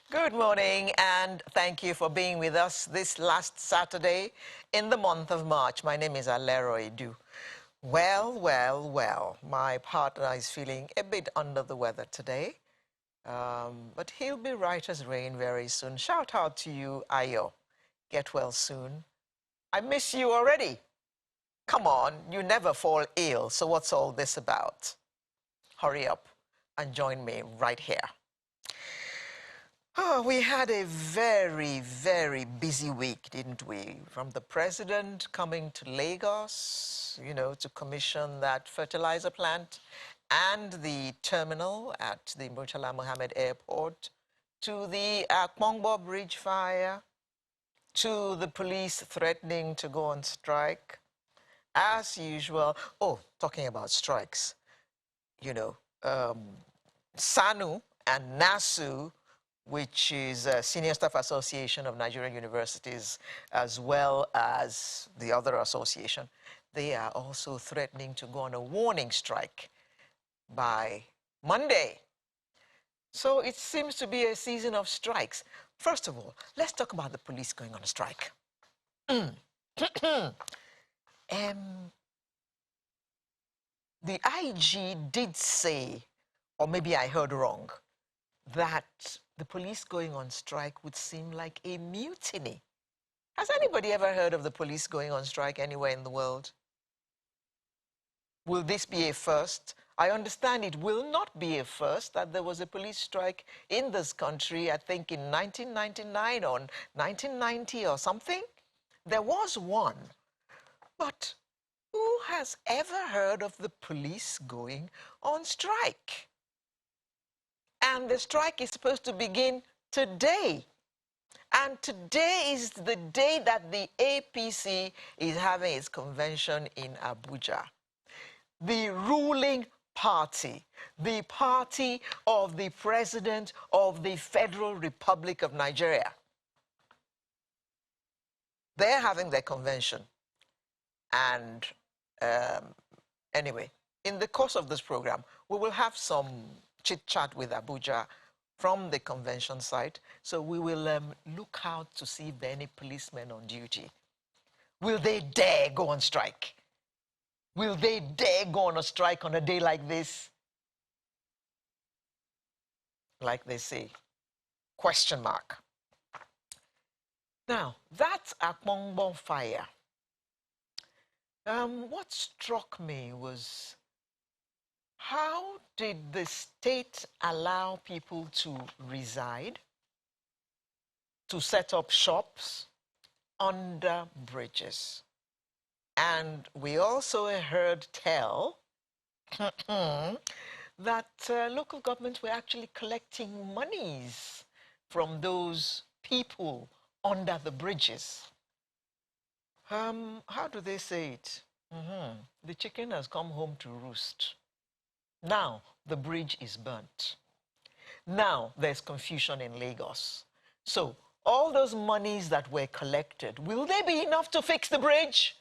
Good morning, and thank you for being with us this last Saturday in the month of March. My name is Alero Edu. Well, my partner is feeling a bit under the weather today, but he'll be right as rain very soon. Shout out to you, Ayo. Get well soon. I miss you already. Come on, you never fall ill, so what's all this about? Hurry up and join me right here. Oh, we had a very busy week, didn't we? From the president coming to Lagos, to commission that fertilizer plant and the terminal at the Murtala Mohammed Airport, to the Akmongbo Bridge fire, to the police threatening to go on strike. As usual, talking about strikes, you know, um, SANU and NASU, which is a Senior Staff Association of Nigerian Universities, as well as the other association, they are also threatening to go on a warning strike by Monday. So it seems to be a season of strikes. First of all, let's talk about the police going on a strike. The IG did say, or maybe I heard wrong, that the police going on strike would seem like a mutiny. Has anybody ever heard of the police going on strike anywhere in the world? Will this be a first? I understand it will not be a first that there was a police strike in this country, I think in 1999 or 1990 or something. There was one. But who has ever heard of the police going on strike? And the strike is supposed to begin today. And today is the day that the APC is having its convention in Abuja. The ruling party, the party of the President of the Federal Republic of Nigeria. They're having their convention. And anyway, in the course of this program, we will have some chit-chat with Abuja from the convention site. So we will look out to see if there are any policemen on duty. Will they dare go on strike? Will they dare go on a strike on a day like this? Like they say, question mark. Now, that's Akmongbo fire. What struck me was, how did the state allow people to reside, to set up shops under bridges? And we also heard tell that local governments were actually collecting monies from those people under the bridges. How do they say it? The chicken has come home to roost. Now the bridge is burnt. Now there's confusion in Lagos. So all those monies that were collected, will they be enough to fix the bridge?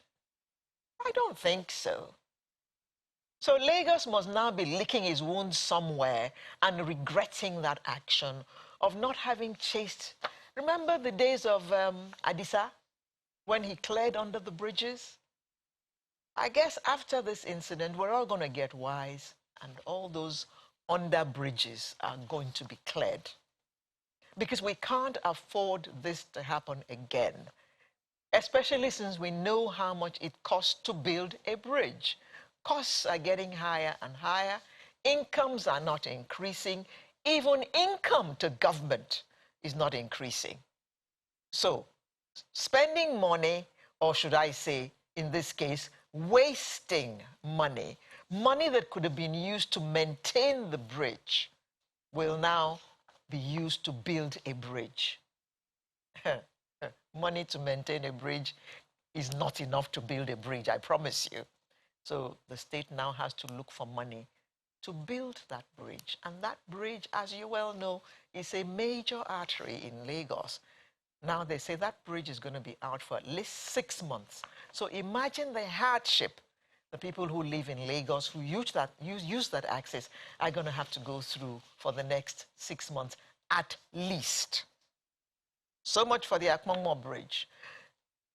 I don't think so. So Lagos must now be licking his wounds somewhere and regretting that action of not having chased. Remember the days of Adisa, when he cleared under the bridges? I guess after this incident, we're all going to get wise, and all those under bridges are going to be cleared. Because we can't afford this to happen again, especially since we know how much it costs to build a bridge. Costs are getting higher and higher. Incomes are not increasing. Even income to government is not increasing. So, spending money, or should I say, in this case, wasting money, money that could have been used to maintain the bridge, will now be used to build a bridge. Money to maintain a bridge is not enough to build a bridge, I promise you. So the state now has to look for money to build that bridge. And that bridge, as you well know, is a major artery in Lagos. Now they say that bridge is going to be out for at least 6 months. So imagine the hardship the people who live in Lagos, who use that access, are going to have to go through for the next 6 months at least. So much for the Akmongmo Bridge.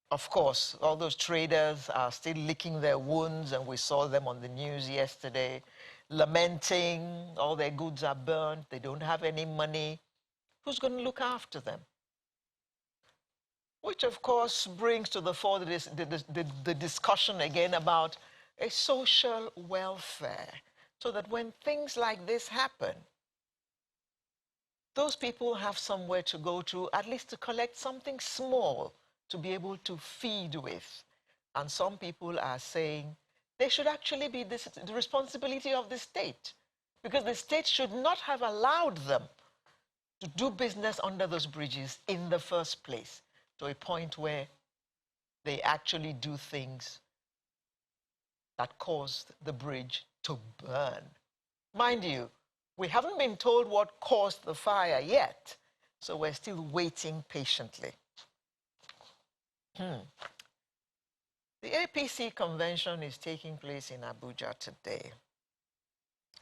Of course, all those traders are still licking their wounds, and we saw them on the news yesterday, lamenting all their goods are burnt, they don't have any money. Who's going to look after them? Which, of course, brings to the fore the discussion again about a social welfare, so that when things like this happen, those people have somewhere to go to, at least to collect something small to be able to feed with. And some people are saying they should actually be the responsibility of the state, because the state should not have allowed them to do business under those bridges in the first place, to a point where they actually do things that caused the bridge to burn. Mind you, we haven't been told what caused the fire yet, so we're still waiting patiently. The APC convention is taking place in Abuja today.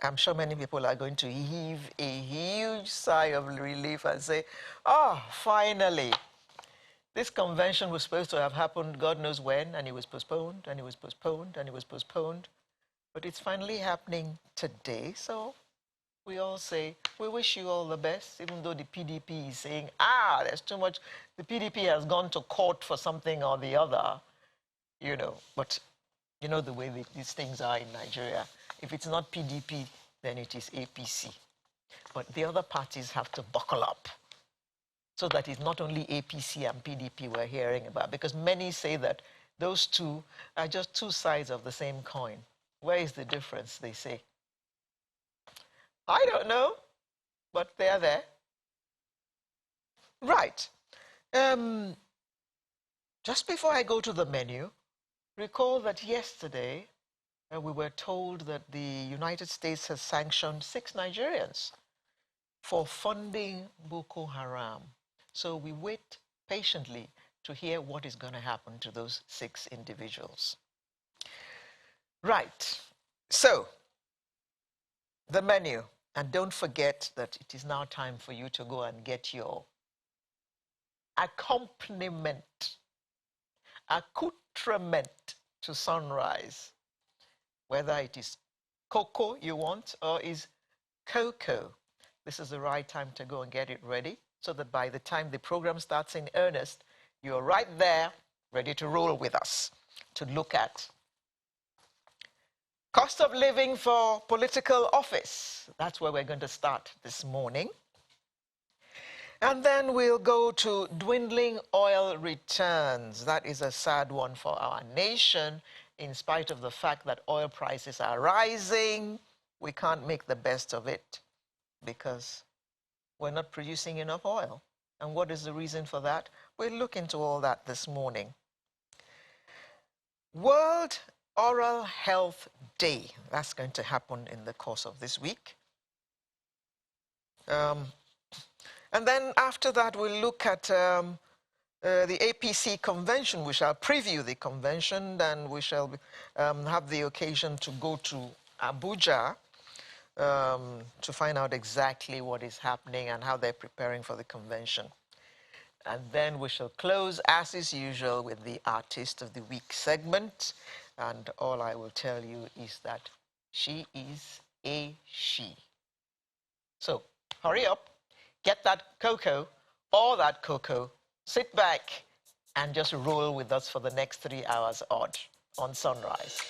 I'm sure many people are going to heave a huge sigh of relief and say, oh, finally. This convention was supposed to have happened God knows when, and it was postponed, and it was postponed, and it was postponed. But it's finally happening today, so we all say, we wish you all the best, even though the PDP is saying, there's too much. The PDP has gone to court for something or the other, you know. But you know the way these things are in Nigeria. If it's not PDP, then it is APC. But the other parties have to buckle up, so that it's not only APC and PDP we're hearing about, because many say that those two are just two sides of the same coin. Where is the difference, they say? I don't know, but they're there. Right. Just before I go to the menu, recall that yesterday we were told that the United States has sanctioned 6 Nigerians for funding Boko Haram. So we wait patiently to hear what is going to happen to those 6 individuals. Right. So, the menu. And don't forget that it is now time for you to go and get your accompaniment, accoutrement to sunrise. Whether it is cocoa you want or is cocoa. This is the right time to go and get it ready, so that by the time the program starts in earnest, you're right there, ready to roll with us, to look at cost of living for political office. That's where we're going to start this morning. And then we'll go to dwindling oil returns. That is a sad one for our nation. In spite of the fact that oil prices are rising, we can't make the best of it because we're not producing enough oil. And what is the reason for that? We'll look into all that this morning. World Oral Health Day. That's going to happen in the course of this week. And then after that, we'll look at the APC convention. We shall preview the convention, then we shall have the occasion to go to Abuja to find out exactly what is happening and how they're preparing for the convention. And then we shall close, as is usual, with the Artist of the Week segment. And all I will tell you is that she is a she. So hurry up, get that cocoa or that cocoa, sit back, and just roll with us for the next 3 hours odd on Sunrise.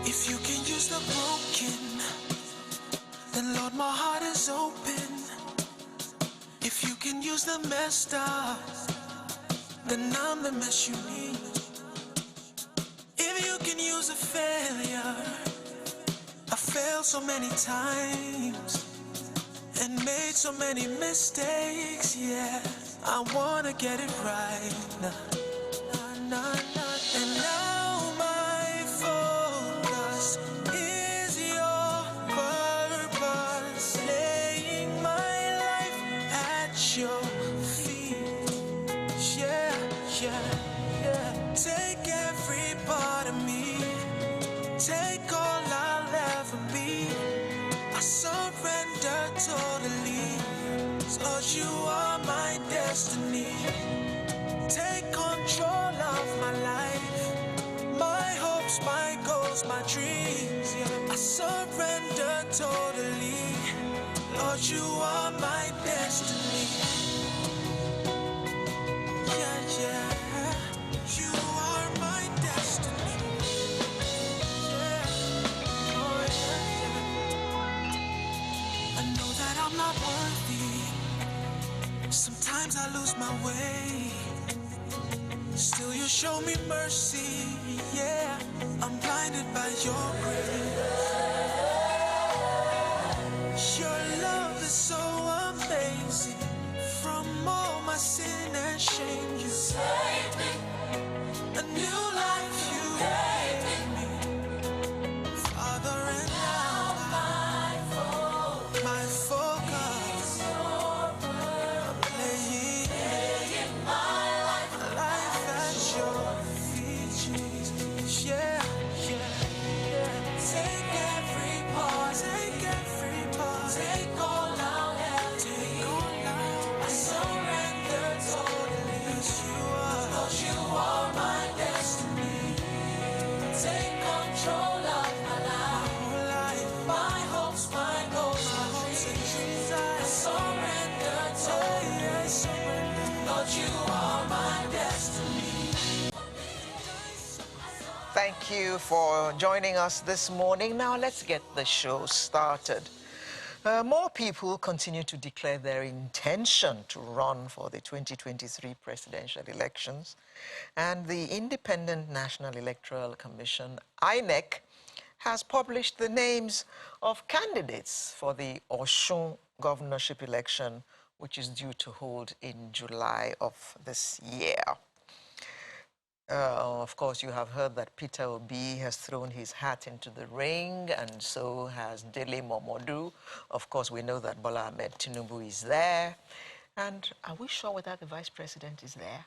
If you can use the broken, then Lord, my heart is open. If you can use the messed up, then I'm the mess you need. If you can use a failure, I failed so many times and made so many mistakes, yeah. I wanna get it right now. na, na. And now my focus is your purpose, laying my life at your feet. Yeah, yeah, yeah. Take every part of me, take all I'll ever be. I surrender totally. Lord, you are my destiny. Take control of my life, my hopes, my goals, my dreams. Yeah. I surrender totally. Lord, you are my destiny. Yeah, yeah. You are my destiny. Yeah. Oh, yeah, yeah. I know that I'm not worthy. Sometimes I lose my way. Still you show me mercy, yeah. I'm blinded by your grace. Your love is so amazing. From all my sin and shame, you saved me. A new life you gave me. Father, and now my focus, I'm laying my life at your feet, Jesus. Yeah, yeah, yeah. Take every part, take all out, take all out. I surrender totally. 'Cause you are my destiny. Take control of my life, my hopes, my goals, my dreams. I surrender totally. Lord, you are my destiny. Thank you for joining us this morning. Now let's get the show started. More people continue to declare their intention to run for the 2023 presidential elections, and the Independent National Electoral Commission, INEC, has published the names of candidates for the Osun governorship election, which is due to hold in July of this year. Of course, you have heard that Peter Obi has thrown his hat into the ring, and so has Dele Momodu. Of course, we know that Bola Ahmed Tinubu is there. And are we sure whether the vice president is there?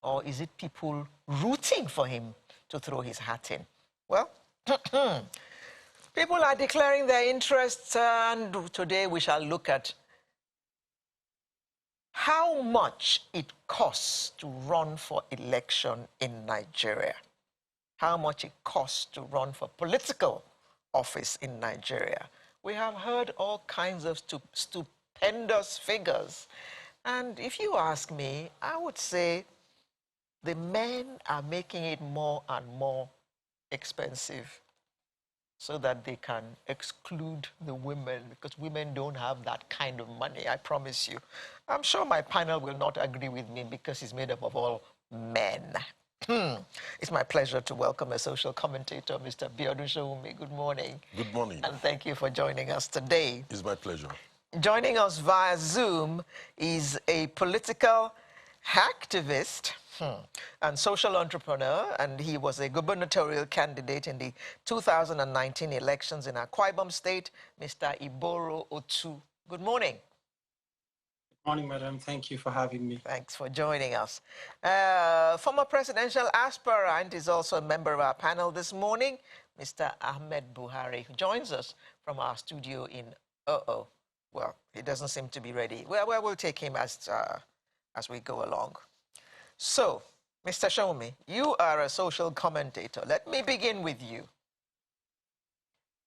Or is it people rooting for him to throw his hat in? Well, people are declaring their interests, and today we shall look at how much it costs to run for election in Nigeria, how much it costs to run for political office in Nigeria. We have heard all kinds of stupendous figures. And if you ask me, I would say the men are making it more and more expensive so that they can exclude the women, because women don't have that kind of money, I promise you. I'm sure my panel will not agree with me because it's made up of all men. It's my pleasure to welcome a social commentator, Mr. Biodun Showunmi. Good morning. Good morning. And thank you for joining us today. It's my pleasure. Joining us via Zoom is a political activist and social entrepreneur, and he was a gubernatorial candidate in the 2019 elections in Akwa Ibom State, Mr. Iboro Otu. Good morning. Good morning, madam. Thank you for having me. Thanks for joining us. Former presidential aspirant is also a member of our panel this morning, Mr. Ahmed Buhari, who joins us from our studio in well, he doesn't seem to be ready. Well, we'll take him as we go along. So, Mr. Showunmi, you are a social commentator. Let me begin with you.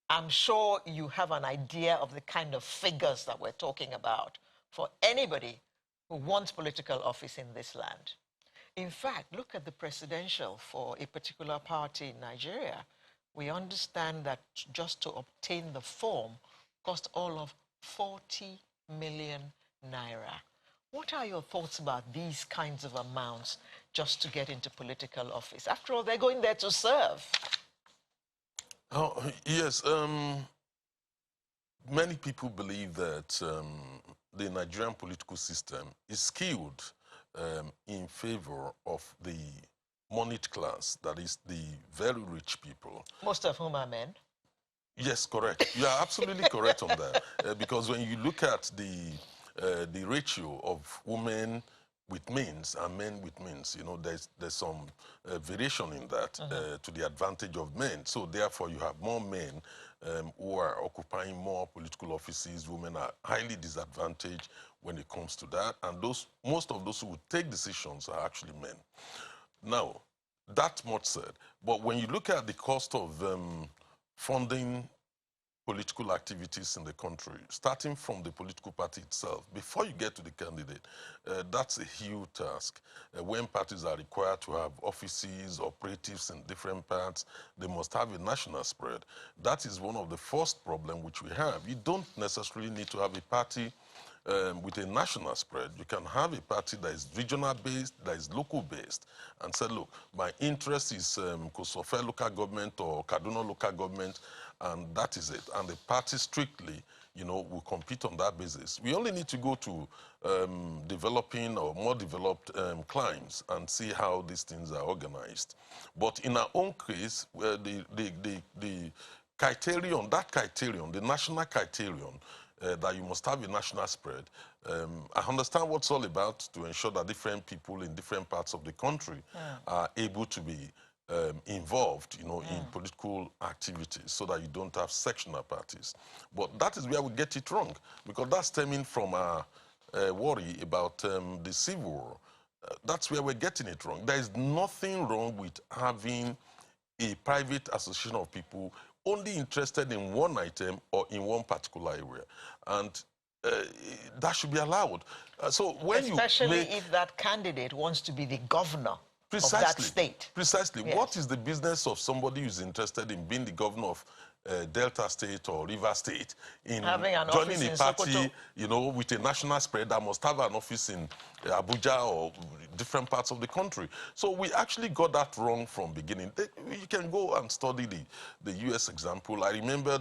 I'm sure you have an idea of the kind of figures that we're talking about for anybody who wants political office in this land. In fact, look at the presidential for a particular party in Nigeria. We understand that just to obtain the form cost all of 40 million naira. What are your thoughts about these kinds of amounts just to get into political office? After all, they're going there to serve. Oh, yes, many people believe that the Nigerian political system is skewed in favor of the moneyed class, that is the very rich people. Most of whom are men. Yes, correct. You are absolutely correct on that. Because when you look at the ratio of women with means and men with means, you know, there's some variation in that to the advantage of men. So therefore, you have more men who are occupying more political offices. Women are highly disadvantaged when it comes to that. And most of those who would take decisions are actually men. Now, that much said, but when you look at the cost of funding political activities in the country, starting from the political party itself, before you get to the candidate, that's a huge task. When parties are required to have offices, operatives in different parts, they must have a national spread. That is one of the first problems which we have. You don't necessarily need to have a party with a national spread. You can have a party that is regional based, that is local based, and say, look, my interest is Kosofe local government or Kaduna local government, and that is it. And the party strictly, you know, will compete on that basis. We only need to go to developing or more developed climes and see how these things are organized. But in our own case, the criterion, the national criterion, that you must have a national spread. I understand what's all about, to ensure that different people in different parts of the country are able to be involved, you know, in political activities, so that you don't have sectional parties. But that is where we get it wrong, because that's stemming from our worry about the civil war. That's where we're getting it wrong. There is nothing wrong with having a private association of people only interested in one item or in one particular area. And that should be allowed. So when Especially you if that candidate wants to be the governor precisely, of that state. Precisely. Yes. What is the business of somebody who's interested in being the governor of Delta State or River State, in having an joining office a in party, Sokoto, you know, with a national spread that must have an office in Abuja or different parts of the country? So we actually got that wrong from beginning. You can go and study the US example. I remember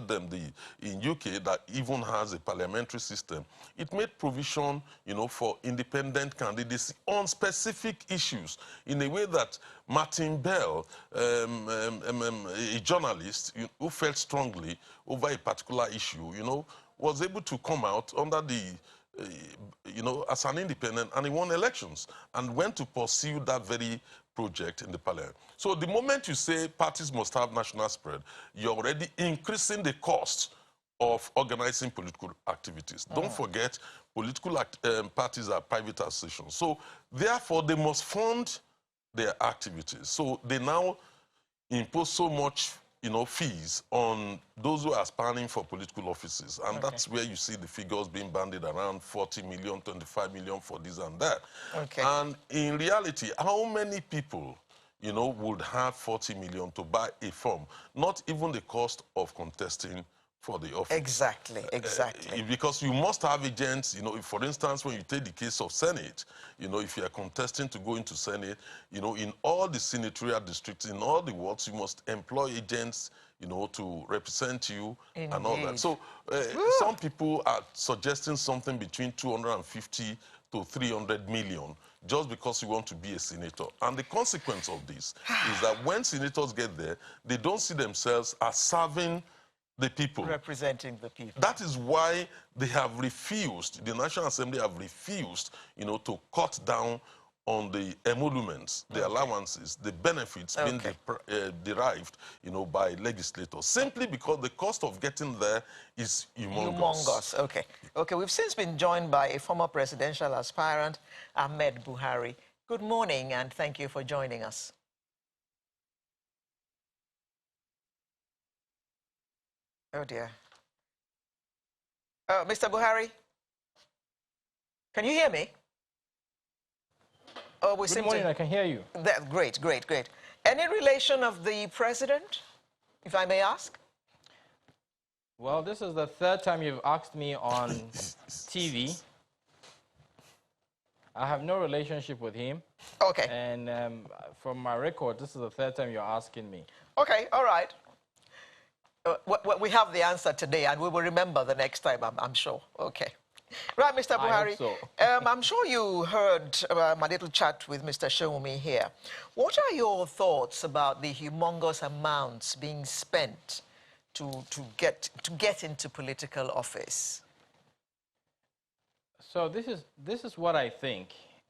in UK that even has a parliamentary system. It made provision, you know, for independent candidacy on specific issues in a way that Martin Bell, a journalist who felt strongly over a particular issue, you know, was able to come out under the, you know, as an independent, and he won elections and went to pursue that very project in the parliament. So the moment you say parties must have national spread, you're already increasing the cost of organizing political activities. Don't forget, political parties are private associations. So therefore, they must fund their activities. So they now impose so much, you know, fees on those who are aspiring for political offices. And that's where you see the figures being bandied around 40 million, 25 million for this and that. And in reality, how many people, you know, would have 40 million to buy a form? Not even the cost of contesting for the office. Exactly, exactly. Because you must have agents, you know, if, for instance, when you take the case of Senate, you know, if you are contesting to go into Senate, you know, in all the senatorial districts, in all the wards, you must employ agents, you know, to represent you. Indeed. And all that. So some people are suggesting something between 250 to 300 million just because you want to be a senator. And the consequence of this is that when senators get there, they don't see themselves as serving the people. Representing the people. That is why they have refused, the National Assembly have refused, you know, to cut down on the emoluments, the allowances, the benefits being derived, you know, by legislators, simply because the cost of getting there is humongous. Okay. Okay, we've since been joined by a former presidential aspirant, Ahmed Buhari. Good morning, and thank you for joining us. Oh, dear. Mr. Buhari, can you hear me? Oh, we Good morning, I can hear you. Great, great, great. Any relation of the president, if I may ask? Well, this is the third time you've asked me on TV. I have no relationship with him. Okay. And from my record, this is the third time you're asking me. Okay, all right. We have the answer today, and we will remember the next time, I'm sure. Okay. Right, Mr. I hope Buhari. so. I'm sure you heard my little chat with Mr. Shoumi here. What are your thoughts about the humongous amounts being spent to get into political office? So this is what I think,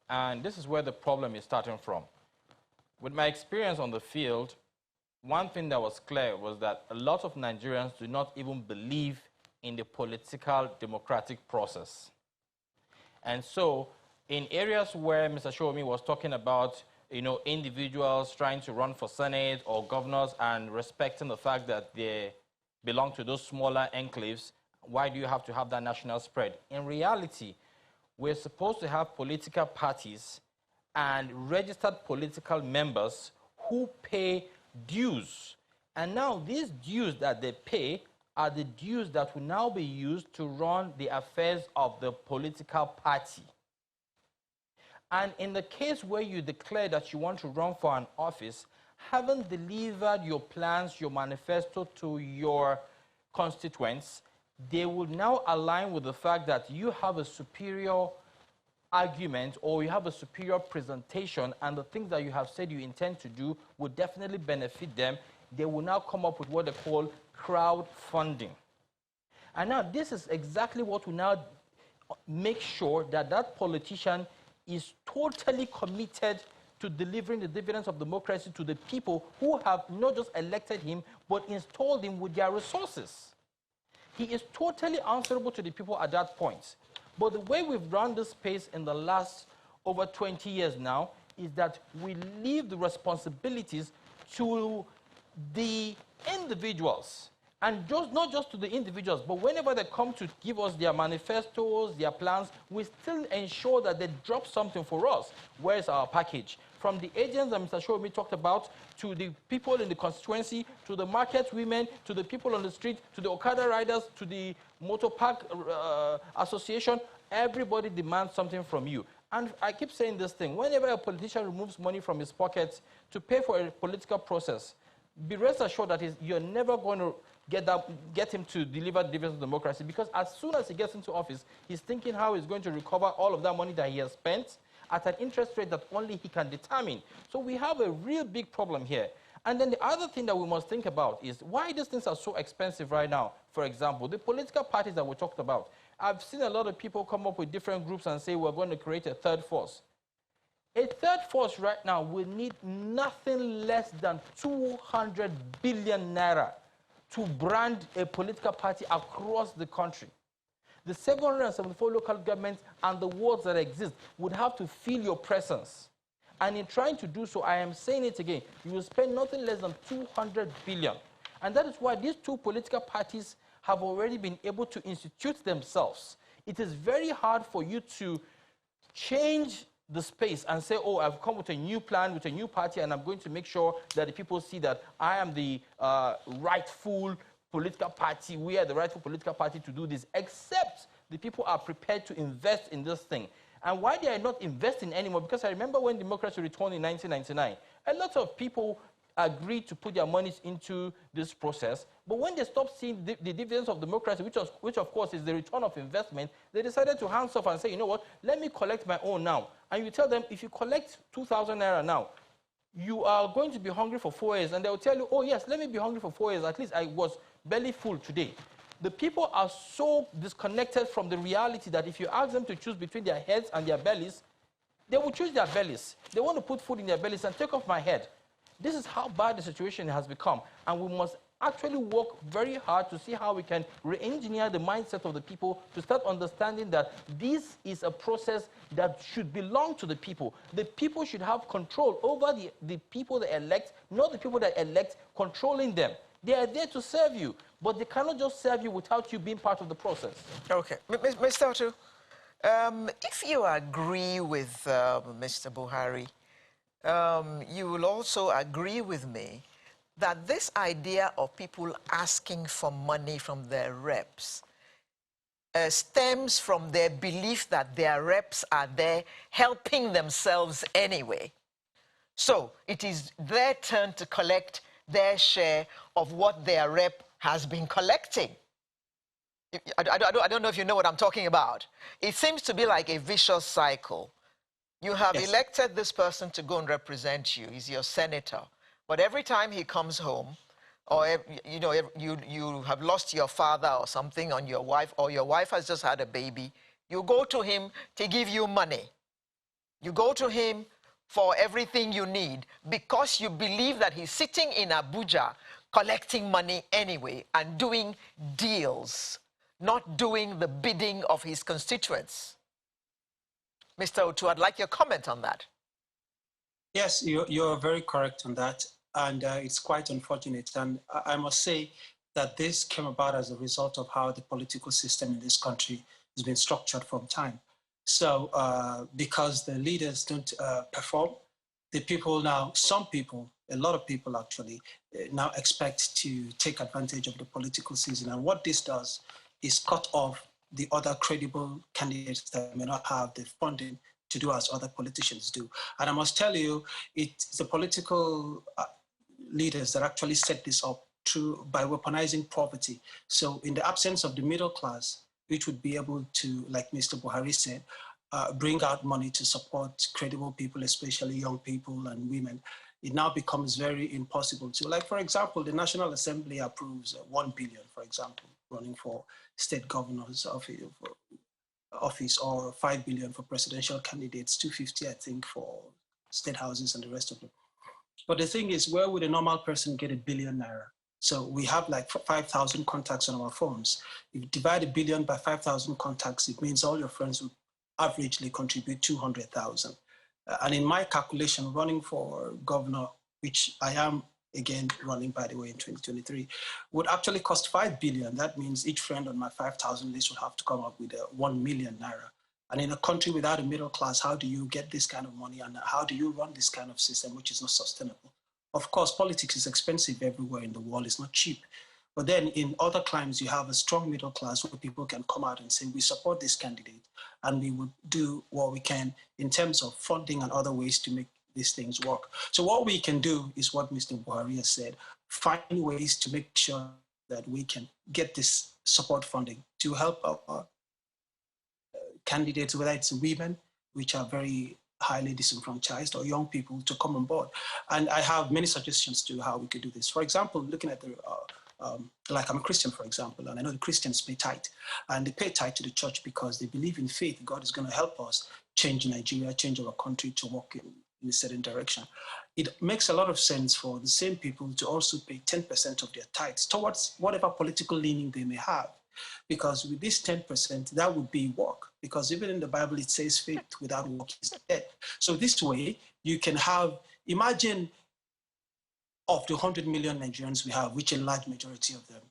and this is where the problem is starting from. With my experience on the field, one thing that was clear was that a lot of Nigerians do not even believe in the political democratic process. And so in areas where Mr. Shomi was talking about, individuals trying to run for Senate or governors and respecting the fact that they belong to those smaller enclaves, why do you have to have that national spread? In reality, we're supposed to have political parties and registered political members who pay dues. And now these dues that they pay are the dues that will now be used to run the affairs of the political party. And in the case where you declare that you want to run for an office, having delivered your plans, your manifesto to your constituents, they will now align with the fact that you have a superior argument or you have a superior presentation, and the things that you have said you intend to do will definitely benefit them. They will now come up with what they call crowdfunding. And now this is exactly what will now make sure that that politician is totally committed to delivering the dividends of democracy to the people who have not just elected him, but installed him with their resources. He is totally answerable to the people at that point. But the way we've run this space in the last over 20 years now is that we leave the responsibilities to the individuals. And not just to the individuals, but whenever they come to give us their manifestos, their plans, we still ensure that they drop something for us. Where's our package? From the agents that Mr. Shomi talked about, to the people in the constituency, to the market women, to the people on the street, to the Okada riders, to the motor park association, everybody demands something from you. And I keep saying this thing, whenever a politician removes money from his pocket to pay for a political process, be rest assured that you're never going to get him to deliver dividends of democracy, because as soon as he gets into office, he's thinking how he's going to recover all of that money that he has spent at an interest rate that only he can determine. So we have a real big problem here. And then the other thing that we must think about is why these things are so expensive right now. For example, the political parties that we talked about. I've seen a lot of people come up with different groups and say we're going to create a third force. A third force right now will need nothing less than 200 billion naira to brand a political party across the country. The 774 local governments and the wards that exist would have to feel your presence. And in trying to do so, I am saying it again, you will spend nothing less than 200 billion. And that is why these two political parties have already been able to institute themselves. It is very hard for you to change the space and say, oh, I've come with a new plan, with a new party, and I'm going to make sure that the people see that I am the rightful political party, we are the rightful political party to do this, except the people are prepared to invest in this thing. And why they are not investing anymore, because I remember when democracy returned in 1999, a lot of people agreed to put their monies into this process, but when they stopped seeing the dividends of democracy, which of course is the return of investment, they decided to hands off and say, you know what, let me collect my own now. And you tell them, if you collect 2,000 naira now, you are going to be hungry for 4 years. And they will tell you, oh yes, let me be hungry for 4 years. At least I was belly full today. The people are so disconnected from the reality that if you ask them to choose between their heads and their bellies, they will choose their bellies. They want to put food in their bellies and take off my head. This is how bad the situation has become. And we must actually work very hard to see how we can re-engineer the mindset of the people to start understanding that this is a process that should belong to the people. The people should have control over the people they elect, not the people that elect controlling them. They are there to serve you, but they cannot just serve you without you being part of the process. Okay. Mr. Otu, if you agree with Mr. Buhari, you will also agree with me that this idea of people asking for money from their reps stems from their belief that their reps are there helping themselves anyway. So it is their turn to collect their share of what their rep has been collecting. I don't know if you know what I'm talking about. It seems to be like a vicious cycle. You have Yes. elected this person to go and represent you. He's your senator. But every time he comes home, or you know, you have lost your father or something on your wife, or your wife has just had a baby, you go to him to give you money. You go to him for everything you need because you believe that he's sitting in Abuja collecting money anyway and doing deals, not doing the bidding of his constituents. Mr. Otu, I'd like your comment on that. Yes, you're very correct on that. And it's quite unfortunate. And I must say that this came about as a result of how the political system in this country has been structured from time. So because the leaders don't perform, the people now, some people, a lot of people actually, now expect to take advantage of the political season. And what this does is cut off the other credible candidates that may not have the funding to do as other politicians do. And I must tell you, it's the political leaders that actually set this up by weaponizing poverty. So in the absence of the middle class, which would be able to, like Mr. Buhari said, bring out money to support credible people, especially young people and women, it now becomes very impossible to. Like, for example, the National Assembly approves 1 billion, for example, running for state governors office, or 5 billion for presidential candidates, 250, I think, for state houses and the rest of them. But the thing is, where would a normal person get £1 billion? So we have like 5,000 contacts on our phones. If you divide £1 billion by 5,000 contacts, it means all your friends would averagely contribute 200,000. And in my calculation, running for governor, which I am again running, by the way, in 2023, would actually cost 5 billion. That means each friend on my 5,000 list would have to come up with 1 million naira. And in a country without a middle class, how do you get this kind of money, and how do you run this kind of system, which is not sustainable? Of course, politics is expensive everywhere in the world. It's not cheap. But then in other climes, you have a strong middle class where people can come out and say, we support this candidate, and we would do what we can in terms of funding and other ways to make these things work. So what we can do is what Mr. Buhari has said, find ways to make sure that we can get this support funding to help our candidates, whether it's women, which are very highly disenfranchised, or young people, to come on board. And I have many suggestions to how we could do this. For example, looking at the like I'm a Christian, for example, and I know the Christians pay tithe, and they pay tithe to the church because they believe in faith. God is going to help us change Nigeria, change our country to walk in a certain direction. It makes a lot of sense for the same people to also pay 10% of their tithes towards whatever political leaning they may have. Because with this 10%, that would be work. Because even in the Bible, it says faith without work is dead. So this way, you can have, imagine, of the 100 million Nigerians we have, which a large majority of them,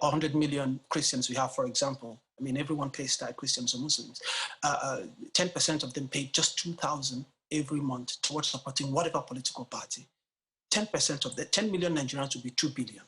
100 million Christians we have, for example, I mean, everyone pays tithe, Christians or Muslims, 10% of them pay just 2,000 every month towards supporting whatever political party. 10% of the 10 million Nigerians would be 2 billion.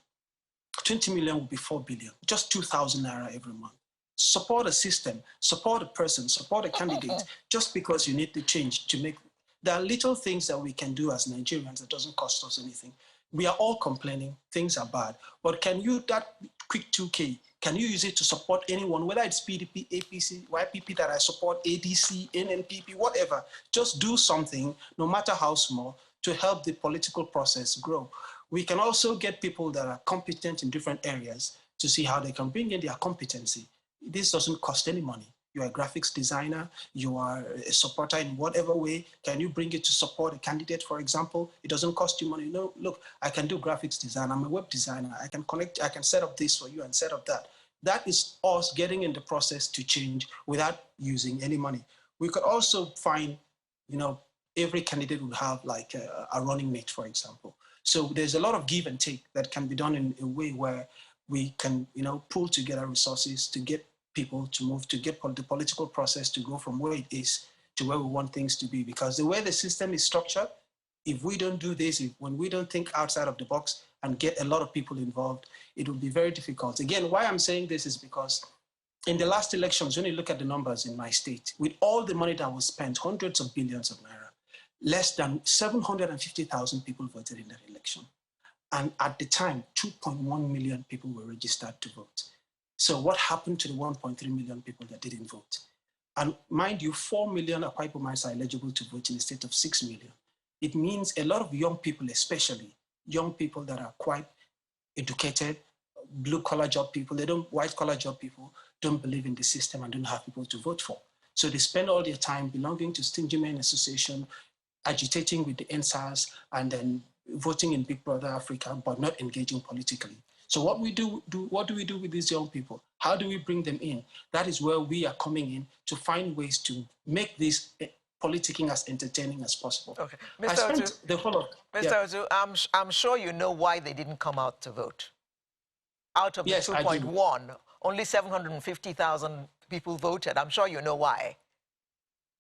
20 million would be 4 billion, just 2,000 naira every month. Support a system, support a person, support a candidate, just because you need to change to make. There are little things that we can do as Nigerians that doesn't cost us anything. We are all complaining, things are bad, but can you, that quick 2K, can you use it to support anyone, whether it's PDP, APC, YPP that I support, ADC, NNPP, whatever, just do something, no matter how small, to help the political process grow. We can also get people that are competent in different areas to see how they can bring in their competency. This doesn't cost any money. You're a graphics designer, you are a supporter in whatever way. Can you bring it to support a candidate, for example? It doesn't cost you money. No, look, I can do graphics design. I'm a web designer. I can connect, I can set up this for you and set up that. That is us getting in the process to change without using any money. We could also find, you know, every candidate would have like a running mate, for example. So there's a lot of give and take that can be done in a way where we can, you know, pull together resources to get people to move, to get the political process to go from where it is to where we want things to be. Because the way the system is structured, if we don't do this, when we don't think outside of the box and get a lot of people involved, it will be very difficult. Again, why I'm saying this is because in the last elections, when you look at the numbers in my state, with all the money that was spent, hundreds of billions of naira, less than 750,000 people voted in that election. And at the time, 2.1 million people were registered to vote. So what happened to the 1.3 million people that didn't vote? And mind you, 4 million Akwa Ibomans are eligible to vote in a state of 6 million. It means a lot of young people, especially young people that are quite educated, blue-collar job people, white-collar job people, don't believe in the system and don't have people to vote for. So they spend all their time belonging to Stingy Men Association, agitating with the NSAS, and then voting in Big Brother Africa, but not engaging politically. So what do we do with these young people? How do we bring them in? That is where we are coming in to find ways to make this politicking as entertaining as possible. Okay, I Mr. spent Otu, the whole of... Mr. Otu, I'm sure you know why they didn't come out to vote. Out of the Yes, 2.1, only 750,000 people voted. I'm sure you know why.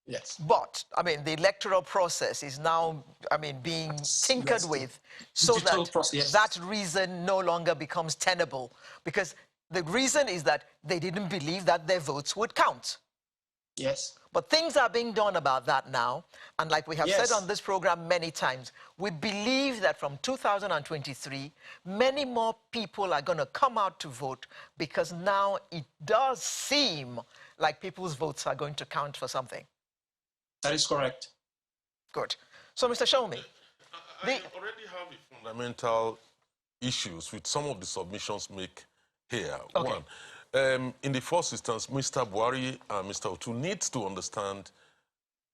Yes. But, I mean, the electoral process is now, I mean, being tinkered with so that that reason no longer becomes tenable. Because the reason is that they didn't believe that their votes would count. Yes. But things are being done about that now. And like we have said on this program many times, we believe that from 2023, many more people are going to come out to vote because now it does seem like people's votes are going to count for something. That is correct. Good. So, Mr. Shomi. I already have a fundamental issues with some of the submissions make here. Okay. One, in the first instance, Mr. Buhari and Mr. Otu needs to understand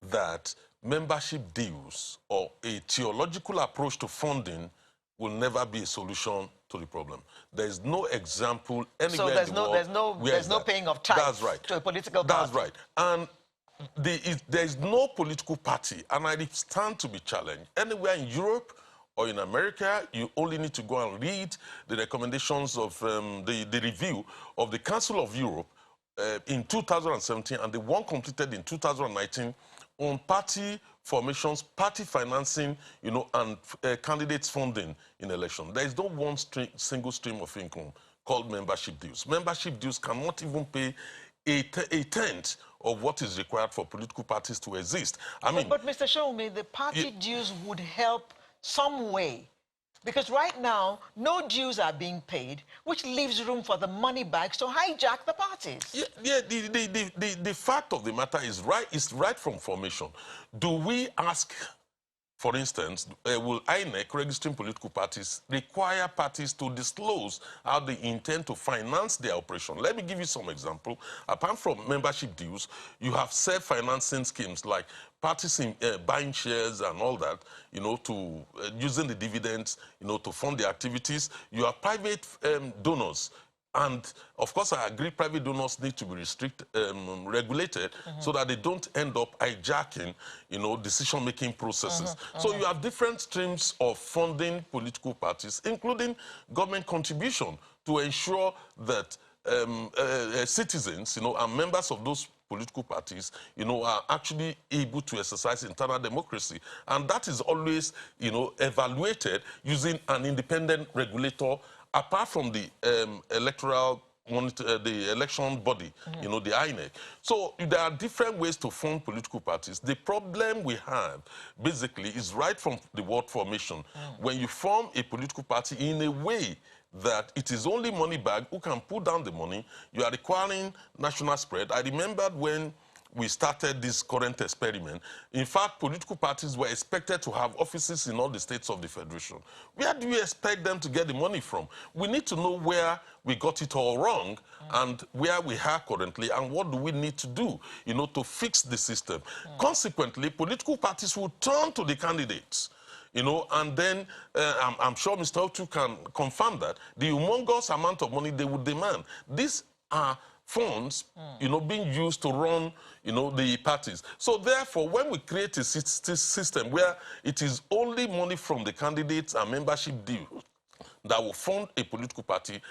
that membership dues or a theological approach to funding will never be a solution to the problem. There is no example anywhere in the world. There's no paying of tithes to a political party. That's right. And there is no political party, and I stand to be challenged. Anywhere in Europe or in America, you only need to go and read the recommendations of the review of the Council of Europe in 2017 and the one completed in 2019 on party formations, party financing, you know, and candidates funding in election. There is no one single stream of income called membership dues. Membership dues cannot even pay a tenth of what is required for political parties to exist. I mean, but Mr. Shomi, the party dues would help some way. Because right now, no dues are being paid, which leaves room for the money bags to hijack the parties. The fact of the matter is right from formation. Do we ask, for instance, will INEC, registering political parties, require parties to disclose how they intend to finance their operation? Let me give you some example. Apart from membership dues, you have self-financing schemes like parties in, buying shares and all that, you know, to using the dividends, you know, to fund their activities. You have private donors. And, of course, I agree private donors need to be regulated so that they don't end up hijacking, you know, decision-making processes. So you have different streams of funding political parties, including government contribution to ensure that citizens, you know, and members of those political parties, you know, are actually able to exercise internal democracy. And that is always, you know, evaluated using an independent regulator apart from the electoral monitor, the election body, you know, the INEC. So there are different ways to fund political parties. The problem we have, basically, is right from the word formation. When you form a political party in a way that it is only money bag who can put down the money, you are requiring national spread. I remembered when we started this current experiment. In fact, political parties were expected to have offices in all the states of the Federation. Where do you expect them to get the money from? We need to know where we got it all wrong and where we are currently and what do we need to do, you know, to fix the system. Consequently, political parties will turn to the candidates, you know, and then I'm sure Mr. Otu can confirm that, the humongous amount of money they would demand. These are funds, you know, being used to run, you know, the parties. So therefore, when we create a system where it is only money from the candidates and membership dues that will fund a political party,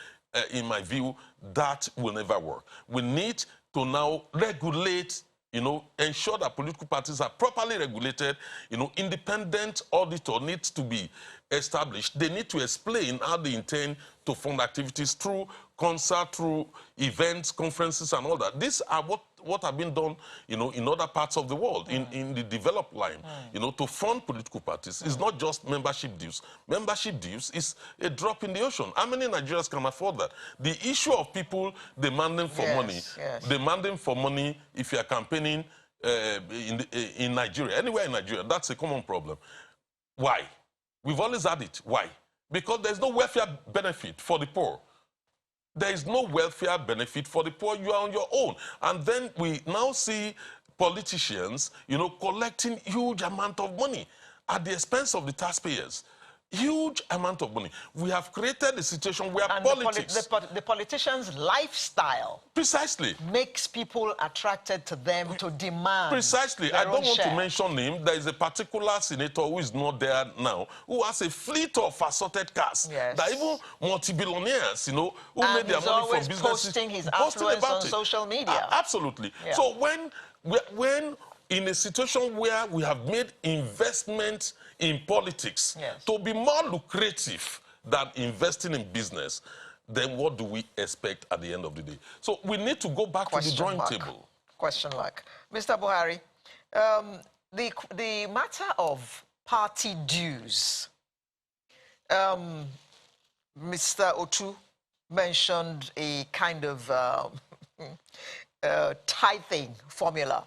in my view, that will never work. We need to now regulate, you know, ensure that political parties are properly regulated. You know, independent auditor needs to be established. They need to explain how they intend to fund activities through concert, through events, conferences, and all that. These are what what have been done, you know, in other parts of the world, in the developed line, you know, to fund political parties. It's not just membership dues. Membership dues is a drop in the ocean. How many Nigerians can afford that? The issue of people demanding for money, demanding for money if you are campaigning in Nigeria, anywhere in Nigeria, that's a common problem. Why? We've always had it. Why? Because there's no welfare benefit for the poor. There is no welfare benefit for the poor. You are on your own. And then we now see politicians, you know, collecting huge amount of money at the expense of the taxpayers. Huge amount of money. We have created a situation where politics... The politician's lifestyle... Precisely. ...makes people attracted to them to demand... Precisely. I don't want to mention him. There is a particular senator who is not there now, who has a fleet of assorted cars. Yes. That even multi-billionaires, you know, who made their money from businesses... posting his affluence on social media. Absolutely. Yeah. So when in a situation where we have made investment in politics to be more lucrative than investing in business, then what do we expect at the end of the day? So we need to go back to the drawing table. Question mark. Mr. Buhari, the matter of party dues, Mr. Otu mentioned a kind of tithing formula,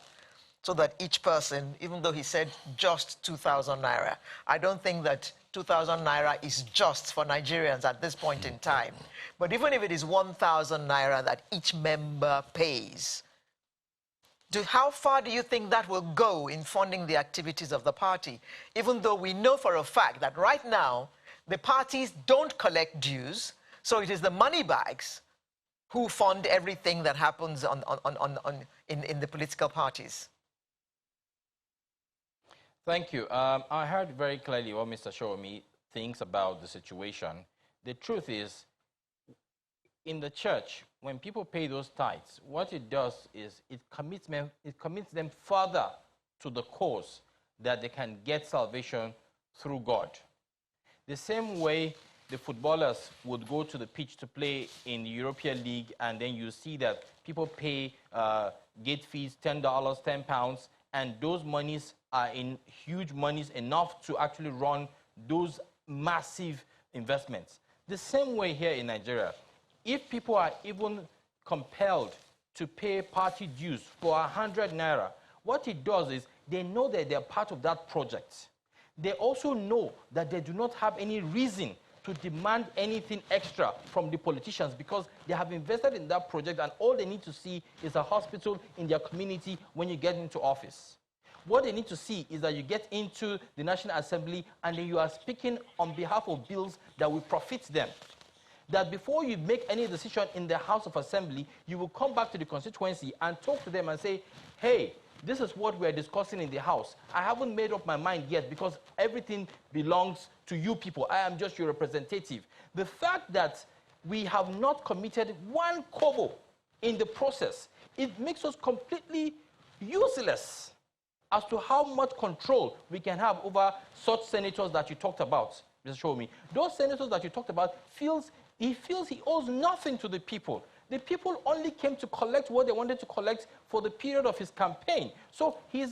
so that each person, even though he said just 2,000 naira, I don't think that 2,000 naira is just for Nigerians at this point in time. But even if it is 1,000 naira that each member pays, how far do you think that will go in funding the activities of the party? Even though we know for a fact that right now, the parties don't collect dues, so it is the money bags who fund everything that happens in the political parties. Thank you. I heard very clearly what Mr. Showomi thinks about the situation. The truth is, in the church, when people pay those tithes, what it does is it commits them further to the cause that they can get salvation through God. The same way the footballers would go to the pitch to play in the European League, and then you see that people pay gate fees, $10, £10, and those monies are in huge monies enough to actually run those massive investments. The same way here in Nigeria, if people are even compelled to pay party dues for 100 naira, what it does is they know that they're part of that project. They also know that they do not have any reason to demand anything extra from the politicians because they have invested in that project, and all they need to see is a hospital in their community when you get into office. What they need to see is that you get into the National Assembly and then you are speaking on behalf of bills that will profit them. That before you make any decision in the House of Assembly, you will come back to the constituency and talk to them and say, hey, this is what we're discussing in the House. I haven't made up my mind yet because everything belongs to you people. I am just your representative. The fact that we have not committed one kobo in the process, it makes us completely useless as to how much control we can have over such senators that you talked about, Mr. Showomi. Those senators that you talked about he feels he owes nothing to the people. The people only came to collect what they wanted to collect for the period of his campaign. So he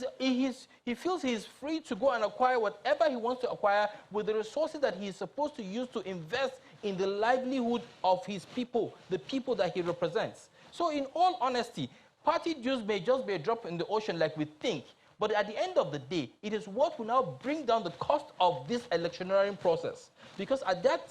feels he is free to go and acquire whatever he wants to acquire with the resources that he is supposed to use to invest in the livelihood of his people, the people that he represents. So in all honesty, party dues may just be a drop in the ocean like we think, but at the end of the day, it is what will now bring down the cost of this electioneering process. Because at that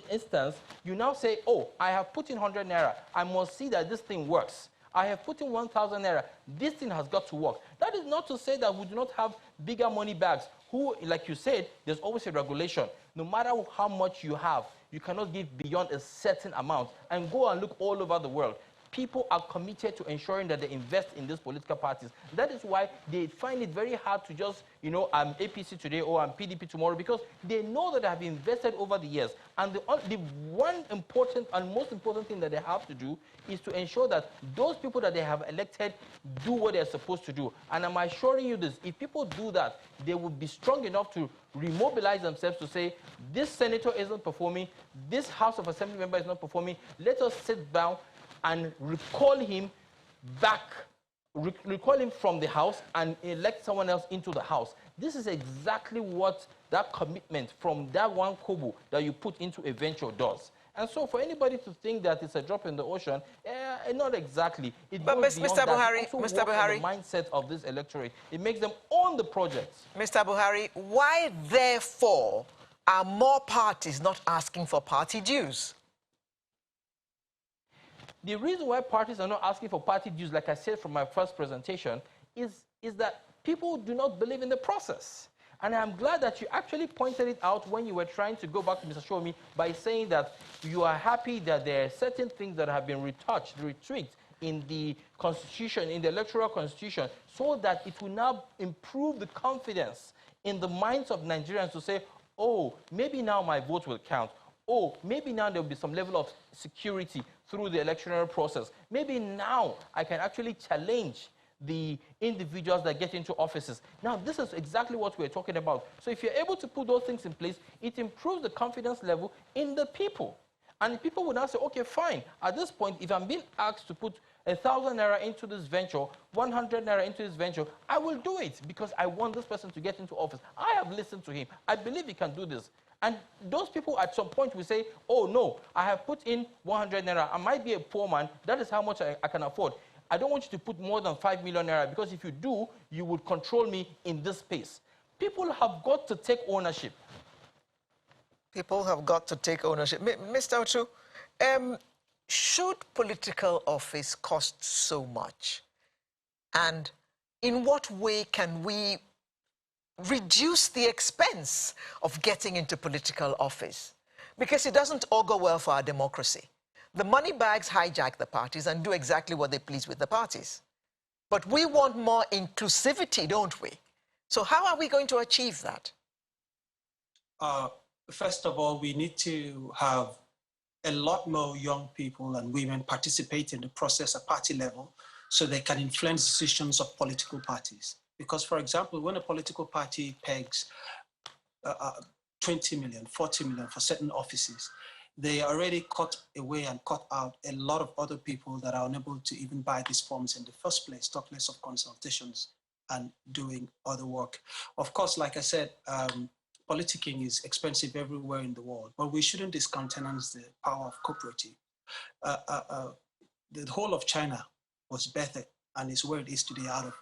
instance, you now say, oh, I have put in 100 naira. I must see that this thing works. I have put in 1,000 naira. This thing has got to work. That is not to say that we do not have bigger money bags. Who, like you said, there's always a regulation. No matter how much you have, you cannot give beyond a certain amount. And go and look all over the world. People are committed to ensuring that they invest in these political parties. That is why they find it very hard to just, you know, I'm APC today or I'm PDP tomorrow, because they know that they have invested over the years. And the one important and most important thing that they have to do is to ensure that those people that they have elected do what they're supposed to do. And I'm assuring you this, if people do that, they will be strong enough to remobilize themselves to say, this senator isn't performing, this House of Assembly member is not performing, let us sit down and recall him, back, recall him from the house and elect someone else into the house. This is exactly what that commitment from that one kobo that you put into a venture does. And so for anybody to think that it's a drop in the ocean, not exactly. It But goes beyond that. Buhari, It also Mr. works on Buhari, the mindset of this electorate. It makes them own the projects. Mr. Buhari, why therefore are more parties not asking for party dues? The reason why parties are not asking for party dues, like I said from my first presentation, is that people do not believe in the process. And I'm glad that you actually pointed it out when you were trying to go back to Mr. Shomi by saying that you are happy that there are certain things that have been retouched, retweaked in the constitution, in the electoral constitution, so that it will now improve the confidence in the minds of Nigerians to say, oh, maybe now my vote will count. Oh, maybe now there will be some level of security through the electoral process. Maybe now I can actually challenge the individuals that get into offices. Now, this is exactly what we're talking about. So if you're able to put those things in place, it improves the confidence level in the people. And the people would now say, okay, fine. At this point, if I'm being asked to put 1,000 naira into this venture, 100 naira into this venture, I will do it because I want this person to get into office. I have listened to him. I believe he can do this. And those people at some point will say, oh, no, I have put in 100 naira. I might be a poor man. That is how much I can afford. I don't want you to put more than 5 million naira because if you do, you would control me in this space. People have got to take ownership. People have got to take ownership. Mr. Otu, should political office cost so much? And in what way can we reduce the expense of getting into political office? Because it doesn't augur well for our democracy. The money bags hijack the parties and do exactly what they please with the parties. But we want more inclusivity, don't we? So how are we going to achieve that? First of all, we need to have a lot more young people and women participate in the process at party level so they can influence decisions of political parties. Because, for example, when a political party pegs 20 million, 40 million for certain offices, they already cut away and cut out a lot of other people that are unable to even buy these forms in the first place, talk less of consultations and doing other work. Of course, like I said, politicking is expensive everywhere in the world, but we shouldn't discountenance the power of cooperative. The whole of China was birthed and is where it is today out of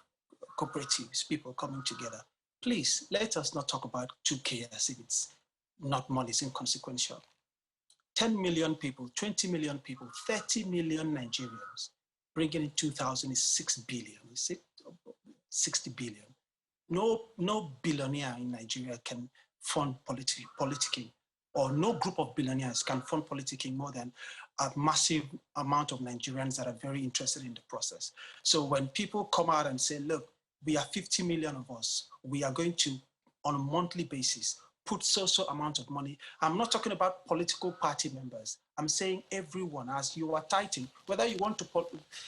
cooperatives, people coming together. Please, let us not talk about 2K as if it's not money, it's inconsequential. 10 million people, 20 million people, 30 million Nigerians, bringing in 2,000 is 6 billion, is it? 60 billion. No billionaire in Nigeria can fund politicking, or no group of billionaires can fund politicking more than a massive amount of Nigerians that are very interested in the process. So when people come out and say, look, we are 50 million of us, we are going to, on a monthly basis, put so amount of money. I'm not talking about political party members. I'm saying everyone, as you are titling, whether you want to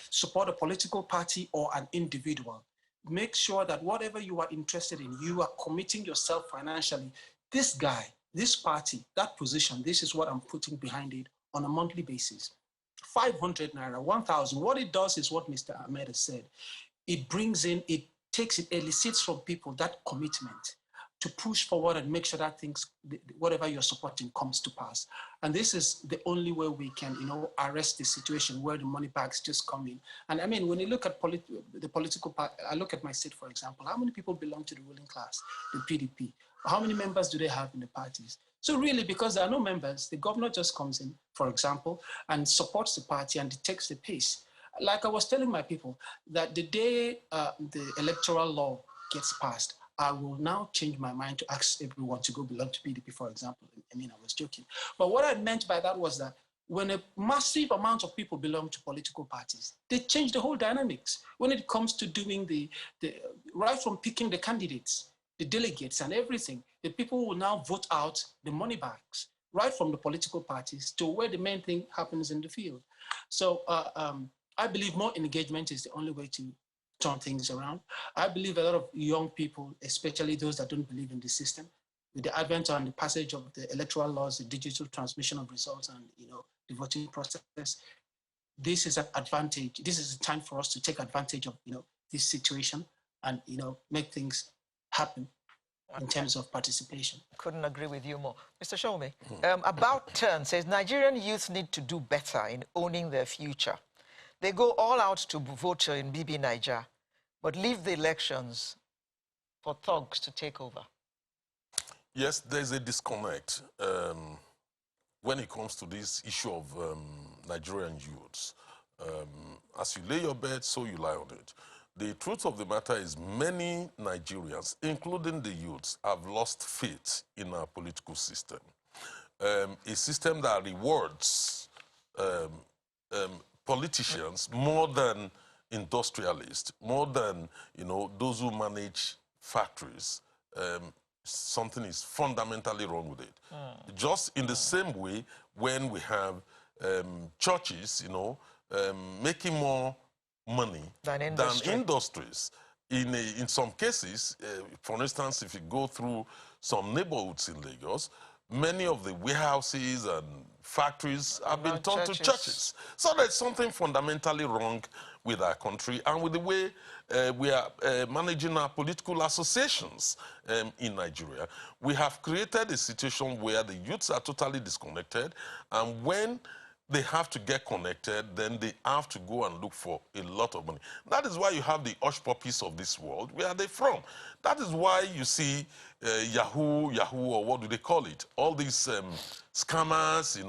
support a political party or an individual, make sure that whatever you are interested in, you are committing yourself financially. This guy, this party, that position, this is what I'm putting behind it on a monthly basis. 500 naira, 1,000. What it does is what Mr. Ahmed has said. It brings in, it elicits from people that commitment to push forward and make sure that things, whatever you're supporting comes to pass. And this is the only way we can, arrest the situation where the money bags just come in. And I mean, when you look at the political part, I look at my state, for example, how many people belong to the ruling class, the PDP? How many members do they have in the parties? So really, because there are no members, the governor just comes in, for example, and supports the party and takes the pace. Like I was telling my people, that the day the electoral law gets passed, I will now change my mind to ask everyone to go belong to PDP, for example. I mean, I was joking. But what I meant by that was that when a massive amount of people belong to political parties, they change the whole dynamics. When it comes to doing the right from picking the candidates, the delegates and everything, the people will now vote out the money bags, right from the political parties to where the main thing happens in the field. So I believe more engagement is the only way to turn things around. I believe a lot of young people, especially those that don't believe in the system, with the advent and the passage of the electoral laws, the digital transmission of results, and the voting process, this is an advantage. This is a time for us to take advantage of, this situation and, make things happen in terms of participation. Couldn't agree with you more. Mr. Showme, About Turn says Nigerian youth need to do better in owning their future. They go all out to vote in BB Niger, but leave the elections for thugs to take over. Yes, there's a disconnect when it comes to this issue of Nigerian youths. As you lay your bed, so you lie on it. The truth of the matter is many Nigerians, including the youths, have lost faith in our political system. A system that rewards politicians more than industrialists, more than, those who manage factories. Something is fundamentally wrong with it. Just in the same way, when we have churches, making more money than industries. In some cases, for instance, if you go through some neighborhoods in Lagos, many of the warehouses and factories have been turned to churches. So there's something fundamentally wrong with our country and with the way we are managing our political associations in Nigeria. We have created a situation where the youths are totally disconnected, and when they have to get connected, then they have to go and look for a lot of money. That is why you have the hush puppies of this world. Where are they from? That is why you see Yahoo, or what do they call it? All these scammers,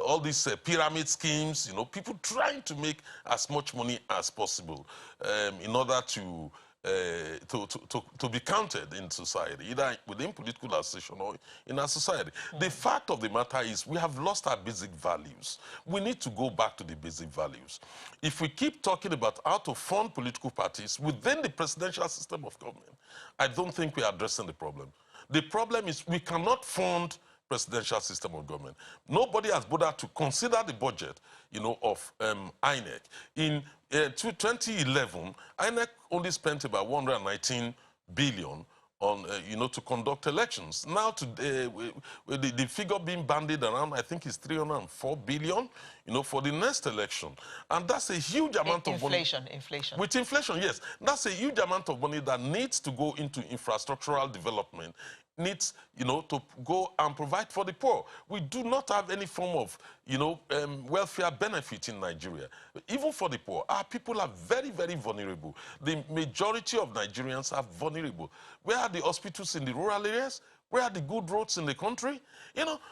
all these pyramid schemes, people trying to make as much money as possible in order to be counted in society, either within political association or in our society. The fact of the matter is we have lost our basic values. We need to go back to the basic values. If we keep talking about how to fund political parties within the presidential system of government, I don't think we are addressing the problem. The problem is we cannot fund presidential system of government. Nobody has bothered to consider the budget, of INEC. In 2011, INEC only spent about 119 billion on, to conduct elections. Now, today, the figure being bandied around, I think, is 304 billion, for the next election. And that's a huge amount of money. Inflation. With inflation, yes. That's a huge amount of money that needs to go into infrastructural development, needs, to go and provide for the poor. We do not have any form of, welfare benefit in Nigeria. Even for the poor, our people are very, very vulnerable. The majority of Nigerians are vulnerable. Where are the hospitals in the rural areas? Where are the good roads in the country?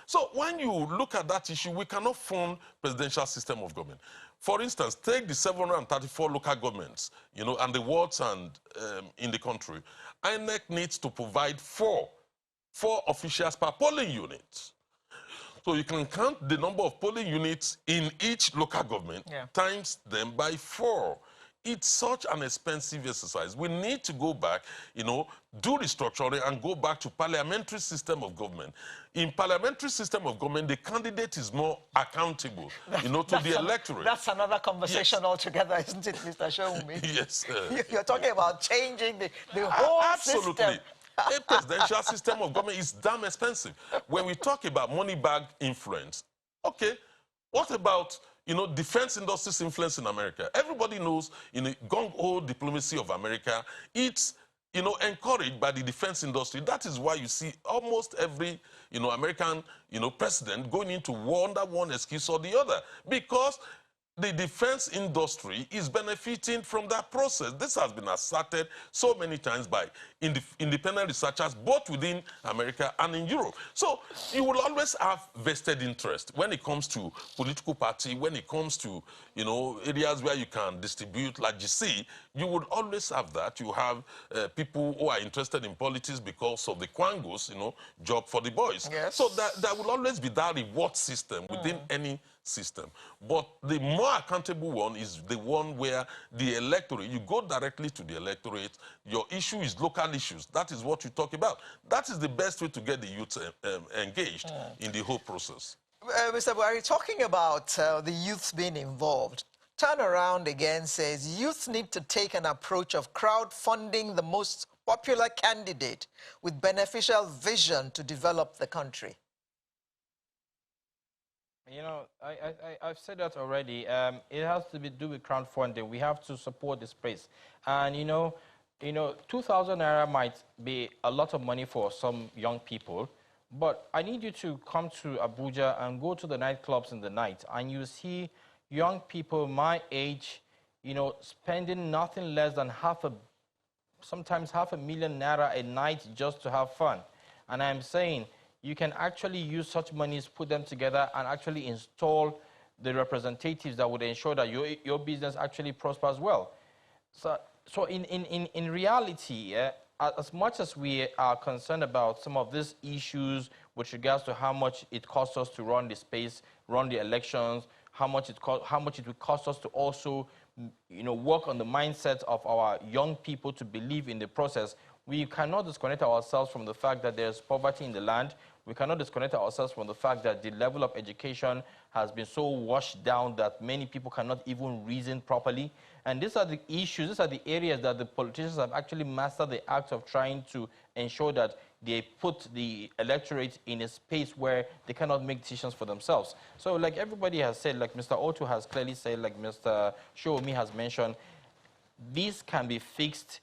So when you look at that issue, we cannot fund presidential system of government. For instance, take the 734 local governments, and the wards and in the country. INEC needs to provide four officials per polling unit. So you can count the number of polling units in each local government times them by 4. It's such an expensive exercise. We need to go back, do restructuring and go back to parliamentary system of government. In parliamentary system of government, the candidate is more accountable, to the electorate. That's another conversation altogether, isn't it, Mr. Showme? Yes. You're talking about changing the whole absolutely. system. A presidential system of government is damn expensive. When we talk about money bag influence, okay, what about, defense industry's influence in America? Everybody knows, gung-ho diplomacy of America, it's, encouraged by the defense industry. That is why you see almost every, American, president going into war under one excuse or the other, because the defense industry is benefiting from that process. This has been asserted so many times by independent researchers, both within America and in Europe. So you will always have vested interest when it comes to political party, when it comes to, areas where you can distribute, like you see, you would always have that. You have people who are interested in politics because of the quangos, job for the boys. Yes. So there will always be that reward system within any system. But the more accountable one is the one where the electorate, you go directly to the electorate, your issue is local issues. That is what you talk about. That is the best way to get the youth engaged in the whole process. Mr. Buhari, talking about the youth being involved, turn around again says youth need to take an approach of crowdfunding the most popular candidate with beneficial vision to develop the country. You know, I've said that already. It has to do with crowdfunding. We have to support the space. And, 2,000 naira might be a lot of money for some young people, but I need you to come to Abuja and go to the nightclubs in the night, and you see young people my age, spending nothing less than sometimes half a million naira a night just to have fun. And I'm saying, you can actually use such monies, put them together, and actually install the representatives that would ensure that your business actually prospers well. So in reality, as much as we are concerned about some of these issues with regards to how much it costs us to run the space, run the elections, how much it would cost us to also, work on the mindset of our young people to believe in the process, we cannot disconnect ourselves from the fact that there's poverty in the land. We cannot disconnect ourselves from the fact that the level of education has been so washed down that many people cannot even reason properly. And these are the issues, these are the areas that the politicians have actually mastered the act of trying to ensure that they put the electorate in a space where they cannot make decisions for themselves. So like everybody has said, like Mr. Otu has clearly said, like Mr. Showomi has mentioned, this can be fixed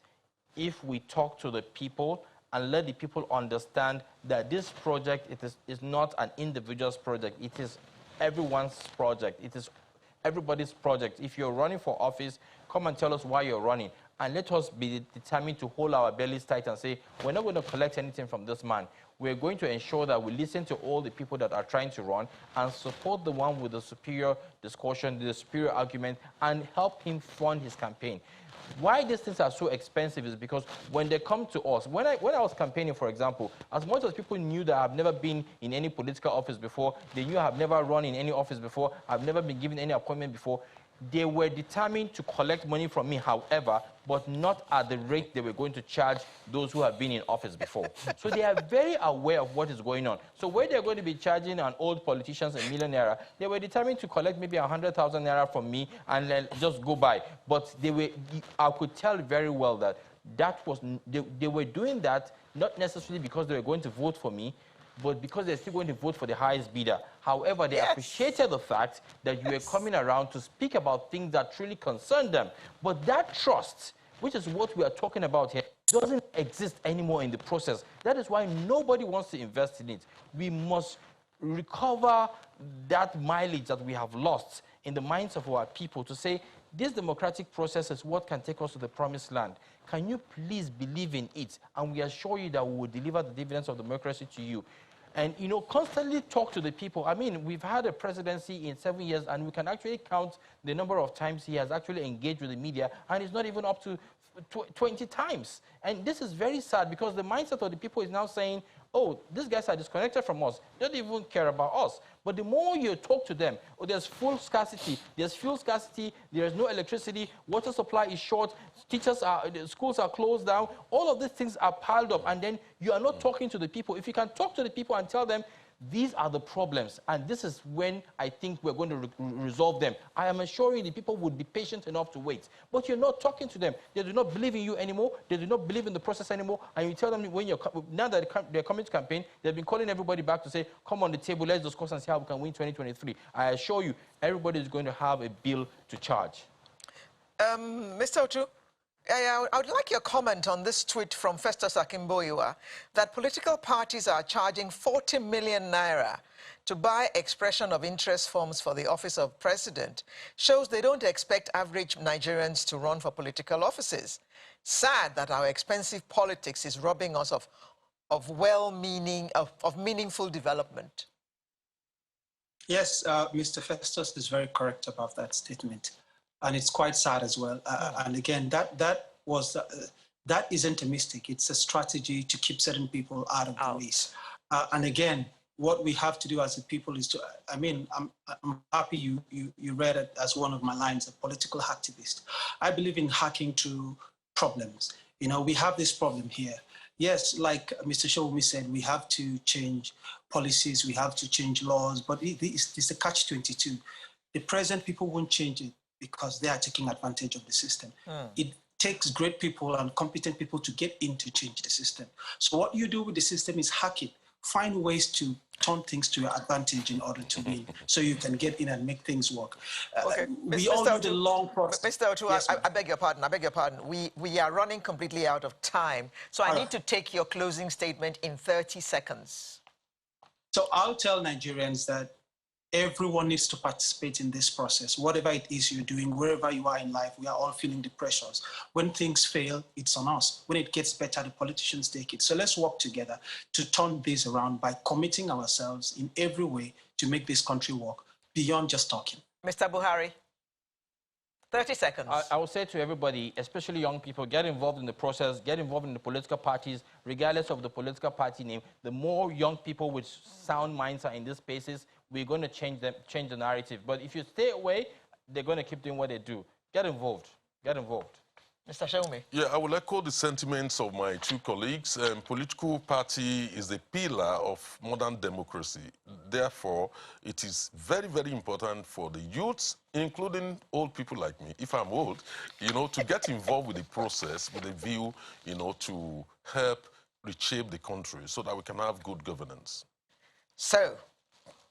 if we talk to the people and let the people understand that this project is not an individual's project. It is everyone's project. It is everybody's project. If you're running for office, come and tell us why you're running. And let us be determined to hold our bellies tight and say, we're not going to collect anything from this man. We're going to ensure that we listen to all the people that are trying to run and support the one with the superior discussion, the superior argument, and help him fund his campaign. Why these things are so expensive is because when they come to us, when I was campaigning, for example, as much as people knew that I've never been in any political office before, they knew I've never run in any office before, I've never been given any appointment before, they were determined to collect money from me, however, but not at the rate they were going to charge those who have been in office before. So they are very aware of what is going on. So where they're going to be charging an old politician a million naira, they were determined to collect maybe 100,000 naira from me and then just go by. But I could tell very well that they were doing that not necessarily because they were going to vote for me, but because they're still going to vote for the highest bidder. However, they appreciated the fact that you were coming around to speak about things that truly concern them. But that trust, which is what we are talking about here, doesn't exist anymore in the process. That is why nobody wants to invest in it. We must recover that mileage that we have lost in the minds of our people to say, this democratic process is what can take us to the promised land. Can you please believe in it? And we assure you that we will deliver the dividends of democracy to you. And, constantly talk to the people. I mean, we've had a presidency in 7 years, and we can actually count the number of times he has actually engaged with the media, and it's not even up to 20 times. And this is very sad because the mindset of the people is now saying, oh, these guys are disconnected from us. They don't even care about us. But the more you talk to them, oh, there's fuel scarcity, there's fuel scarcity, there's no electricity, water supply is short, schools are closed down, all of these things are piled up, and then you are not talking to the people. If you can talk to the people and tell them, these are the problems, and this is when I think we're going to resolve them. I am assuring the people would be patient enough to wait. But you're not talking to them. They do not believe in you anymore. They do not believe in the process anymore. And you tell them now that they're coming to campaign, they've been calling everybody back to say, come on the table, let's discuss and see how we can win 2023. I assure you, everybody is going to have a bill to charge. Mr. Otu, I would like your comment on this tweet from Festus Akimboyiwa that political parties are charging 40 million naira to buy expression of interest forms for the office of president. Shows they don't expect average Nigerians to run for political offices. Sad that our expensive politics is robbing us of meaningful development. Yes, Mr. Festus is very correct about that statement. And it's quite sad as well. And again, that isn't a mistake. It's a strategy to keep certain people out of the race. And again, what we have to do as a people is to, I mean, I'm happy you read it as one of my lines, a political hacktivist. I believe in hacking to problems. We have this problem here. Yes, like Mr. Showomi said, we have to change policies, we have to change laws, but it's a catch-22. The present people won't change it because they are taking advantage of the system. It takes great people and competent people to get in to change the system. So what you do with the system is hack it. Find ways to turn things to your advantage in order to win, so you can get in and make things work. Okay, We all Mr. need a long process. Mr. Otu, Yes, I beg your pardon. I beg your pardon. We are running completely out of time, so I need to take your closing statement in 30 seconds. So I'll tell Nigerians that everyone needs to participate in this process. Whatever it is you're doing, wherever you are in life, we are all feeling the pressures. When things fail, it's on us. When it gets better, the politicians take it. So let's work together to turn this around by committing ourselves in every way to make this country work beyond just talking. Mr. Buhari, 30 seconds. I would say to everybody, especially young people, get involved in the process, get involved in the political parties, regardless of the political party name. The more young people with sound minds are in these spaces, we're going to change the narrative. But if you stay away, they're going to keep doing what they do. Get involved. Get involved. Mr. Shoumi. Yeah, I will echo the sentiments of my two colleagues. Political party is a pillar of modern democracy. Therefore, it is very, very important for the youths, including old people like me, if I'm old, to get involved with the process with a view, to help reshape the country so that we can have good governance. So,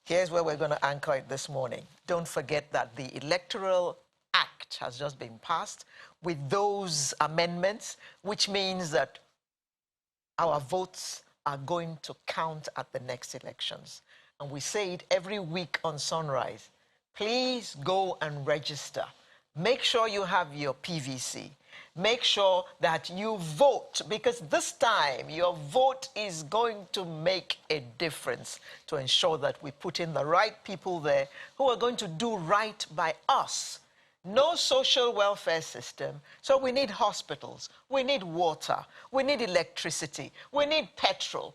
here's where we're going to anchor it this morning. Don't forget that the Electoral Act has just been passed with those amendments, which means that our votes are going to count at the next elections. And we say it every week on Sunrise. Please go and register. Make sure you have your PVC. Make sure that you vote, because this time your vote is going to make a difference to ensure that we put in the right people there who are going to do right by us. No social welfare system, so we need hospitals, we need water, we need electricity, we need petrol,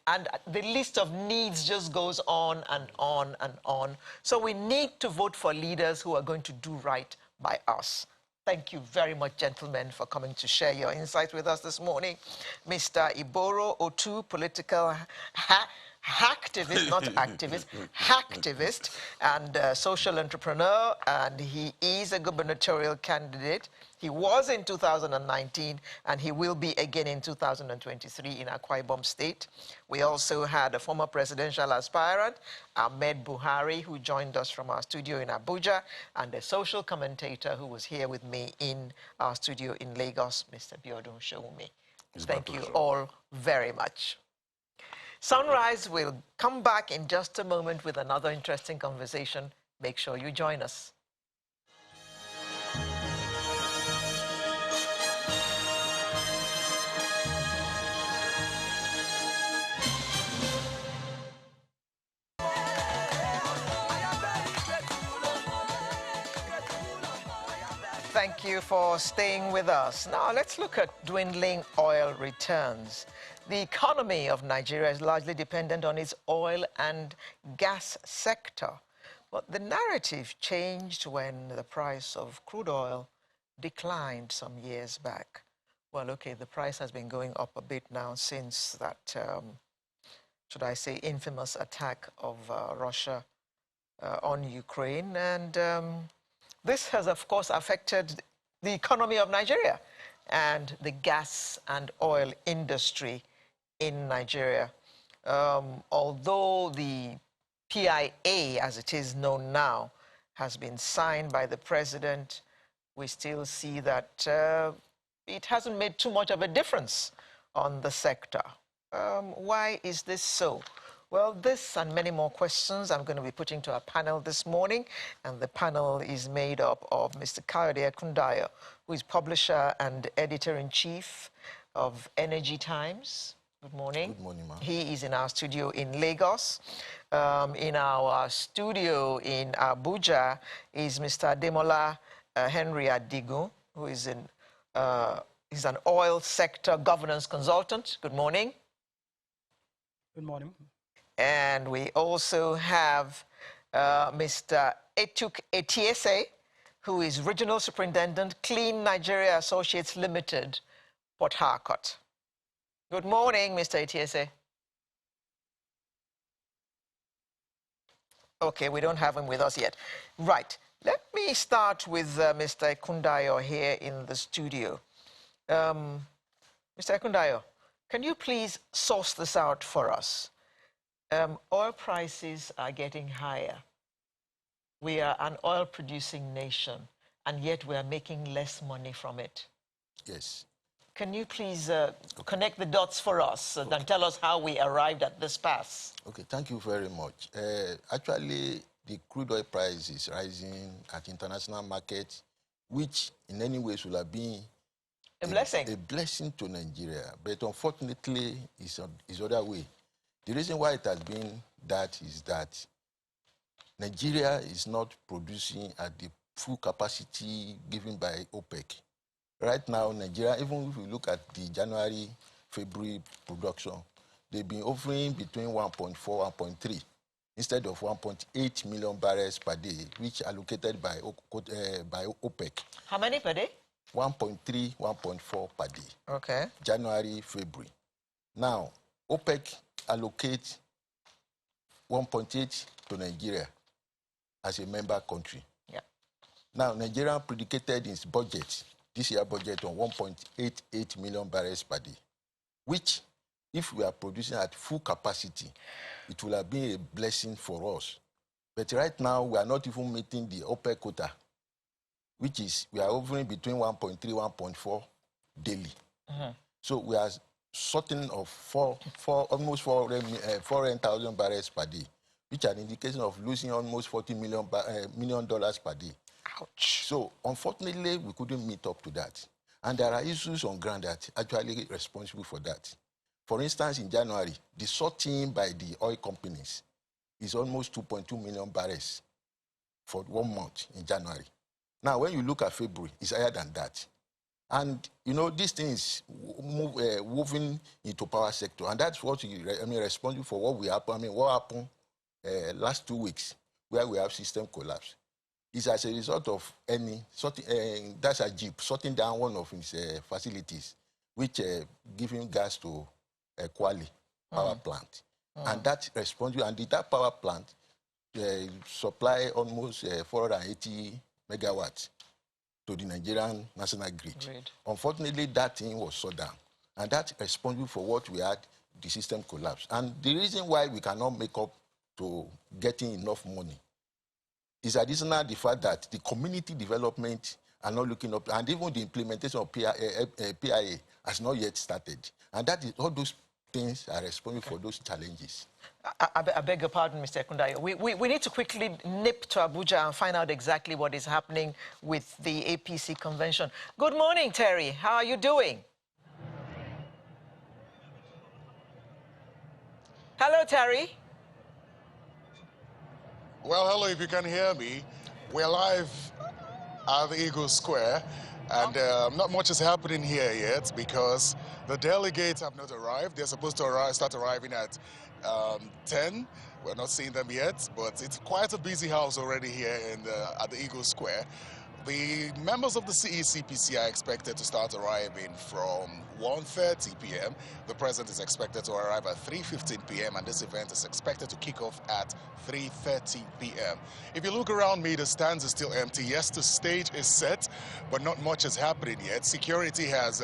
and the list of needs just goes on and on and on. So we need to vote for leaders who are going to do right by us. Thank you very much, gentlemen, for coming to share your insights with us this morning. Mr. Iboro Otu, political hacktivist, not activist, hacktivist, and social entrepreneur, and he is a gubernatorial candidate. He was in 2019, and he will be again in 2023 in Akwa Ibom State. We also had a former presidential aspirant, Ahmed Buhari, who joined us from our studio in Abuja, and a social commentator who was here with me in our studio in Lagos, Mr. Biodun Shoumi. Thank you all very much. Sunrise will come back in just a moment with another interesting conversation. Make sure you join us. Thank you for staying with us. Now, let's look at dwindling oil returns. The economy of Nigeria is largely dependent on its oil and gas sector. But the narrative changed when the price of crude oil declined some years back. Well, okay, the price has been going up a bit now since that, should I say, infamous attack of Russia on Ukraine. And this has, of course, affected the economy of Nigeria and the gas and oil industry in Nigeria. Although the PIA, as it is known now, has been signed by the president, we still see that it hasn't made too much of a difference on the sector. Why is this so? Well, this and many more questions I'm going to be putting to our panel this morning, and the panel is made up of Mr. Kayode Ekundayo, who is publisher and editor-in-chief of Energy Times. Good morning. Good morning, ma'am. He is in our studio in Lagos. In our studio in Abuja is Mr. Ademola Henry Adigun, who is he's an oil sector governance consultant. Good morning. Good morning. And we also have Mr. Etuk Etiese, who is Regional Superintendent, Clean Nigeria Associates Limited, Port Harcourt. Good morning, Mr. Etiese. Okay, we don't have him with us yet. Right, let me start with Mr. Ekundayo here in the studio. Mr. Ekundayo, can you please source this out for us? Oil prices are getting higher. We are an oil-producing nation, and yet we are making less money from it. Yes. Can you please connect the dots for us and tell us how we arrived at this pass? Okay, thank you very much. Actually, the crude oil price is rising at international market, which in any ways will have been a blessing. A blessing to Nigeria. But unfortunately, it's other way. The reason why it has been that is that Nigeria is not producing at the full capacity given by OPEC. Right now, Nigeria, even if we look at the January, February production, they've been offering between 1.4, 1.3 instead of 1.8 million barrels per day, which allocated by OPEC. How many per day? 1.3, 1.4 per day. Okay. January, February. Now, OPEC allocates 1.8 to Nigeria as a member country. Yeah. Now, Nigeria predicated its budget, this year budget, on 1.88 million barrels per day, which, if we are producing at full capacity, it will have been a blessing for us. But right now, we are not even meeting the OPEC quota, which is, we are offering between 1.3, 1.4 daily. So we are sorting of almost 400,000 barrels per day, which are an indication of losing almost $40 million per day. Ouch. So unfortunately, we couldn't meet up to that. And there are issues on ground that actually responsible for that. For instance, in January, the sorting by the oil companies is almost 2.2 million barrels for 1 month in January. Now, when you look at February, it's higher than that. And, you know, these things moving into power sector. And that's what, responsible for what happened last 2 weeks, where we have system collapse. It's as a result of that's a jeep shutting down one of his facilities, which giving gas to Kwali power plant. And that responsible, and that power plant supply almost 480 megawatts to the Nigerian national grid. Unfortunately, that thing was shut down. And that's responsible for what we had, the system collapse. And the reason why we cannot make up to getting enough money is additional the fact that the community development are not looking up, and even the implementation of PIA has not yet started. And that is, all those things are responsible for those challenges. I beg your pardon, Mr. Ekundayo. We need to quickly nip to Abuja and find out exactly what is happening with the APC convention. Good morning, Terry. How are you doing? Hello, Terry. Well, hello, if you can hear me. We're live at the Eagle Square, and not much is happening here yet because the delegates have not arrived. They're supposed to start arriving at 10. We're not seeing them yet, but it's quite a busy house already here at the Eagle Square. The members of the CECPC are expected to start arriving from 1:30 p.m. The president is expected to arrive at 3:15 p.m. and this event is expected to kick off at 3:30 p.m. If you look around me, the stands are still empty. Yes, the stage is set, but not much is happening yet. Security has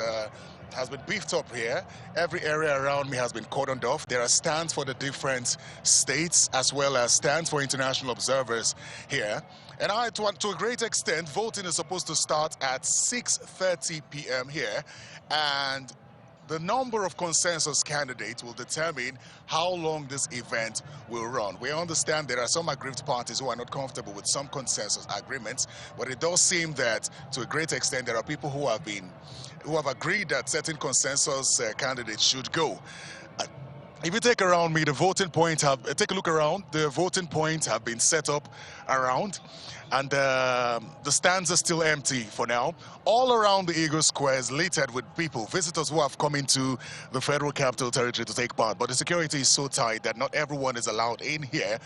been beefed up here. Every area around me has been cordoned off. There are stands for the different states as well as stands for international observers here. And to a great extent, voting is supposed to start at 6:30 p.m. here. And the number of consensus candidates will determine how long this event will run. We understand there are some aggrieved parties who are not comfortable with some consensus agreements, but it does seem that to a great extent there are people who have agreed that certain consensus candidates should go. If you take around me, the voting points take a look around. The voting points have been set up around, and the stands are still empty for now. All around the Eagle Square is littered with people, visitors who have come into the Federal Capital Territory to take part. But the security is so tight that not everyone is allowed in here,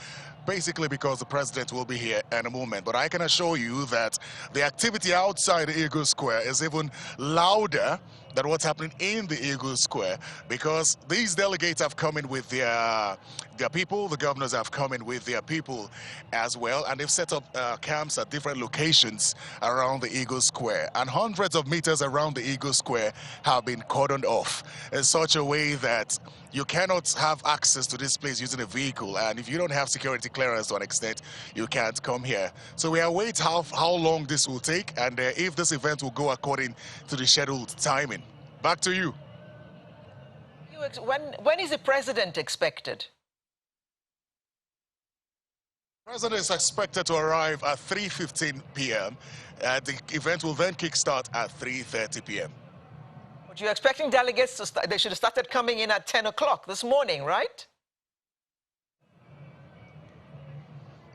basically because the president will be here in a moment. But I can assure you that the activity outside the Eagle Square is even louder than what's happening in the Eagle Square, because these delegates have come in with their their people. The governors have come in with their people as well, and they've set up camps at different locations around the Eagle Square. And hundreds of meters around the Eagle Square have been cordoned off in such a way that you cannot have access to this place using a vehicle. And if you don't have security clearance to an extent, you can't come here. So we await how long this will take and if this event will go according to the scheduled timing. Back to you. When is the president expected? The president is expected to arrive at 3:15 p.m. The event will then kickstart at 3:30 p.m. But you're expecting delegates to start, they should have started coming in at 10 o'clock this morning, right?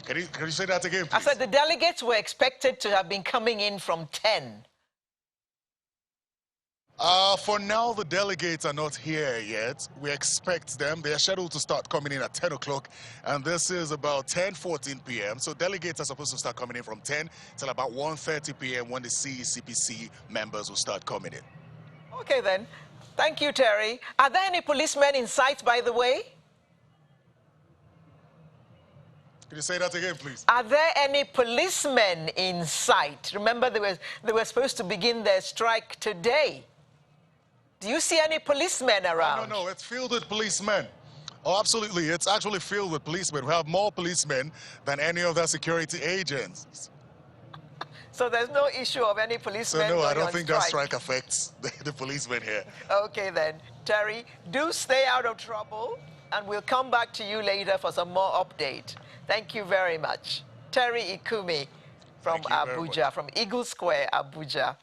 Can you say that again, please? I said the delegates were expected to have been coming in from 10. For now, the delegates are not here yet. We expect them. They are scheduled to start coming in at 10 o'clock, and this is about 10:14 p.m. So delegates are supposed to start coming in from 10 till about 1:30 p.m. when the CECPC members will start coming in. Okay, then. Thank you, Terry. Are there any policemen in sight, by the way? Can you say that again, please? Are there any policemen in sight? Remember, they were supposed to begin their strike today. Do you see any policemen around? No, it's filled with policemen. Oh, absolutely. It's actually filled with policemen. We have more policemen than any other security agents. So there's no issue of any policemen So no, I going don't on think that strike affects the policemen here. Okay, then. Terry, do stay out of trouble, and we'll come back to you later for some more update. Thank you very much. Terry Ikumi from Abuja, from Eagle Square, Abuja.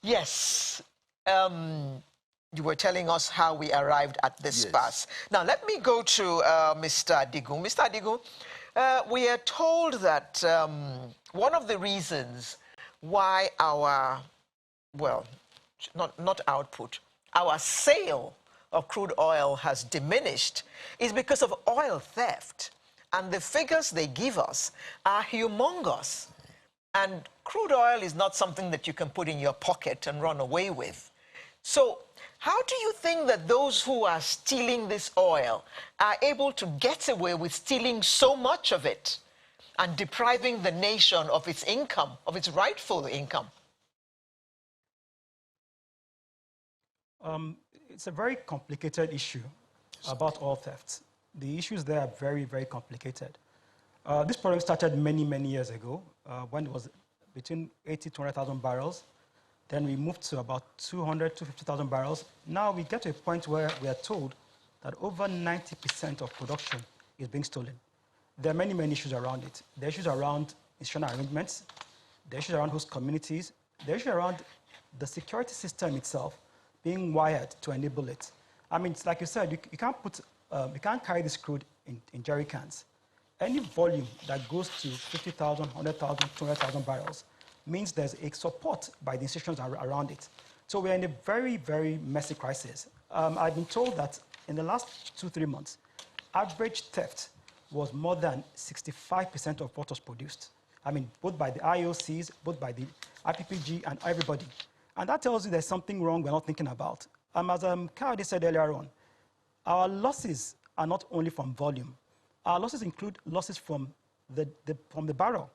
Yes. You were telling us how we arrived at this pass. Now, let me go to Mr. Adigun. Mr. Adigun, we are told that one of the reasons why our, well, not output, our sale of crude oil has diminished is because of oil theft. And the figures they give us are humongous. And crude oil is not something that you can put in your pocket and run away with. So how do you think that those who are stealing this oil are able to get away with stealing so much of it and depriving the nation of its income, of its rightful income? It's a very complicated issue about oil theft. The issues there are very, very complicated. This problem started many, many years ago when it was between 80 to 100,000 barrels. Then we moved to about 200 to 50,000 barrels. Now we get to a point where we are told that over 90% of production is being stolen. There are many, many issues around it. There are issues around institutional arrangements. There are issues around host communities. There are issues around the security system itself being wired to enable it. I mean, it's like you said, you can't carry this crude in jerry cans. Any volume that goes to 50,000, 100,000, 200,000 barrels means there's a support by the institutions around it. So we're in a very, very messy crisis. I've been told that in the last 2-3 months, average theft was more than 65% of what was produced. I mean, both by the IOCs, both by the IPPG and everybody. And that tells you there's something wrong we're not thinking about. As Kayode said earlier on, our losses are not only from volume. Our losses include losses from the barrel.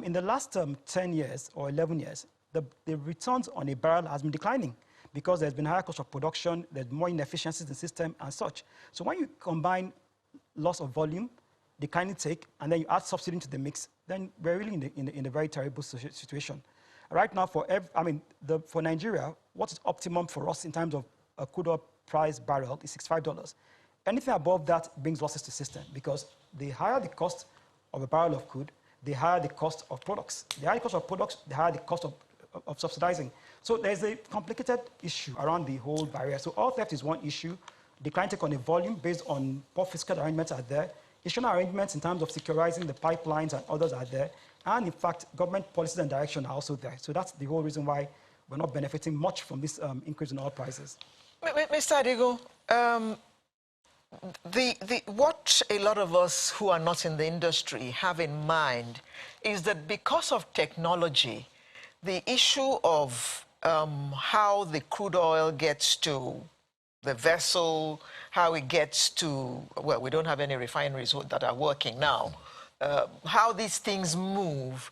In the last 10 years or 11 years, the returns on a barrel has been declining because there's been higher cost of production, there's more inefficiencies in the system and such. So when you combine loss of volume, declining take, and then you add subsidy into the mix, then we're really in a very terrible situation. Right now, for Nigeria, what is optimum for us in terms of a crude oil price barrel is $65. Anything above that brings losses to the system because the higher the cost of a barrel of crude, the higher the cost of products. The higher the cost of products, the higher the cost of subsidizing. So there's a complicated issue around the whole barrier. So oil theft is one issue. Decline take on a volume based on what fiscal arrangements are there. Institutional arrangements in terms of securizing the pipelines and others are there. And in fact, government policies and direction are also there. So that's the whole reason why we're not benefiting much from this increase in oil prices. Mr. Adigun, what a lot of us who are not in the industry have in mind is that because of technology, the issue of how the crude oil gets to the vessel, how it gets to, well, we don't have any refineries that are working now, how these things move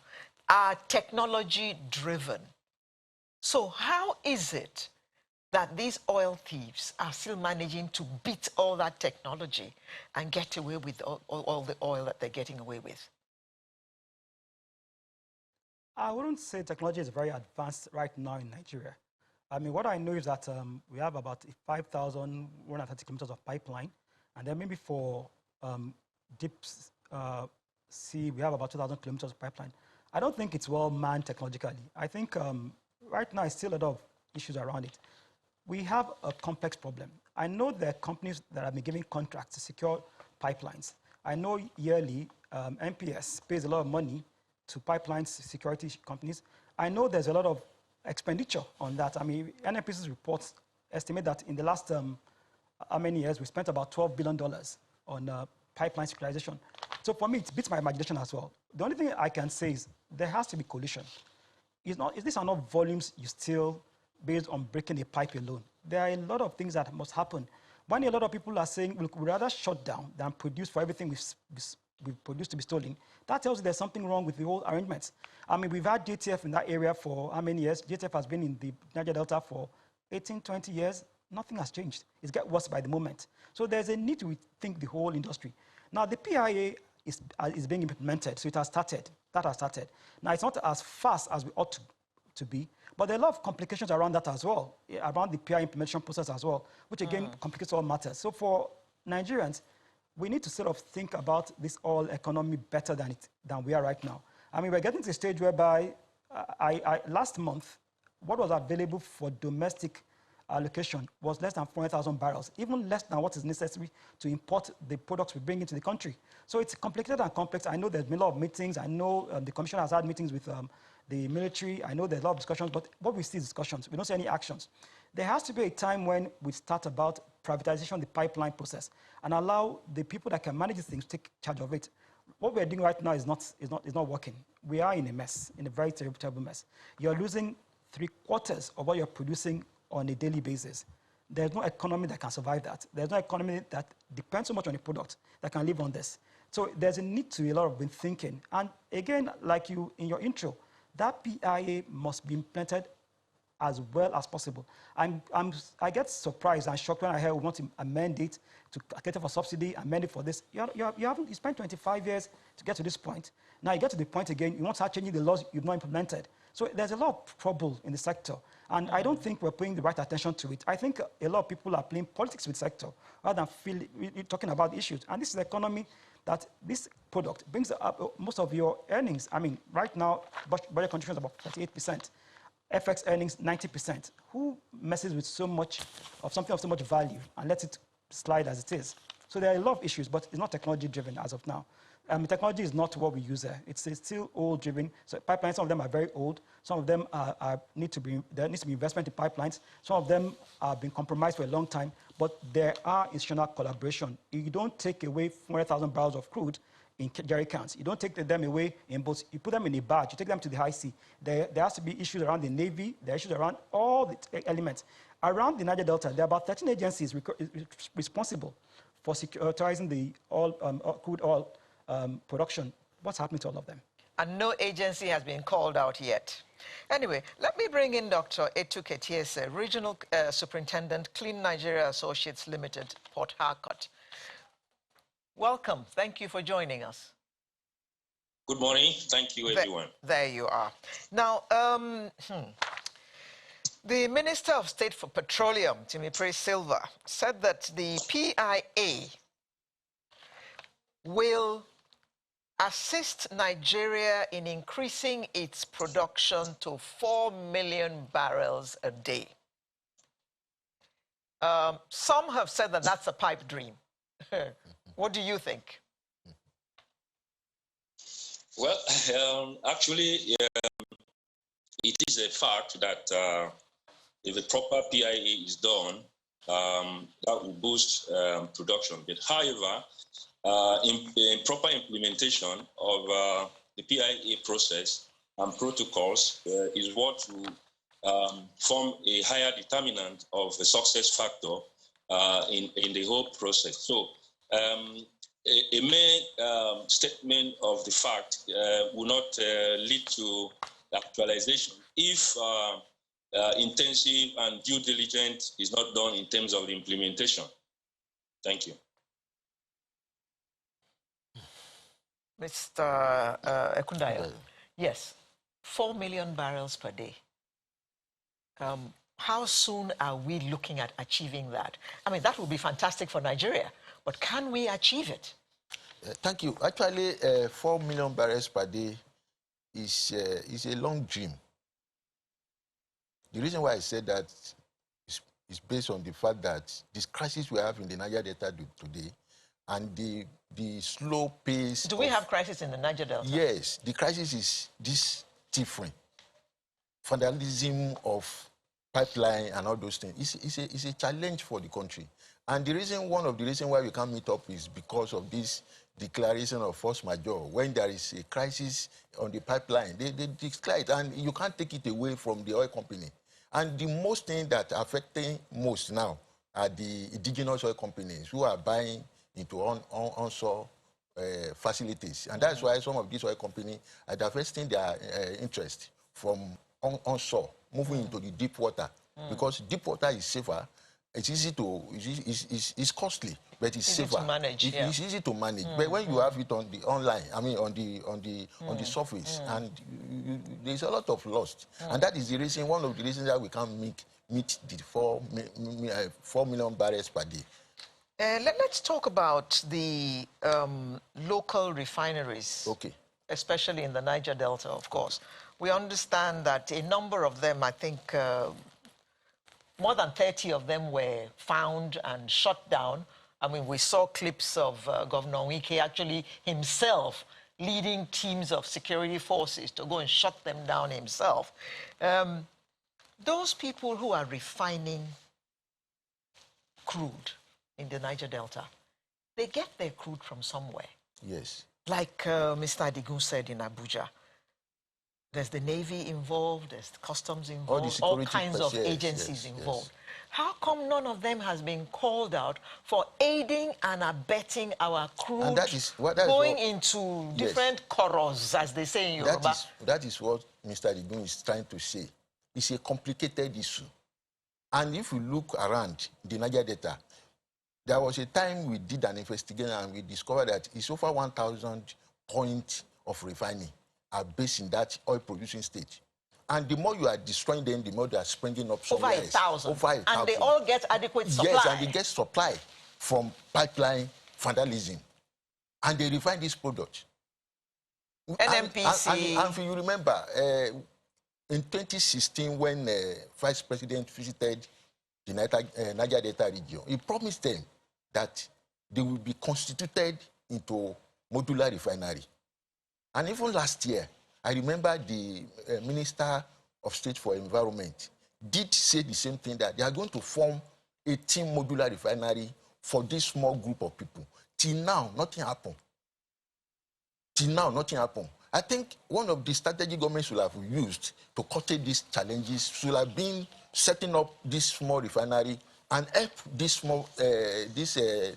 are technology driven. So how is it that these oil thieves are still managing to beat all that technology and get away with all the oil that they're getting away with? I wouldn't say technology is very advanced right now in Nigeria. I mean, what I know is that we have about 5,130 kilometers of pipeline, and then maybe for deep sea, we have about 2,000 kilometers of pipeline. I don't think it's well manned technologically. I think right now, it's still a lot of issues around it. We have a complex problem. I know there are companies that have been giving contracts to secure pipelines. I know yearly, NPS pays a lot of money to pipeline security companies. I know there's a lot of expenditure on that. I mean, NPC's reports estimate that in the last how many years, we spent about $12 billion on pipeline securitization. So for me, it beats my imagination as well. The only thing I can say is there has to be collision. These are not volumes you steal based on breaking a pipe alone. There are a lot of things that must happen. When a lot of people are saying, look, we'd rather shut down than produce for everything we've produced to be stolen, that tells you there's something wrong with the whole arrangement. I mean, we've had JTF in that area for how many years? JTF has been in the Niger Delta for 18, 20 years. Nothing has changed. It's getting worse by the moment. So there's a need to rethink the whole industry. Now, the PIA is being implemented, so it has started. That has started. Now, it's not as fast as we ought to be, but there are a lot of complications around that as well, around the PIA implementation process as well, which again complicates all matters. So for Nigerians, we need to sort of think about this oil economy better than we are right now. I mean, we're getting to a stage whereby last month, what was available for domestic allocation was less than 400,000 barrels, even less than what is necessary to import the products we bring into the country. So it's complicated and complex. I know there's been a lot of meetings. I know the Commission has had meetings with the military. I know there's a lot of discussions, but what we see is discussions. We don't see any actions. There has to be a time when we start about privatization of the pipeline process and allow the people that can manage these things to take charge of it. What we're doing right now is not working. We are in a mess, in a very terrible, terrible mess. You're losing 3/4 of what you're producing on a daily basis. There's no economy that can survive that. There's no economy that depends so much on a product that can live on this. So there's a need to a lot of thinking. And again, like you in your intro, that PIA must be implemented as well as possible. I get surprised and shocked when I hear we want to amend it to cater for subsidy, amend it for this. You spent 25 years to get to this point. Now you get to the point again, you want to start changing the laws you've not implemented. So there's a lot of trouble in the sector. And I don't think we're paying the right attention to it. I think a lot of people are playing politics with the sector rather than talking about the issues. And this is the economy that this product brings up most of your earnings. I mean, right now, budget contribution is about 38%. FX earnings, 90%. Who messes with so much of something of so much value and lets it slide as it is? So there are a lot of issues, but it's not technology-driven as of now. Technology is not what we use there. It's still old-driven. So pipelines, some of them are very old. Some of them there needs to be investment in pipelines. Some of them have been compromised for a long time. But there are institutional collaboration. You don't take away 400,000 barrels of crude in jerry cans. You don't take them away in boats. You put them in a barge. You take them to the high sea. There has to be issues around the Navy. There are issues around all the elements. Around the Niger Delta, there are about 13 agencies responsible for securitizing the crude oil production. What's happening to all of them? And no agency has been called out yet. Anyway, let me bring in Dr. Etu Ketiese, Regional Superintendent, Clean Nigeria Associates Limited, Port Harcourt. Welcome. Thank you for joining us. Good morning. Thank you, everyone. There you are. Now, the Minister of State for Petroleum, Timipre Silva, said that the PIA will assist Nigeria in increasing its production to 4 million barrels a day. Some have said that that's a pipe dream. What do you think? Well, actually, it is a fact that if a proper PIA is done, that will boost production. But however, in proper implementation of the PIA process and protocols is what will form a higher determinant of the success factor in the whole process. So a mere statement of the fact will not lead to actualization if intensive and due diligence is not done in terms of the implementation. Thank you. Mr. Ekundayo, yes, 4 million barrels per day. How soon are we looking at achieving that? I mean, that would be fantastic for Nigeria, but can we achieve it? Thank you. Actually, 4 million barrels per day is a long dream. The reason why I said that is based on the fact that this crisis we have in the Niger Delta today and the slow pace. Do we have crisis in the Niger Delta? Yes, the crisis is this different. Vandalism of pipeline and all those things. It's a challenge for the country. And the reason, one of the reasons why we can't meet up is because of this declaration of force majeure. When there is a crisis on the pipeline, they declare it, and you can't take it away from the oil company. And the most thing that affecting most now are the indigenous oil companies who are buying into onshore facilities. And that's why some of these oil companies are divesting their interest from onshore, moving into the deep water, because deep water is safer. It's easy to, it's costly, but it's safer. To manage, It's easy to manage. But when you have it on the online, I mean on the surface, and there's a lot of loss. And that is the reason, one of the reasons that we can't meet the 4 million barrels per day. Let's talk about the local refineries. Okay. Especially in the Niger Delta, of course. We understand that a number of them, I think more than 30 of them were found and shut down. I mean, we saw clips of Governor Wike actually himself leading teams of security forces to go and shut them down himself. Those people who are refining crude in the Niger Delta, they get their crude from somewhere. Yes. Like Mr. Adigun said in Abuja, there's the Navy involved, there's the customs involved, all kinds of agencies involved. Yes. How come none of them has been called out for aiding and abetting our crude and that is going into different corridors, as they say in Yoruba? That is what Mr. Adigun is trying to say. It's a complicated issue. And if you look around the Niger Delta, there was a time we did an investigation and we discovered that it's over 1,000 points of refining are based in that oil-producing state. And the more you are destroying them, the more they are springing up somewhere else. Over 1,000. And they all get adequate supply. Yes, and they get supply from pipeline vandalism. And they refine this product. NMPC. And if you remember, in 2016, when Vice President visited the Niger Delta region, he promised them that they will be constituted into modular refinery. And even last year, I remember the Minister of State for Environment did say the same thing, that they are going to form a team modular refinery for this small group of people. Till now, nothing happened. Till now, nothing happened. I think one of the strategy government should have used to curtail these challenges should have been setting up this small refinery and help this small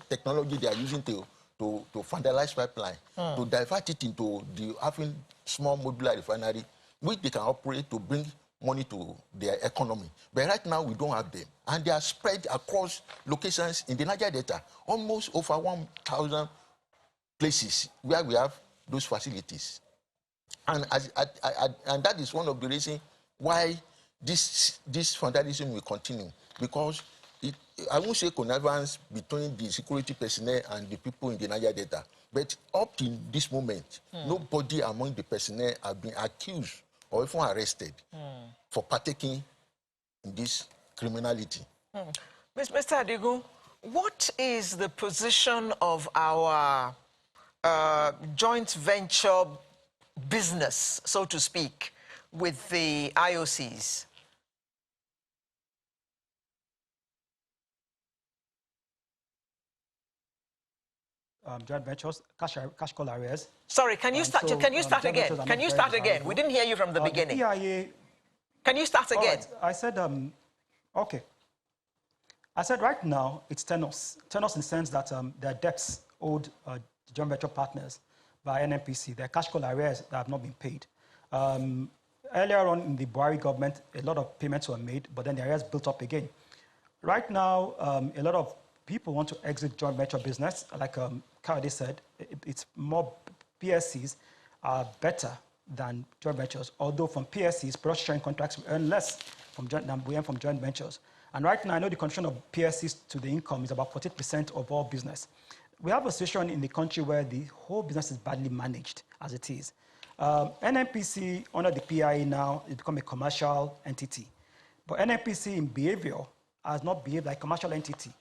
technology they are using to vandalize pipeline, to divert it into the having small modular refinery, which they can operate to bring money to their economy. But right now, we don't have them. And they are spread across locations in the Niger Delta, almost over 1,000 places where we have those facilities. And that is one of the reasons why this vandalism will continue, because I won't say connivance between the security personnel and the people in the Niger Delta, but up to this moment, nobody among the personnel have been accused or even arrested for partaking in this criminality. Mr. Adigun, what is the position of our joint venture business, so to speak, with the IOCs? Joint ventures, cash call areas. Sorry, can you start? Can you start again? Can you start again? We didn't hear you from the beginning. PIA, can you start again? Right. I said, okay. I said right now it's tenors. Tenors in the sense that there are debts owed joint venture partners by NNPC. There are cash call arrears that have not been paid. Earlier on in the Buhari government, a lot of payments were made, but then the arrears built up again. Right now, a lot of people want to exit joint venture business. Like Kayode said, it's more PSCs are better than joint ventures, although from PSCs, production sharing contracts, we earn less than we earn from joint ventures. And right now, I know the contribution of PSCs to the income is about 40% of all business. We have a situation in the country where the whole business is badly managed as it is. NNPC, under the PIA now, has become a commercial entity. But NNPC in behavior has not behaved like a commercial entity.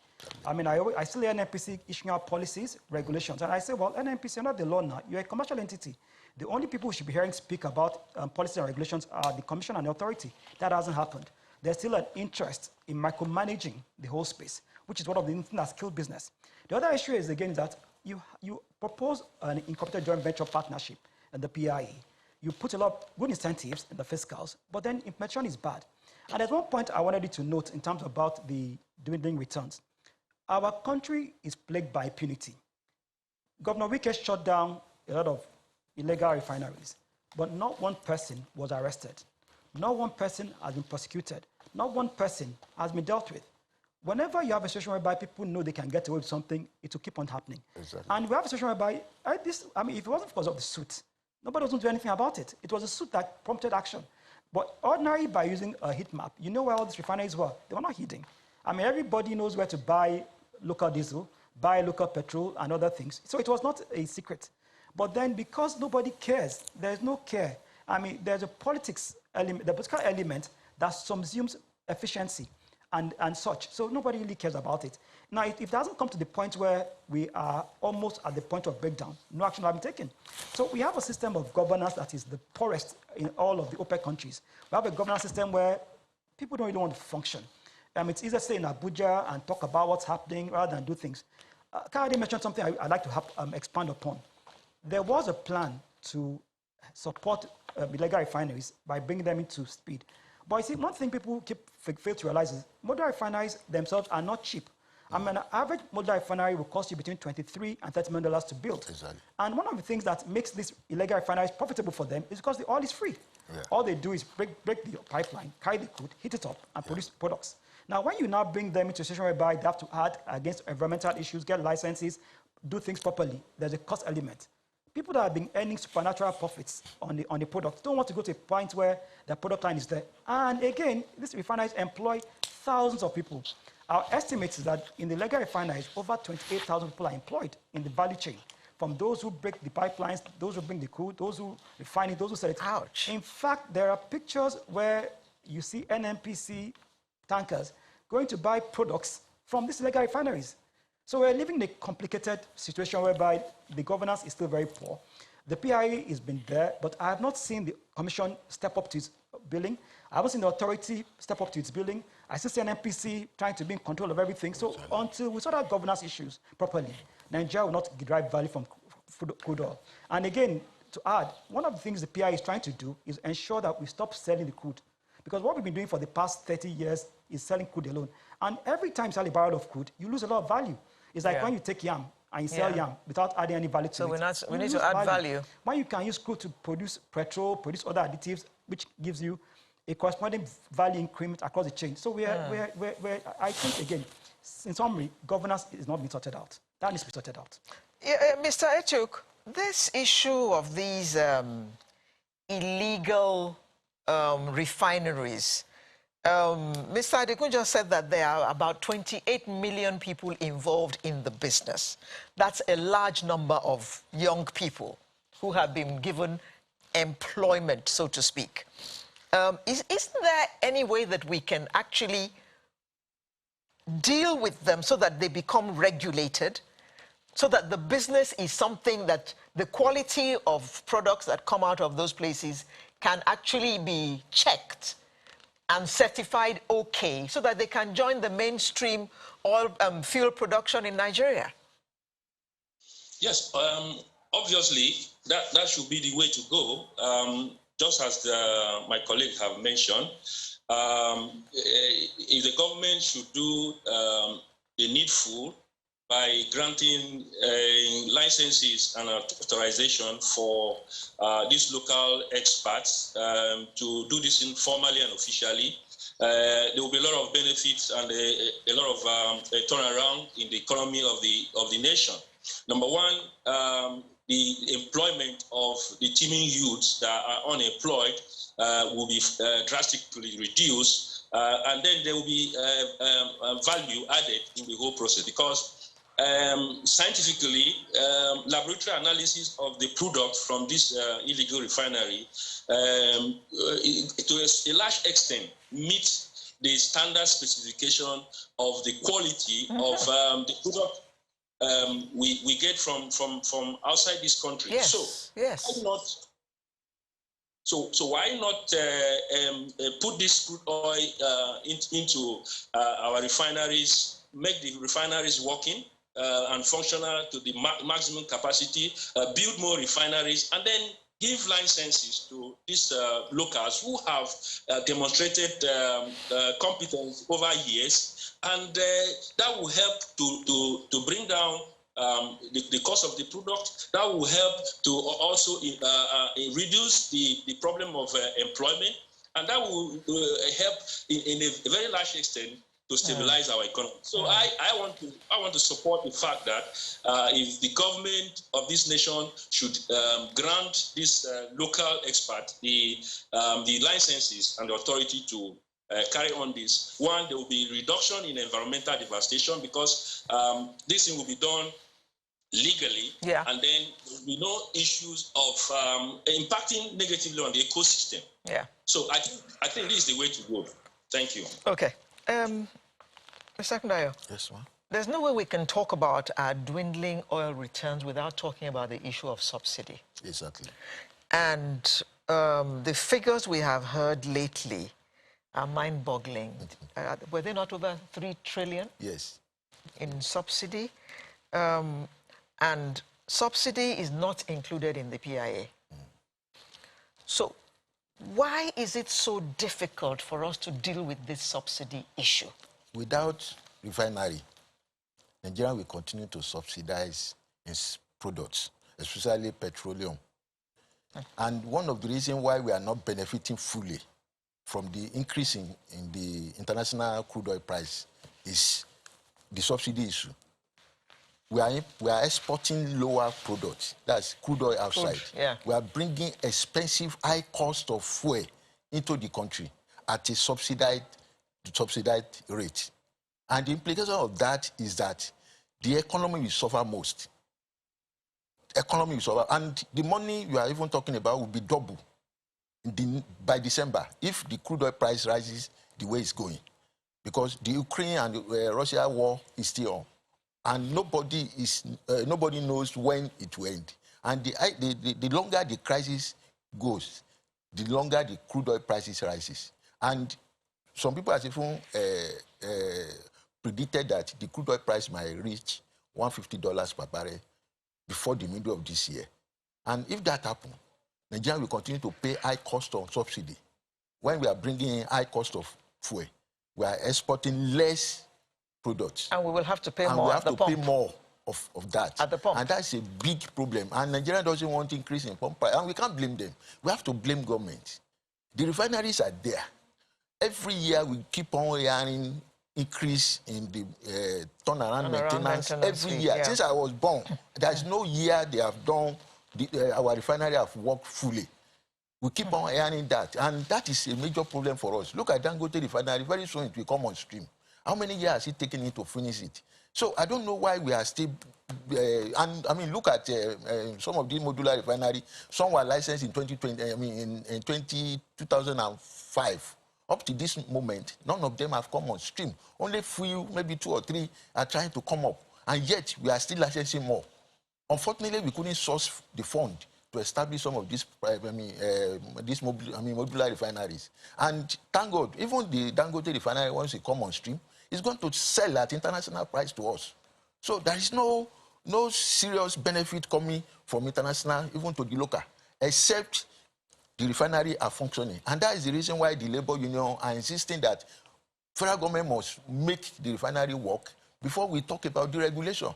I mean, I still hear NNPC issuing out policies, regulations, and I say, well, NNPC, under the law now, you're a commercial entity. The only people who should be hearing speak about policies and regulations are the commission and the authority. That hasn't happened. There's still an interest in micromanaging the whole space, which is one of the things that's killed business. The other issue is, again, that you propose an incorporated joint venture partnership and the PIE. You put a lot of good incentives in the fiscals, but then implementation is bad. And there's one point I wanted you to note in terms about the dwindling returns. Our country is plagued by impunity. Governor Wike shut down a lot of illegal refineries, but not one person was arrested. Not one person has been prosecuted. Not one person has been dealt with. Whenever you have a situation whereby people know they can get away with something, it will keep on happening. Exactly. And we have a situation whereby, if it wasn't because of the suit, nobody was going to do anything about it. It was a suit that prompted action. But ordinarily, by using a heat map, you know where all these refineries were. They were not heating. I mean, everybody knows where to buy local diesel, buy local petrol, and other things. So it was not a secret. But then, because nobody cares, there's no care. I mean, there's a politics element, the political element that subsumes efficiency and such. So nobody really cares about it. Now, if it doesn't come to the point where we are almost at the point of breakdown, no action will be taken. So we have a system of governance that is the poorest in all of the OPEC countries. We have a governance system where people don't really want to function. It's easier to stay in Abuja and talk about what's happening rather than do things. Kayode mentioned something I'd like to expand upon. There was a plan to support illegal refineries by bringing them into speed. But you see, one thing people fail to realize is modern refineries themselves are not cheap. I mean, an average modern refinery will cost you between $23 and $30 million to build. Exactly. And one of the things that makes these illegal refineries profitable for them is because the oil is free. Yeah. All they do is break the pipeline, carry the crude, heat it up, and produce products. Now, when you now bring them into a situation whereby they have to add against environmental issues, get licenses, do things properly, there's a cost element. People that have been earning supernatural profits on the product don't want to go to a point where the product line is there. And again, these refineries employ thousands of people. Our estimate is that in the legal refineries, over 28,000 people are employed in the value chain, from those who break the pipelines, those who bring the crude, those who refine it, those who sell it. Ouch. In fact, there are pictures where you see NNPC tankers going to buy products from these legal refineries. So we're living in a complicated situation whereby the governance is still very poor. The PIA has been there, but I have not seen the commission step up to its billing. I haven't seen the authority step up to its billing. I still see an NPC trying to be in control of everything. So until we sort out governance issues properly, Nigeria will not derive value from crude oil. And again, to add, one of the things the PIA is trying to do is ensure that we stop selling the crude. Because what we've been doing for the past 30 years is selling crude alone. And every time you sell a barrel of crude, you lose a lot of value. It's like when you take yam and you sell yam without adding any value to it. So we need to add value. When you can use crude to produce petrol, produce other additives, which gives you a corresponding value increment across the chain. So I think, again, in summary, governance is not being sorted out. That needs to be sorted out. Mr. Echuk, this issue of these illegal refineries, Mr. Adekunjo said that there are about 28 million people involved in the business. That's a large number of young people who have been given employment, so to speak. Isn't there any way that we can actually deal with them so that they become regulated, so that the business is something that the quality of products that come out of those places can actually be checked and certified okay, so that they can join the mainstream oil fuel production in Nigeria? Yes, obviously, that should be the way to go. just as my colleague have mentioned, if the government should do the needful by granting licenses and authorization for these local experts to do this informally and officially. There will be a lot of benefits and a lot of a turnaround in the economy of the nation. Number one, the employment of the teeming youths that are unemployed will be drastically reduced, and then there will be value added in the whole process, because scientifically, laboratory analysis of the product from this illegal refinery to a large extent meets the standard specification of the quality of the product we get from outside this country. Yes, so yes. why not? So why not put this crude oil into our refineries, make the refineries working and functional to the maximum capacity, build more refineries, and then give licenses to these locals who have demonstrated competence over years, and that will help to bring down the cost of the product. That will help to also reduce the problem of employment, and that will help in a very large extent to stabilize our economy. So I want to support the fact that if the government of this nation should grant this local expert the licenses and the authority to carry on this. One, there will be reduction in environmental devastation, because this thing will be done legally, and then there will be no issues of impacting negatively on the ecosystem. Yeah. So I think this is the way to go. Thank you. Okay. Mr. Kundayo. Yes, ma'am. There's no way we can talk about our dwindling oil returns without talking about the issue of subsidy. Exactly. And the figures we have heard lately are mind-boggling. Were they not over 3 trillion? Yes. In subsidy? And subsidy is not included in the PIA. So why is it so difficult for us to deal with this subsidy issue? Without refinery, Nigeria will continue to subsidize its products, especially petroleum. And one of the reasons why we are not benefiting fully from the increase in the international crude oil price is the subsidy issue. We are exporting lower products, that's crude oil outside. We are bringing expensive, high cost of fuel into the country at a subsidized rate. And the implication of that is that the economy will suffer most. Economy will suffer, and the money you are even talking about will be double by December if the crude oil price rises the way it's going, because the Ukraine and Russia war is still on, and nobody knows when it will end. And the longer the crisis goes, the longer the crude oil prices rises. And some people have even predicted that the crude oil price might reach $150 per barrel before the middle of this year. And if that happens, Nigeria will continue to pay high cost of subsidy. When we are bringing in high cost of fuel, we are exporting less products. And we will have to pay and more we have at the to pump. pay more of that. At the pump. And that's a big problem. And Nigeria doesn't want increase in pump price. And we can't blame them. We have to blame government. The refineries are there. Every year we keep on hearing increase in the turnaround maintenance every year. Since I was born, there's no year they have done, our refinery have worked fully. We keep on hearing that, and that is a major problem for us. Look at Dangote refinery, very soon it will come on stream. How many years has it taken it to finish it? So I don't know why we are still, and I mean, look at some of these modular refinery. Some were licensed in 2020, in 2005. Up to this moment, none of them have come on stream. Only few, maybe 2 or 3, are trying to come up. And yet, we are still licensing more. Unfortunately, we couldn't source the fund to establish some of these, modular refineries. And thank God, even the Dangote refinery, once it come on stream, is going to sell at international price to us. So there is no serious benefit coming from international, even to the local, except the refinery are functioning. And that is the reason why the labor union are insisting that federal government must make the refinery work before we talk about deregulation.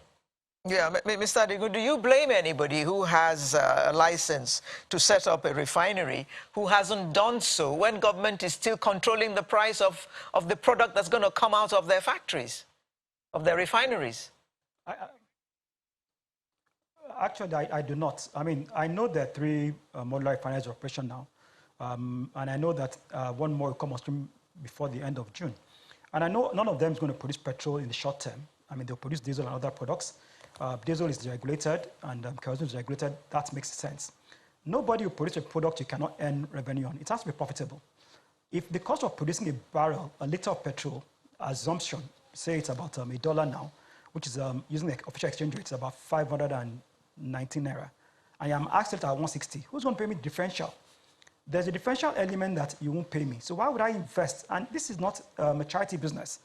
Yeah, Mr. Adigun, do you blame anybody who has a license to set up a refinery who hasn't done so when government is still controlling the price of the product that's going to come out of their factories, of their refineries? Actually, I do not. I mean, I know there are 3 modular refineries in operation now, and I know that one more will come on stream before the end of June. And I know none of them is going to produce petrol in the short term. I mean, they'll produce diesel and other products. Diesel is deregulated and kerosene is regulated. That makes sense. Nobody will produce a product you cannot earn revenue on. It has to be profitable. If the cost of producing a barrel, a liter of petrol, assumption, say it's about $1 now, which is using the official exchange rate, it's about 519 naira. I am asked it at 160. Who's going to pay me the differential? There's a differential element that you won't pay me. So why would I invest? And this is not a charity business.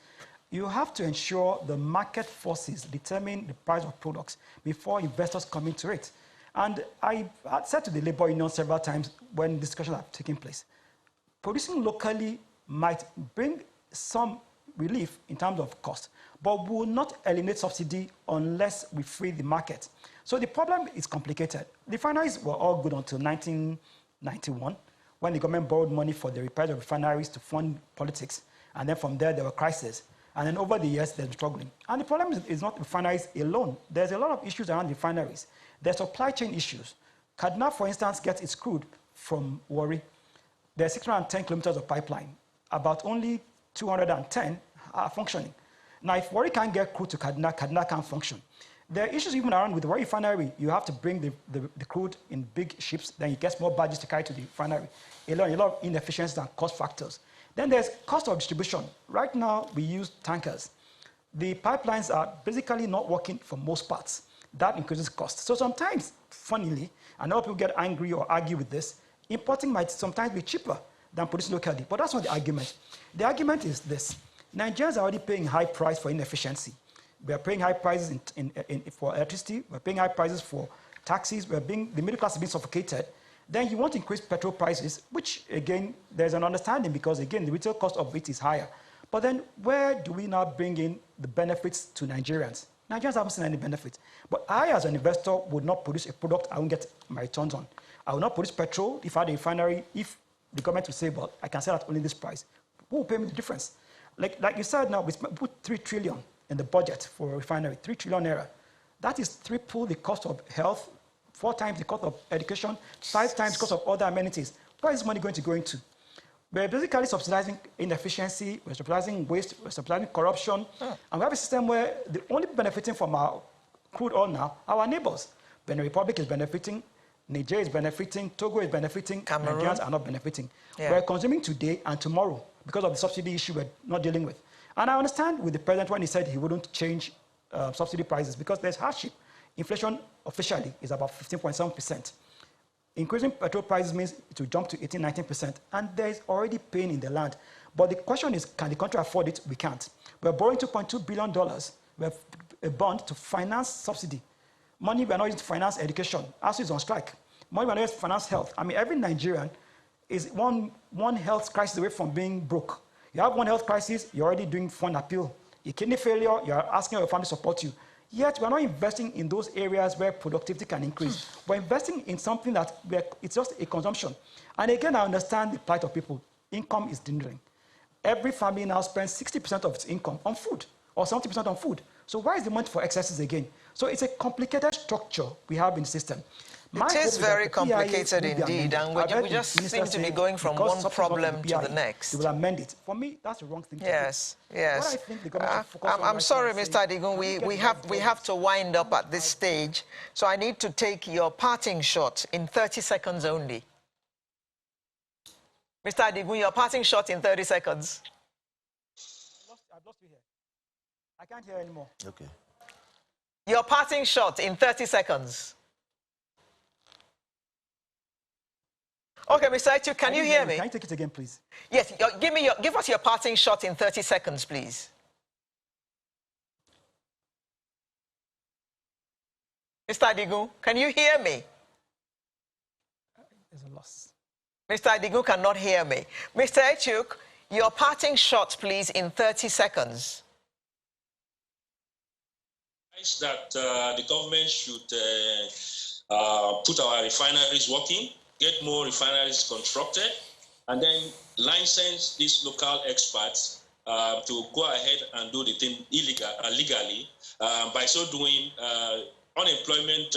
You have to ensure the market forces determine the price of products before investors come into it. And I said to the labor union several times when discussions have taken place, producing locally might bring some relief in terms of cost, but will not eliminate subsidy unless we free the market. So the problem is complicated. The refineries were all good until 1991, when the government borrowed money for the repairs of refineries to fund politics. And then from there were crises. And then over the years, they're struggling. And the problem is not refineries alone. There's a lot of issues around refineries. There's supply chain issues. Kaduna, for instance, gets its crude from Warri. There's 610 kilometers of pipeline. About only 210 are functioning. Now, if Warri can't get crude to Kaduna, Kaduna can't function. There are issues even around with the Warri refinery. You have to bring the crude in big ships, then you get more barges to carry to the refinery. A lot of inefficiencies and cost factors. Then there's cost of distribution. Right now, we use tankers. The pipelines are basically not working for most parts. That increases cost. So sometimes, funnily, I know people get angry or argue with this, importing might sometimes be cheaper than producing locally. But that's not the argument. The argument is this. Nigerians are already paying high price for inefficiency. We are paying high prices for electricity. We're paying high prices for taxis. The middle class is being suffocated. Then you want to increase petrol prices, which, again, there's an understanding because, again, the retail cost of it is higher. But then where do we now bring in the benefits to Nigerians? Nigerians haven't seen any benefit. But I, as an investor, would not produce a product I won't get my returns on. I will not produce petrol if I had a refinery, if the government will say, well, I can sell at only this price. Who will pay me the difference? Like you said now, we put 3 trillion in the budget for a refinery, 3 trillion naira. That is triple the cost of health, 4 times the cost of education, 5 times the cost of other amenities. Where is money going to go into? We're basically subsidizing inefficiency, we're subsidizing waste, we're subsidizing corruption, and we have a system where the only benefiting from our crude oil now are our neighbors. Benin Republic is benefiting, Niger is benefiting, Togo is benefiting, Cameroon. Nigerians are not benefiting. Yeah. We're consuming today and tomorrow because of the subsidy issue we're not dealing with. And I understand with the president when he said he wouldn't change subsidy prices because there's hardship. Inflation officially is about 15.7%. Increasing petrol prices means it will jump to 18, 19%, and there is already pain in the land. But the question is, can the country afford it? We can't. We're borrowing $2.2 billion. We have a bond to finance subsidy. Money we're not using to finance education. ASU is on strike. Money we're not using to finance health. I mean, every Nigerian is one health crisis away from being broke. You have one health crisis, you're already doing fund appeal. Your kidney failure, you're asking your family to support you. Yet we're not investing in those areas where productivity can increase. We're investing in something that it's just a consumption. And again, I understand the plight of people. Income is dwindling. Every family now spends 60% of its income on food, or 70% on food. So where is the money for excesses again? So it's a complicated structure we have in the system. It is very complicated indeed, and we just seem to be going from one problem to the next. They will amend it. For me, that's the wrong thing to do. Yes, yes. What I think the government should focus on I'm right sorry, now is Mr. Adigun, we have to wind up at this stage, so I need to take your parting shot in 30 seconds only. Mr. Adigun, your parting shot in 30 seconds. I've lost you here. I can't hear anymore. Okay. Your parting shot in 30 seconds. Okay, Mr. Aitu, can you hear me? Can you take it again, please? Yes, give us your parting shot in 30 seconds, please. Mr. Adigun, can you hear me? There's a loss. Mr. Adigu cannot hear me. Mr. Echuk, your parting shot, please, in 30 seconds. That the government should put our refineries working, get more refineries constructed, and then license these local experts to go ahead and do the thing legally. By so doing, unemployment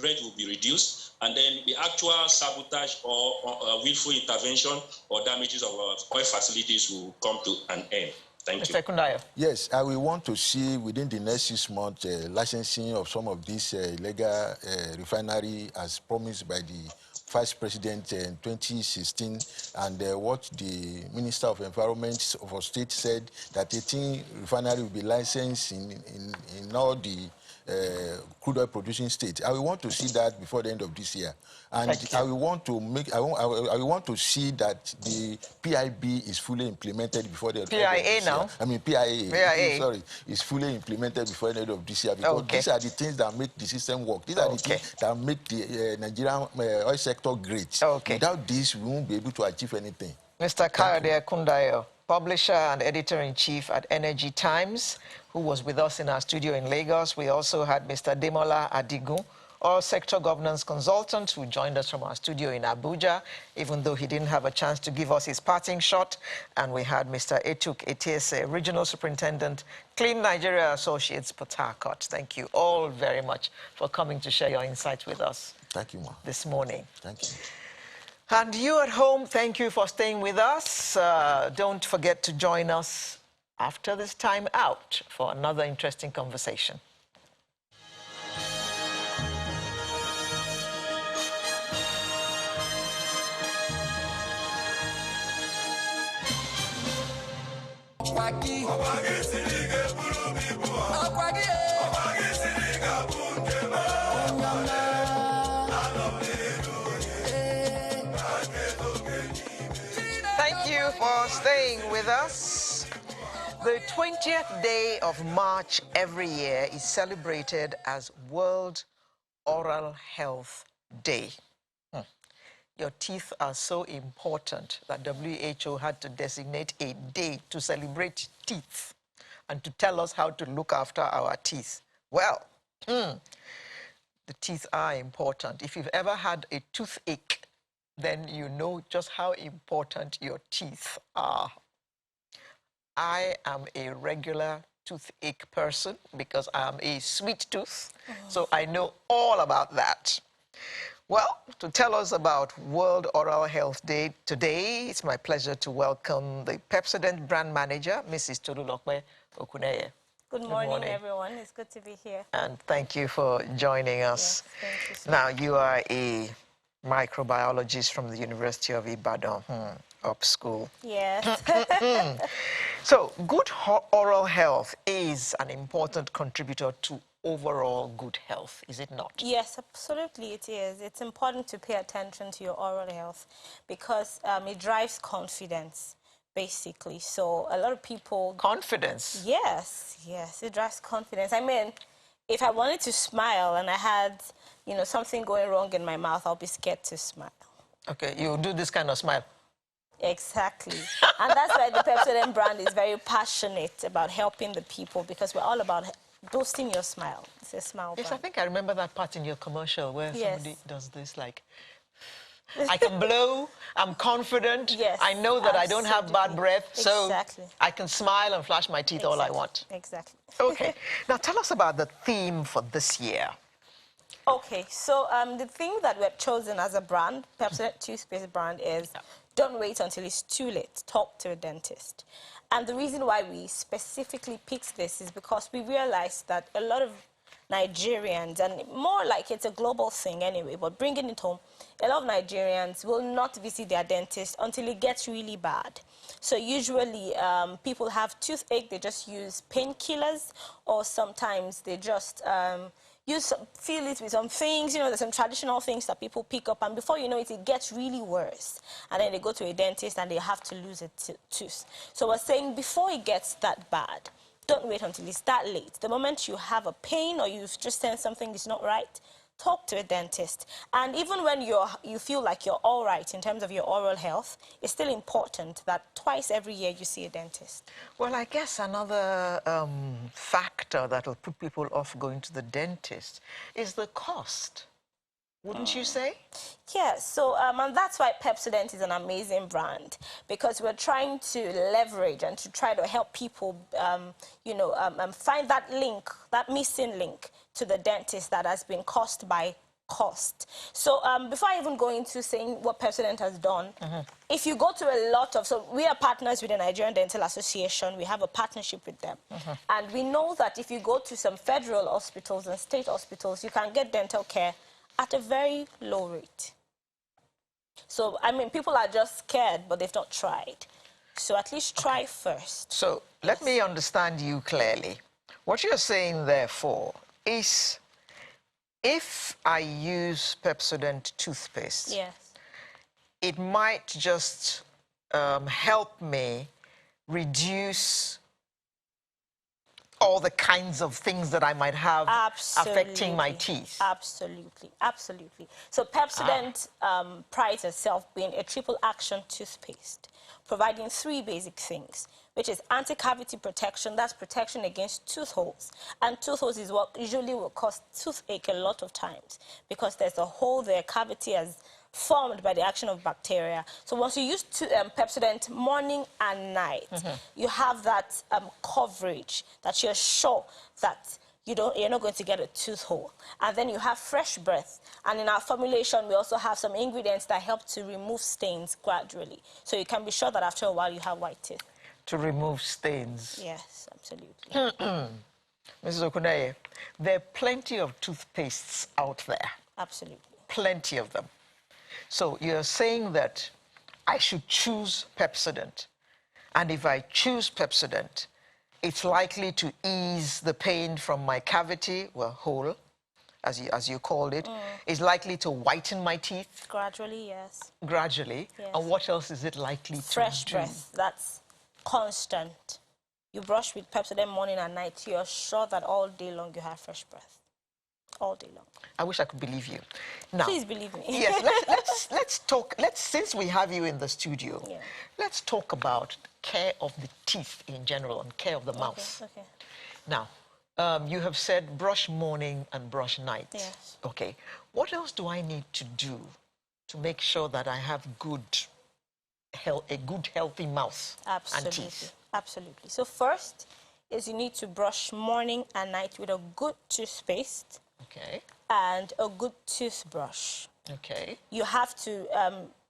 rate will be reduced, and then the actual sabotage or willful intervention or damages of our oil facilities will come to an end. Thank you. Mr. Kundayo. Yes, I will want to see within the next 6 months licensing of some of these illegal refinery as promised by the Vice President in 2016, and what the Minister of Environment of our state said that 18 refinery will be licensed in all the crude oil producing states. I will want to see that before the end of this year, and I will want to make. I will want to see that the PIB is fully implemented before the end of this now. year. I mean PIA. Sorry, is fully implemented before the end of this year, because these are the things that make the system work. These are the things that make the Nigerian oil sector great. Without this, we won't be able to achieve anything. Mr. Kayode Kundayo, publisher and editor-in-chief at Energy Times, who was with us in our studio in Lagos. We also had Mr. Demola Adigun, oil sector governance consultant, who joined us from our studio in Abuja, even though he didn't have a chance to give us his parting shot. And we had Mr. Echuk Etiese, regional superintendent, Clean Nigeria Associates, Port Harcourt. Thank you all very much for coming to share your insights with us. Thank you, Ma. This morning. Thank you. And you at home, thank you for staying with us. Don't forget to join us after this time out for another interesting conversation. Thank you for staying with us. The 20th day of March every year is celebrated as World Oral Health Day. Your teeth are so important that WHO had to designate a day to celebrate teeth and to tell us how to look after our teeth. Well, the teeth are important. If you've ever had a toothache, then you know just how important your teeth are. I am a regular toothache person because I am a sweet tooth, so I know all about that. Well, to tell us about World Oral Health Day today, it's my pleasure to welcome the Pepsodent brand manager, Mrs. Tolulokwe Okuneye. Good morning, everyone. It's good to be here. And thank you for joining us. Yes, thank you so now, much. you are a microbiologist from the University of Ibadan, up school. Yes. So, good oral health is an important contributor to overall good health, is it not? Yes, absolutely it is. It's important to pay attention to your oral health because it drives confidence, basically. So a lot of people... Confidence? Yes, yes, it drives confidence. I mean, if I wanted to smile and I had, you know, something going wrong in my mouth, I'll be scared to smile. Okay, you do this kind of smile. Exactly. And that's why the Pepsodent brand is very passionate about helping the people, because we're all about boosting your smile. It's a smile Yes, brand. I think I remember that part in your commercial where Yes. somebody does this, like, I can blow, I'm confident, Yes, I know that I don't have bad absolutely. breath, so Exactly. I can smile and flash my teeth all I want. Exactly. Okay, now tell us about the theme for this year. Okay, so the thing that we've chosen as a brand, Pepsodent toothpaste brand, is don't wait until it's too late. Talk to a dentist. And the reason why we specifically picked this is because we realized that a lot of Nigerians, and more like it's a global thing anyway, but bringing it home, a lot of Nigerians will not visit their dentist until it gets really bad. So usually people have toothache, they just use painkillers, or sometimes they just feel it with some things, you know, there's some traditional things that people pick up, and before you know it, it gets really worse. And then they go to a dentist and they have to lose a tooth. So we're saying before it gets that bad, don't wait until it's that late. The moment you have a pain or you've just sensed something is not right, talk to a dentist. And even when you feel like you're all right in terms of your oral health, it's still important that twice every year you see a dentist. Well, I guess another factor that will put people off going to the dentist is the cost. Wouldn't you say? Yeah, so and that's why Pepsodent is an amazing brand, because we're trying to leverage and to try to help people, find that link, that missing link to the dentist that has been caused by cost. So before I even go into saying what Pepsodent has done, if you go to a lot of, so we are partners with the Nigerian Dental Association, we have a partnership with them. And we know that if you go to some federal hospitals and state hospitals, you can get dental care at a very low rate. So, I mean, people are just scared, but they've not tried. So at least try first. So let me understand you clearly. What you're saying, therefore, is if I use Pepsodent toothpaste, Yes. it might just help me reduce all the kinds of things that I might have affecting my teeth. Absolutely, absolutely. So Pepsodent prides itself being a triple action toothpaste, providing 3 basic things, which is anti-cavity protection, that's protection against tooth holes. And tooth holes is what usually will cause toothache a lot of times, because there's a hole there, cavity has formed by the action of bacteria. So once you use Pepsodent morning and night, you have that coverage that you're sure that you're not going to get a tooth hole. And then you have fresh breath. And in our formulation, we also have some ingredients that help to remove stains gradually. So you can be sure that after a while you have white teeth. To remove stains. Yes, absolutely. Mrs. Okuneye, there are plenty of toothpastes out there. Absolutely. Plenty of them. So you're saying that I should choose Pepsodent. And if I choose Pepsodent, it's likely to ease the pain from my cavity, well, hole, as you called it. It's likely to whiten my teeth. Gradually, yes. Gradually. Yes. And what else is it likely to do? Fresh breath, that's constant. You brush with Pepsodent morning and night, you're sure that all day long you have fresh breath. All day long. I wish I could believe you. Now, please believe me. Yes, let's talk. Since we have you in the studio, Yeah. let's talk about care of the teeth in general and care of the mouth. Okay. Now, you have said brush morning and brush night. Yes. Okay. What else do I need to do to make sure that I have a good, healthy mouth and teeth? Absolutely. So first is you need to brush morning and night with a good toothpaste. Okay. And a good toothbrush. Okay. You have to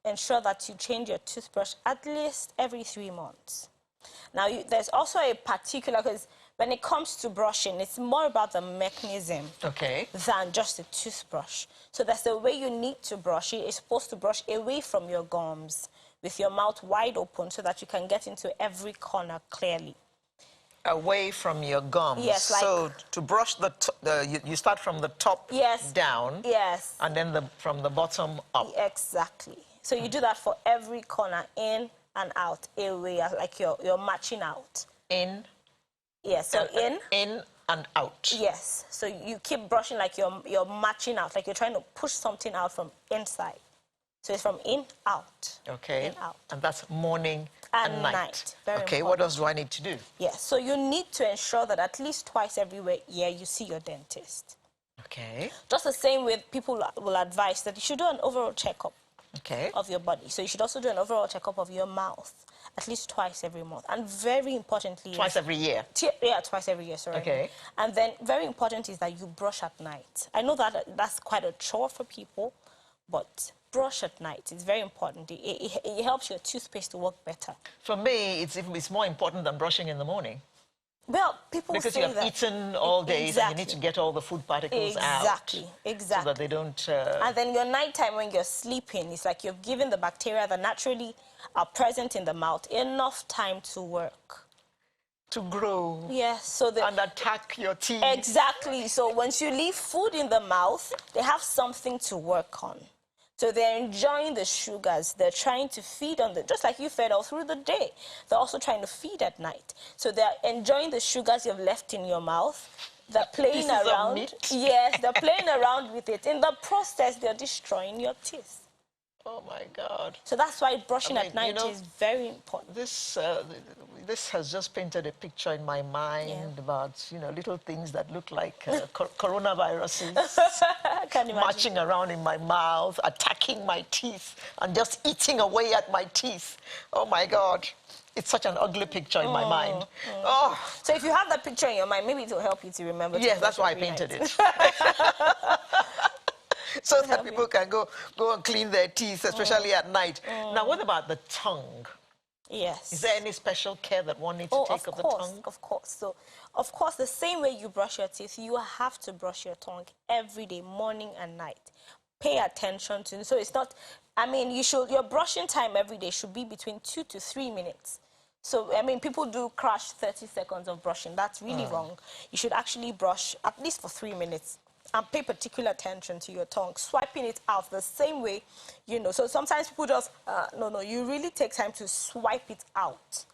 ensure that you change your toothbrush at least every 3 months. Now, there's also a particular, because when it comes to brushing, it's more about the mechanism than just a toothbrush. So that's the way you need to brush it. It's supposed to brush away from your gums with your mouth wide open so that you can get into every corner clearly. Away from your gums. Yes, like, so to brush you start from the top down. Yes. And then from the bottom up. Exactly. So you do that for every corner, in and out, away, like you're matching out. In. Yes. So in and out. Yes. So you keep brushing like you're matching out, like you're trying to push something out from inside. So it's from in, out. Okay. In, out. And that's morning and night. Very okay, important. What else do I need to do? Yes, so you need to ensure that at least twice every year you see your dentist. Okay. Just the same way people will advise that you should do an overall checkup of your body. So you should also do an overall checkup of your mouth at least twice every month. And very importantly... Twice every year? Yeah, twice every year, sorry. Okay. And then very important is that you brush at night. I know that that's quite a chore for people, but... brush at night. It's very important. It helps your toothpaste to work better. For me, it's more important than brushing in the morning. Well, people because say you have eaten all day, and you need to get all the food particles out. Exactly. So that they don't... And then your nighttime when you're sleeping, it's like you've given the bacteria that naturally are present in the mouth enough time to work. To grow. Yes. So and attack your teeth. Exactly. So once you leave food in the mouth, they have something to work on. So they're enjoying the sugars. They're trying to feed on the, just like you fed all through the day. They're also trying to feed at night. So they're enjoying the sugars you've left in your mouth. They're playing Pieces of around. meat. Yes, they're playing around with it. In the process, they're destroying your teeth. Oh my God. So that's why brushing at night you know, is very important. This has just painted a picture in my mind about, you know, little things that look like coronaviruses Can you imagine? marching around in my mouth, attacking my teeth, and just eating away at my teeth. Oh my God. It's such an ugly picture in my mind. Oh. So if you have that picture in your mind, maybe it will help you to remember. Yes, that's why I painted it. So that people can go and clean their teeth, especially at night. Now, what about the tongue? Yes. Is there any special care that one needs to take of the tongue? Of course. So, of course, the same way you brush your teeth, you have to brush your tongue every day, morning and night. Pay attention to it. So it's not, I mean, your brushing time every day should be between 2 to 3 minutes. So, I mean, people do crash 30 seconds of brushing. That's really wrong. You should actually brush at least for 3 minutes. And pay particular attention to your tongue, swiping it out the same way, you know. So sometimes people just, no, you really take time to swipe it out.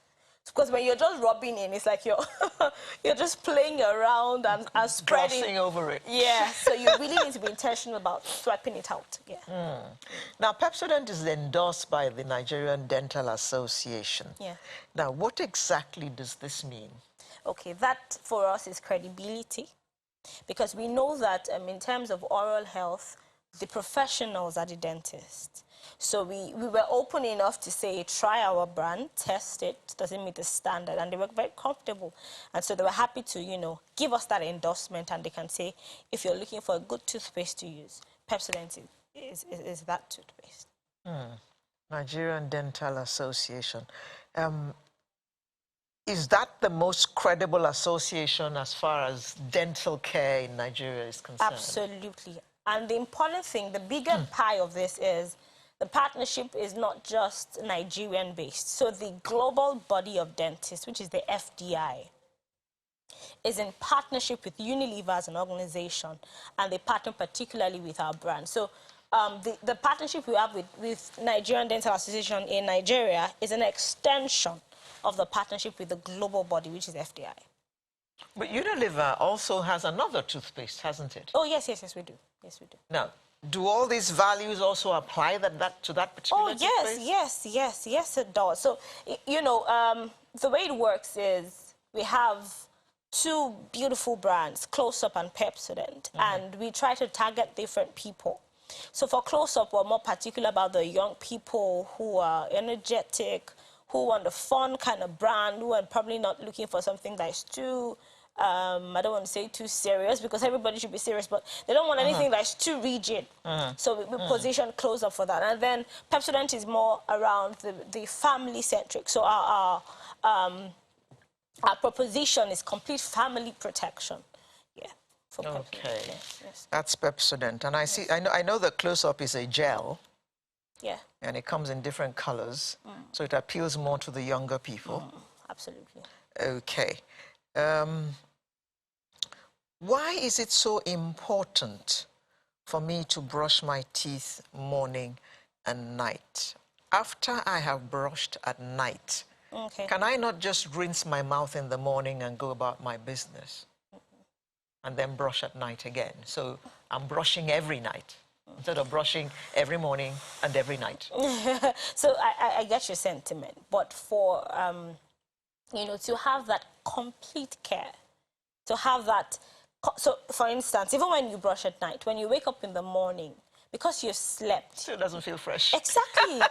Because when you're just rubbing in, it's like you're just playing around and spreading. Glossing over it. Yeah, so you really need to be intentional about swiping it out. Yeah. Now, Pepsodent is endorsed by the Nigerian Dental Association. Yeah. Now, what exactly does this mean? Okay, that for us is credibility. Because we know that in terms of oral health, the professionals are the dentists. So we were open enough to say, try our brand, test it, doesn't meet the standard, and they were very comfortable. And so they were happy to, you know, give us that endorsement, and they can say, if you're looking for a good toothpaste to use, Pepsodent is that toothpaste. Nigerian Dental Association. Is that the most credible association as far as dental care in Nigeria is concerned? Absolutely. And the important thing, the bigger pie of this is the partnership is not just Nigerian-based. So the global body of dentists, which is the FDI, is in partnership with Unilever as an organization, and they partner particularly with our brand. So the partnership we have with Nigerian Dental Association in Nigeria is an extension of the partnership with the global body, which is FDI. But Unilever also has another toothpaste, hasn't it? Oh, yes, we do. Yes, we do. Now, do all these values also apply to that particular toothpaste? Yes, it does. So, you know, the way it works is we have two beautiful brands, Close Up and Pepsodent, and we try to target different people. So for Close Up, we're more particular about the young people who are energetic, who want a fun kind of brand, who are probably not looking for something that is too, I don't want to say too serious, because everybody should be serious, but they don't want anything that's too rigid. So we position Close Up for that. And then Pepsodent is more around the family-centric. So our proposition is complete family protection. Yeah. For okay. Yes. That's Pepsodent. And I know that Close Up is a gel. Yeah. And it comes in different colors, so it appeals more to the younger people. Absolutely. Okay. Why is it so important for me to brush my teeth morning and night? After I have brushed at night, can I not just rinse my mouth in the morning and go about my business? And then brush at night again? So I'm brushing every night, instead of brushing every morning and every night. So I get your sentiment, but for, you know, to have that complete care, to have that, so for instance, even when you brush at night, when you wake up in the morning, because you've slept. Still doesn't feel fresh. Exactly.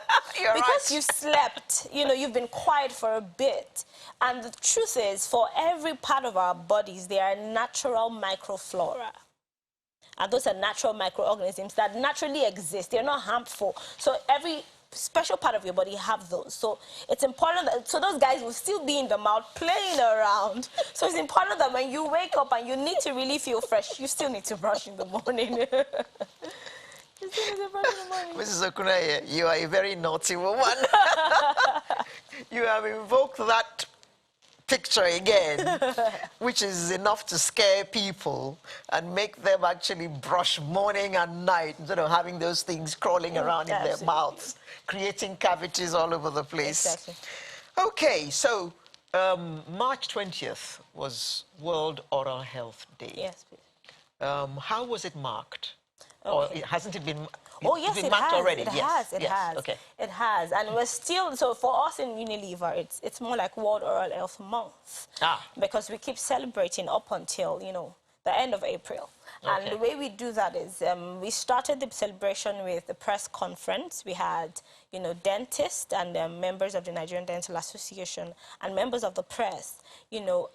You're because right. you slept, you know, you've been quiet for a bit. And the truth is, for every part of our bodies, there are natural microflora. And those are natural microorganisms that naturally exist. They're not harmful. So every special part of your body have those. So it's important that, so those guys will still be in the mouth playing around. So it's important that when you wake up and you need to really feel fresh, you still need to brush in the morning. Mrs. Okunaye, you are a very naughty woman. You have invoked that picture again, which is enough to scare people and make them actually brush morning and night instead of having those things crawling around in their mouths, creating cavities all over the place. Exactly. Okay, so March 20th was World Oral Health Day. Yes, please. How was it marked? Okay. Or hasn't it been? Oh, yes, been it marked has. already? It Yes. has. It yes. has. Okay. It has. And we're still, so for us in Unilever, it's more like World Oral Health Month. Because we keep celebrating up until, you know, the end of April. Okay. And the way we do that is we started the celebration with the press conference. We had, you know, dentists and members of the Nigerian Dental Association and members of the press. You know,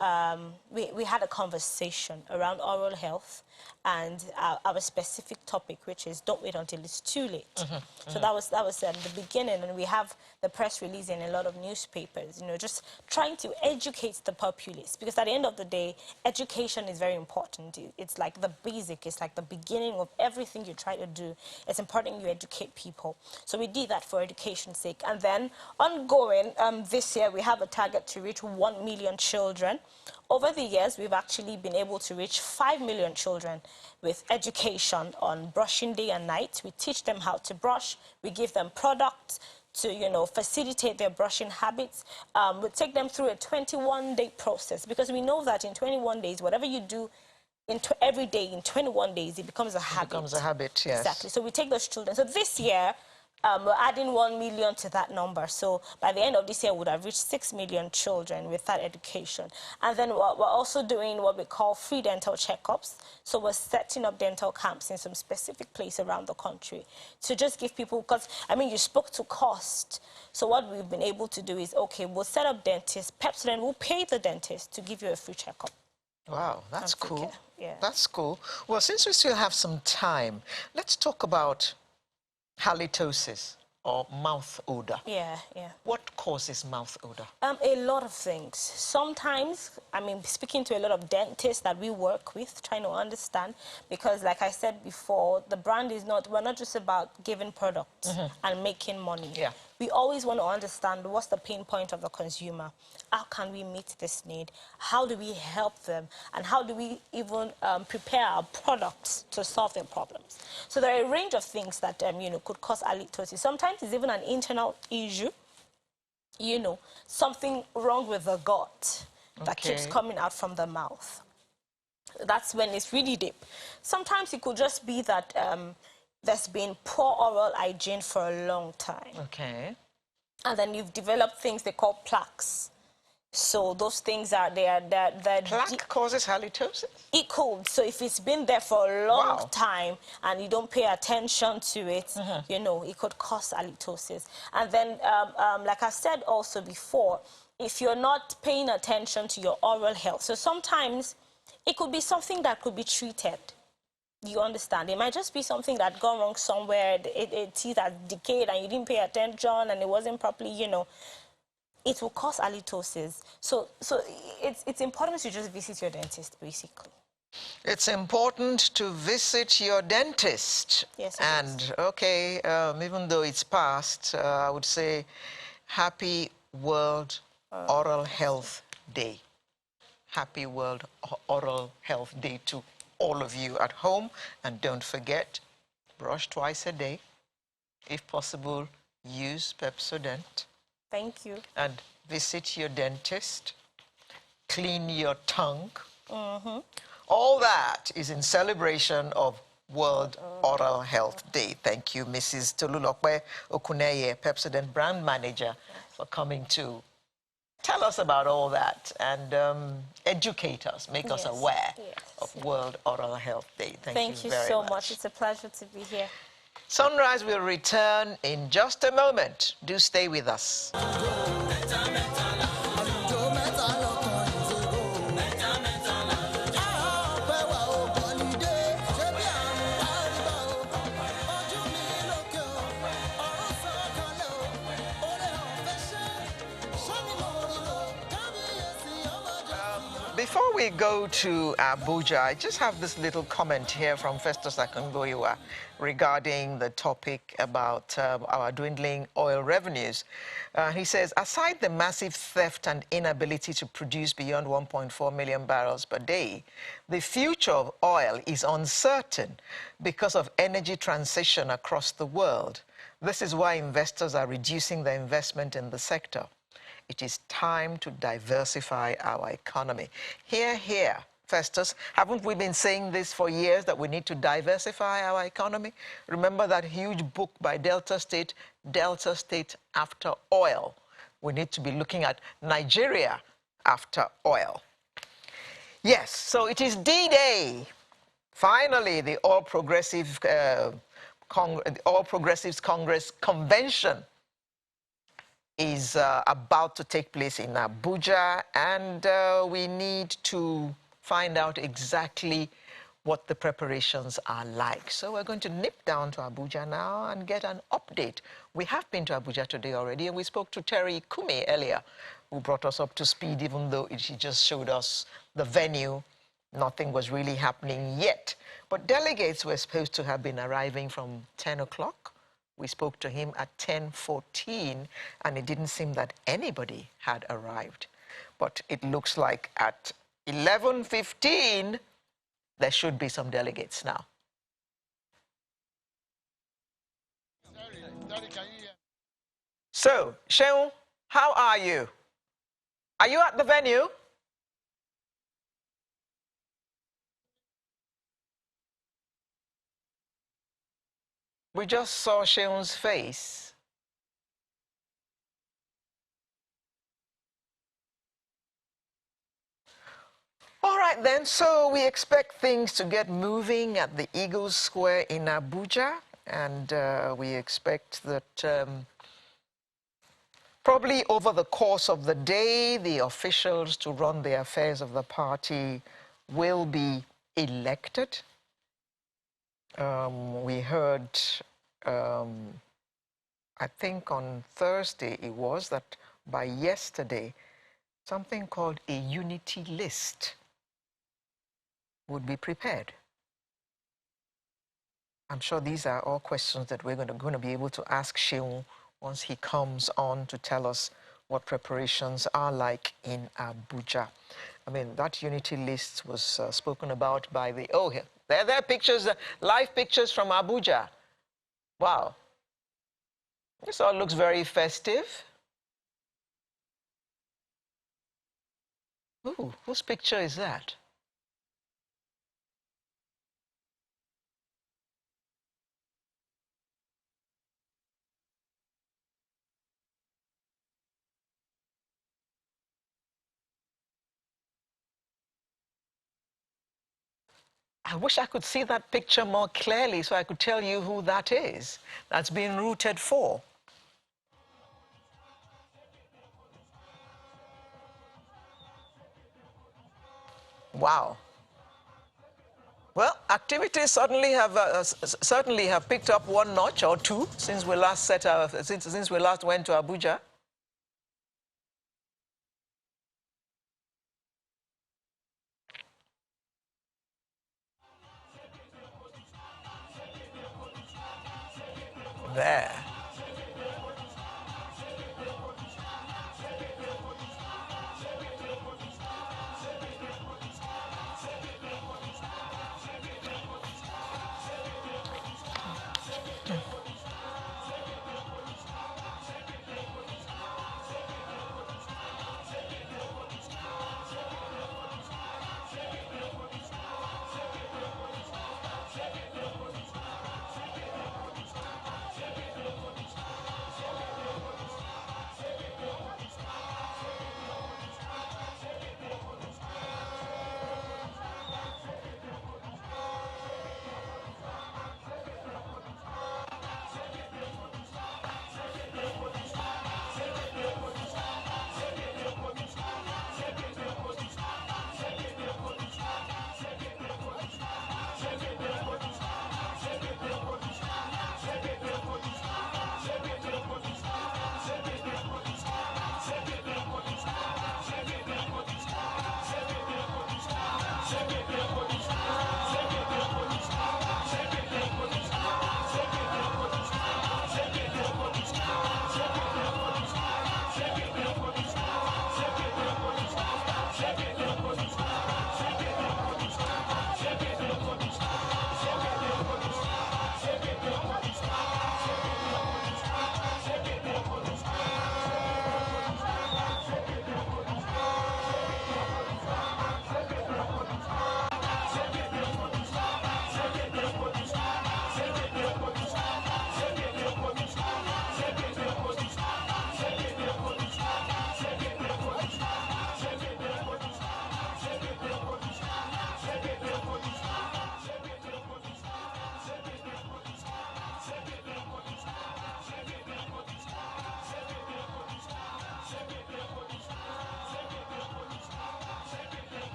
we had a conversation around oral health and our specific topic, which is don't wait until it's too late. So that was the beginning, and we have the press release in a lot of newspapers, you know, just trying to educate the populace, because at the end of the day, education is very important. It's like the basic, it's like the beginning of everything you try to do. It's important you educate people. So we did that for education's sake. And then ongoing, this year we have a target to reach 1 million children. Over the years, we've actually been able to reach 5 million children with education on brushing day and night. We teach them how to brush. We give them products to, you know, facilitate their brushing habits. We take them through a 21-day process, because we know that in 21 days, whatever you do every day, in 21 days, it becomes a habit. It becomes a habit, yes. Exactly. So we take those children. So this year, we're adding 1 million to that number. So by the end of this year, we would have reached 6 million children with that education. And then we're also doing what we call free dental checkups. So we're setting up dental camps in some specific place around the country to just give people, because, I mean, you spoke to cost. So what we've been able to do is, okay, we'll set up dentists. Pepsodent will pay the dentist to give you a free checkup. Wow, that's cool. Yeah. That's cool. Well, since we still have some time, let's talk about halitosis, or mouth odor. Yeah. What causes mouth odor? A lot of things. Sometimes, I mean, speaking to a lot of dentists that we work with, trying to understand, because like I said before, the brand is not, we're not just about giving products and making money. Yeah. We always want to understand what's the pain point of the consumer. How can we meet this need? How do we help them? And how do we even prepare our products to solve their problems? So there are a range of things that, you know, could cause halitosis. Sometimes it's even an internal issue. You know, something wrong with the gut that keeps coming out from the mouth. That's when it's really deep. Sometimes it could just be that there's been poor oral hygiene for a long time. Okay. And then you've developed things they call plaques. So those things are there. Plaque causes halitosis? It could. So if it's been there for a long time and you don't pay attention to it, you know, it could cause halitosis. And then, like I said also before, if you're not paying attention to your oral health, so sometimes it could be something that could be treated. You understand? It might just be something that gone wrong somewhere, teeth are decayed and you didn't pay attention and it wasn't properly, you know. It will cause halitosis. So it's important to just visit your dentist, basically. It's important to visit your dentist. Yes, and, okay, even though it's past, I would say Happy World Oral Health Day. Happy World Oral Health Day to all of you at home. And don't forget, brush twice a day. If possible, use Pepsodent. Thank you. And visit your dentist. Clean your tongue. All that is in celebration of World Oral Health Day. Thank you, Mrs. Tolulokwe Okuneye, Pepsodent Brand Manager, for coming to tell us about all that and educate us, make us aware of World Oral Health Day. Thank you very so much. much. It's a pleasure to be here. Sunrise will return in just a moment. Do stay with us. before we go to Abuja, I just have this little comment here from Festus Akongoiwa regarding the topic about our dwindling oil revenues. He says, aside the massive theft and inability to produce beyond 1.4 million barrels per day, the future of oil is uncertain because of energy transition across the world. This is why investors are reducing their investment in the sector. It is time to diversify our economy. Hear, hear, Festus. Haven't we been saying this for years, that we need to diversify our economy? Remember that huge book by Delta State After Oil. We need to be looking at Nigeria after oil. Yes, so it is D-Day. Finally, the All Progressives Congress convention is about to take place in Abuja, and we need to find out exactly what the preparations are like. So we're going to nip down to Abuja now and get an update. We have been to Abuja today already, and we spoke to Terry Kume earlier, who brought us up to speed, even though she just showed us the venue. Nothing was really happening yet. But delegates were supposed to have been arriving from 10 o'clock. We spoke to him at 10:14, and it didn't seem that anybody had arrived. But it looks like at 11:15, there should be some delegates now. So, Sheung, how are you? Are you at the venue? We just saw Sheung's face. All right then, so we expect things to get moving at the Eagles Square in Abuja, and we expect that probably over the course of the day, the officials to run the affairs of the party will be elected. We heard, I think on Thursday it was, that by yesterday, something called a unity list would be prepared. I'm sure these are all questions that we're going to be able to ask Sheung once he comes on to tell us what preparations are like in Abuja. I mean, that unity list was spoken about by the, oh, here, there are pictures, live pictures from Abuja. Wow. This all looks very festive. Ooh, whose picture is that? I wish I could see that picture more clearly so I could tell you who that is that's being rooted for. Wow. Well, activities certainly have picked up one notch or two since we last since we last went to Abuja. There.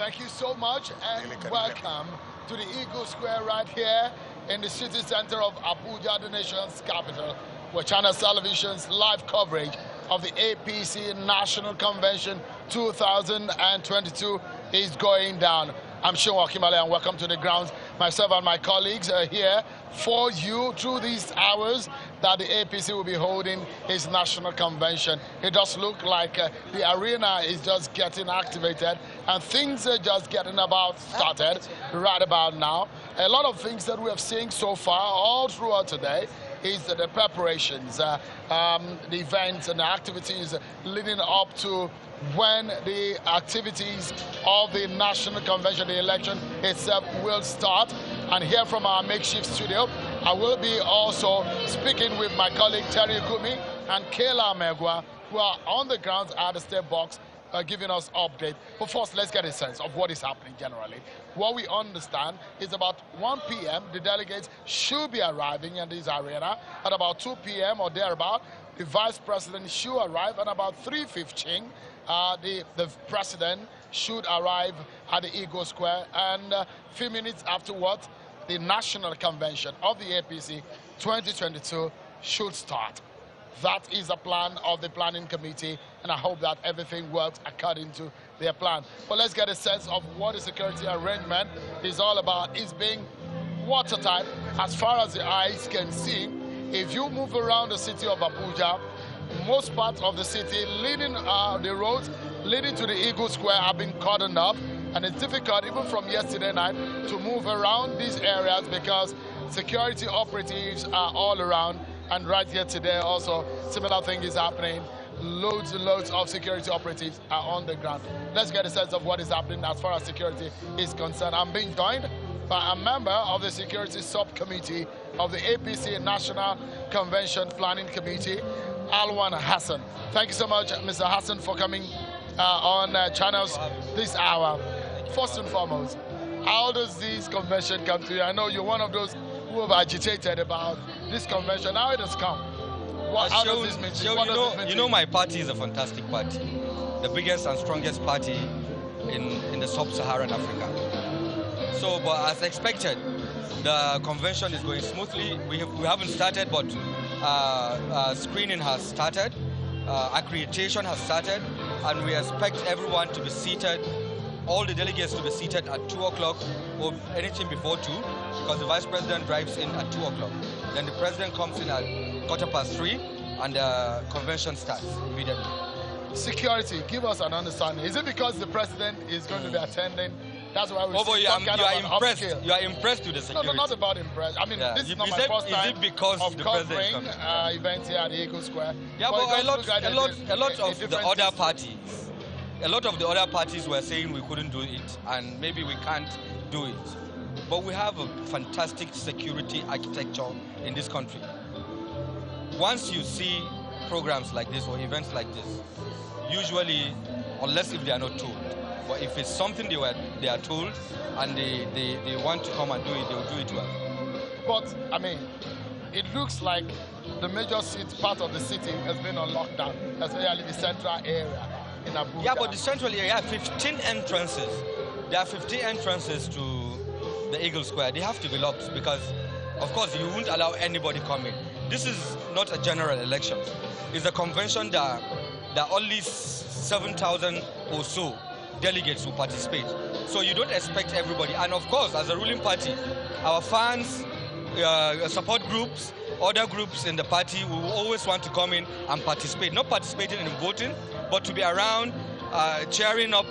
Thank you so much and welcome to the Eagle Square right here in the city center of Abuja, the nation's capital, where Channel Television's live coverage of the APC National Convention 2022 is going down. I'm Sean Wakimale and welcome to the grounds. Myself and my colleagues are here for you through these hours that the APC will be holding its national convention. It does look like the arena is just getting activated and things are just getting about started right about now. A lot of things that we have seen so far all throughout today is the preparations, the events and the activities leading up to when the activities of the National Convention, the election itself will start. And here from our makeshift studio, I will be also speaking with my colleague Terry Kumi and Kayla Megwa, who are on the grounds at the state box, giving us update. But first, let's get a sense of what is happening generally. What we understand is about 1 p.m., the delegates should be arriving in this arena. At about 2 p.m. or thereabout, the vice president should arrive. At about 3:15, the president should arrive at the Eagle Square. And a few minutes afterwards, the national convention of the APC 2022 should start. That is a plan of the planning committee, and I hope that everything works according to their plan. But let's get a sense of what the security arrangement is all about. It's being watertight as far as the eyes can see. If you move around the city of Abuja, most parts of the city leading the roads leading to the Eagle Square have been cordoned up, and it's difficult even from yesterday night to move around these areas because security operatives are all around. And right here today also, similar thing is happening. Loads and loads of security operatives are on the ground. Let's get a sense of what is happening as far as security is concerned. I'm being joined by a member of the security subcommittee of the APC National Convention Planning Committee, Alwan Hassan. Thank you so much, Mr. Hassan, for coming on channels this hour. First and foremost, how does this convention come to you? I know you're one of those who have agitated about this convention. How it has come? How does this mean to you? You know my party is a fantastic party, the biggest and strongest party in the sub-Saharan Africa. So, but as expected, the convention is going smoothly. We haven't started, but screening has started, accreditation has started, and we expect everyone to be seated, all the delegates to be seated at 2 o'clock or anything before 2, because the vice president drives in at 2 o'clock. Then the president comes in at 3:15, and the convention starts immediately. Security, give us an understanding. Is it because the president is going to be attending? That's why we you are impressed with the security. No, not about impressed. I mean, this is not my first time is it because of the covering president events here at the Eagle Square. Yeah, but a lot of the other parties, a lot of the other parties were saying we couldn't do it, and maybe we can't do it. But we have a fantastic security architecture in this country. Once you see programs like this or events like this, usually, unless if they are not told, but if it's something they are told and they want to come and do it, they'll do it well. But, I mean, it looks like the major part of the city has been on lockdown, especially the central area in Abuja. Yeah, but the central area, 15 entrances. There are 15 entrances to the Eagle Square. They have to be locked because, of course, you won't allow anybody coming. This is not a general election. It's a convention that only 7,000 or so delegates will participate. So you don't expect everybody. And of course, as a ruling party, our fans, support groups, other groups in the party will always want to come in and participate. Not participating in voting, but to be around, cheering up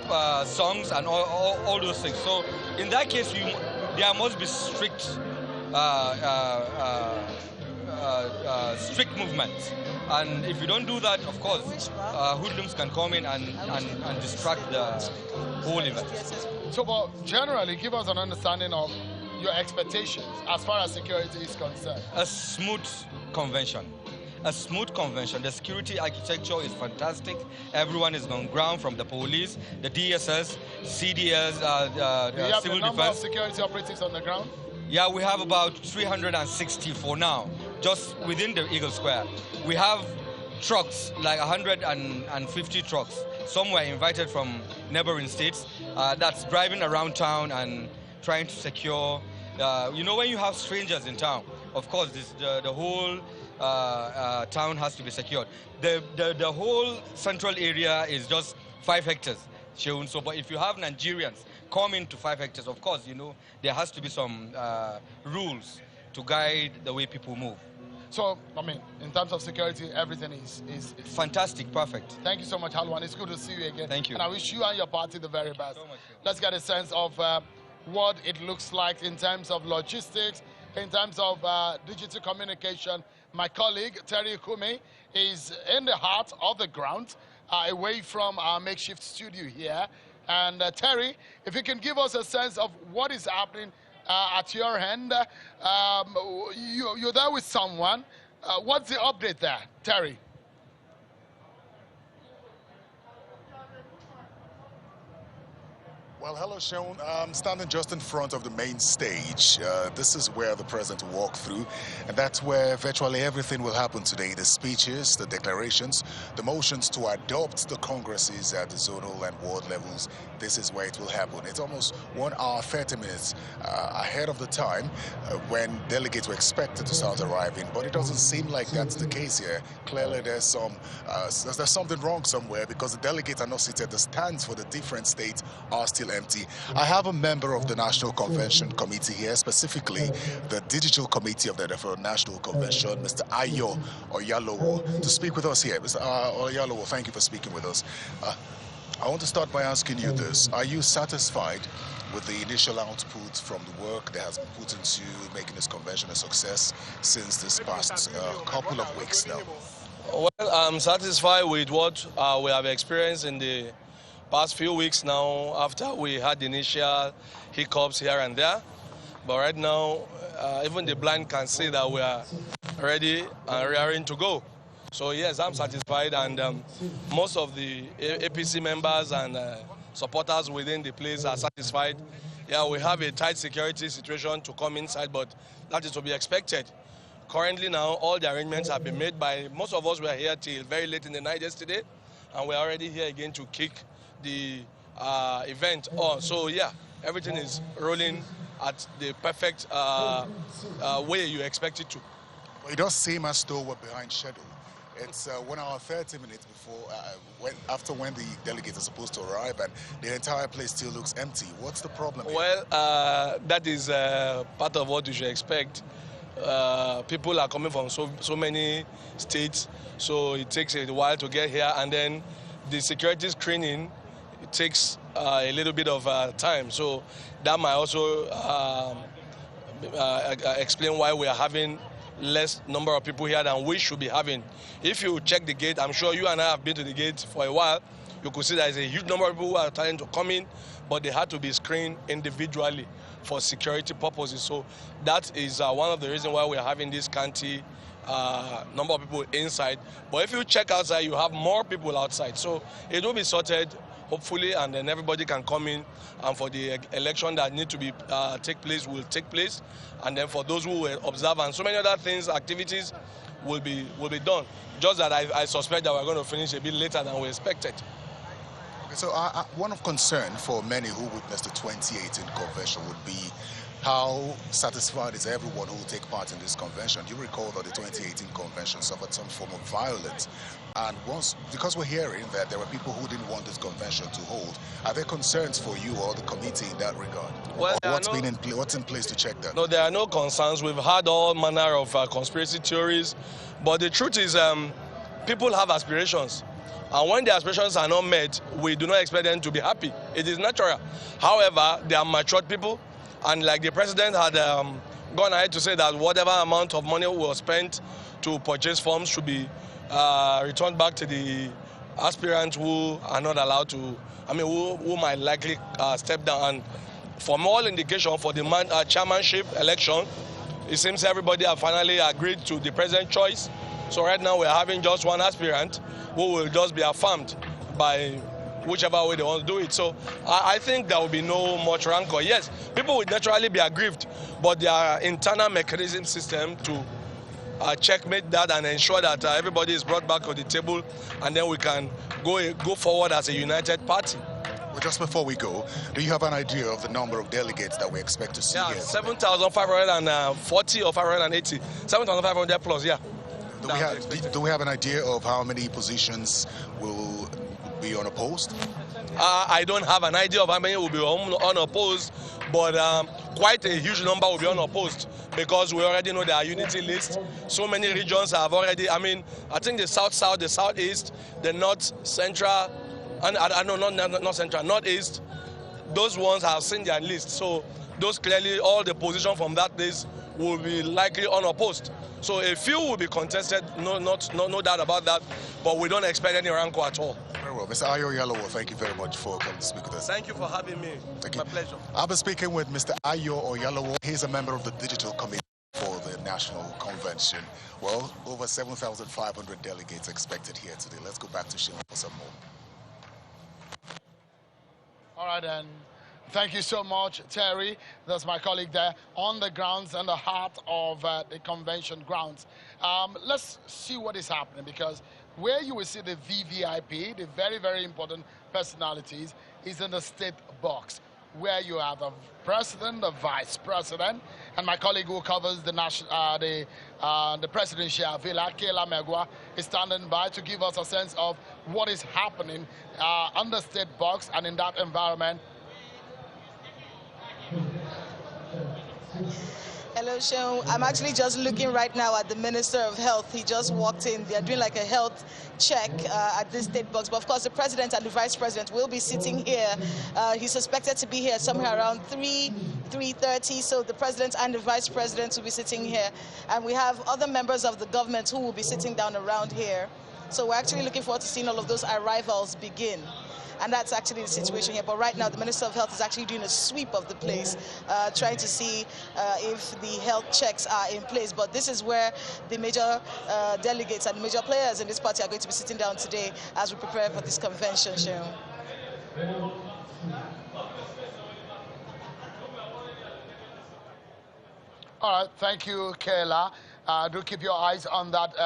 songs and all those things. So in that case, there must be strict movements. And if you don't do that, of course, hoodlums can come in and distract the whole event. So, but generally, give us an understanding of your expectations as far as security is concerned. A smooth convention. A smooth convention. The security architecture is fantastic. Everyone is on ground, from the police, the DSS, CDS, the civil defense. Do you have a number of security operatives on the ground? Yeah, we have about 360 for now, just within the Eagle Square. We have trucks, like 150 trucks. Some were invited from neighboring states. That's driving around town and trying to secure. You know, when you have strangers in town, of course, the whole town has to be secured. The whole central area is just 5 hectares. So, but if you have Nigerians come into 5 hectares, of course, you know, there has to be some rules to guide the way people move. So, I mean, in terms of security, everything is fantastic, perfect. Thank you so much, Halwan. It's good to see you again. Thank you. And I wish you and your party the very best. So much. Let's get a sense of what it looks like in terms of logistics, in terms of digital communication. My colleague, Terry Kume, is in the heart of the ground, away from our makeshift studio here. And Terry, if you can give us a sense of what is happening at your end. You're there with someone. What's the update there, Terry? Well, hello, Sean. I'm standing just in front of the main stage. This is where the president will walk through, and that's where virtually everything will happen today. The speeches, the declarations, the motions to adopt the congresses at the zonal and ward levels. This is where it will happen. It's almost 1 hour, 30 minutes ahead of the time when delegates were expected to start arriving, but it doesn't seem like that's the case here. Clearly, there's something wrong somewhere because the delegates are not seated. The stands for the different states are still empty. I have a member of the National Convention Committee here, specifically the Digital Committee of the National Convention, Mr. Ayo Oyalowo, to speak with us here. Mr. Oyalowo, thank you for speaking with us. I want to start by asking you this. Are you satisfied with the initial output from the work that has been put into making this convention a success since this past couple of weeks now? Well, I'm satisfied with what we have experienced in the past few weeks now after we had the initial hiccups here and there. But right now, even the blind can see that we are ready and raring to go. So yes, I'm satisfied, and most of the APC members and supporters within the place are satisfied. Yeah, we have a tight security situation to come inside, but that is to be expected. Currently now, all the arrangements have been made by, most of us were here till very late in the night yesterday, and we're already here again to kick the event on. So yeah, everything is rolling at the perfect way you expect it to. Well, it does seem as though we're behind schedule. It's 1 hour, 30 minutes before, after when the delegates are supposed to arrive, and the entire place still looks empty. What's the problem here? Well, that is part of what you should expect. People are coming from so many states, so it takes a while to get here, and then the security screening, it takes a little bit of time. So that might also explain why we are having less number of people here than we should be having. If you check the gate, I'm sure you and I have been to the gate for a while, you could see there is a huge number of people who are trying to come in, but they had to be screened individually for security purposes. So that is one of the reasons why we are having this scanty number of people inside. But if you check outside, you have more people outside. So it will be sorted, hopefully, and then everybody can come in, and for the election that need to be take place will take place, and then for those who will observe and so many other things, activities will be done. Just that I suspect that we're going to finish a bit later than we expected. Okay, so one of concern for many who witnessed the 2018 convention would be how satisfied is everyone who will take part in this convention? You recall that the 2018 convention suffered some form of violence, and because we're hearing that there were people who didn't want this convention to hold, are there concerns for you or the committee in that regard? Well, what's in place to check that? No, there are no concerns. We've had all manner of conspiracy theories, but the truth is people have aspirations. And when the aspirations are not met, we do not expect them to be happy. It is natural. However, they are matured people. And like the president had gone ahead to say that whatever amount of money was spent to purchase forms should be returned back to the aspirants who are not allowed to, who might likely step down. And from all indication for the chairmanship election, it seems everybody have finally agreed to the president's choice. So right now we're having just one aspirant who will just be affirmed by whichever way they want to do it. So I think there will be no much rancor. Yes, people will naturally be aggrieved, but there are internal mechanism system to checkmate that and ensure that everybody is brought back on the table, and then we can go forward as a united party. just before we go, do you have an idea of the number of delegates that we expect to see here? 7,540 or 580. 7,500 plus, yeah. Do we have an idea of how many positions will be unopposed? I don't have an idea of how many will be unopposed, but quite a huge number will be unopposed because we already know their unity list. So many regions have already, I think the South-South, the Southeast, the North-Central, and not Central, Northeast, those ones have seen their list. So those clearly, all the positions from that list will be likely unopposed. So a few will be contested, no doubt about that, but we don't expect any rancor at all. Very well. Mr. Ayo Yalowo, thank you very much for coming to speak with us. Thank you for having me. Thank My you. pleasure. I'll be speaking with Mr. Ayo Oyalowo. He's a member of the Digital Committee for the National Convention. Well, over 7,500 delegates expected here today. Let's go back to Sheila for some more. All right, then. Thank you so much, Terry. That's my colleague there on the grounds and the heart of the convention grounds. Let's see what is happening, because where you will see the VVIP, the very, very important personalities, is in the state box, where you have the president, the vice president, and my colleague who covers the presidential villa, Kayla Megwa, is standing by to give us a sense of what is happening on the state box and in that environment. Hello, Sean. I'm actually just looking right now at the Minister of Health. He just walked in. They're doing like a health check at this state box. But of course, the President and the Vice President will be sitting here. He's suspected to be here somewhere around 3:30. So the President and the Vice President will be sitting here. And we have other members of the government who will be sitting down around here. So we're actually looking forward to seeing all of those arrivals begin. And that's actually the situation here. But right now, the Minister of Health is actually doing a sweep of the place, trying to see if the health checks are in place. But this is where the major delegates and major players in this party are going to be sitting down today as we prepare for this convention, Sharon. All right, thank you, Kayla. Do keep your eyes on that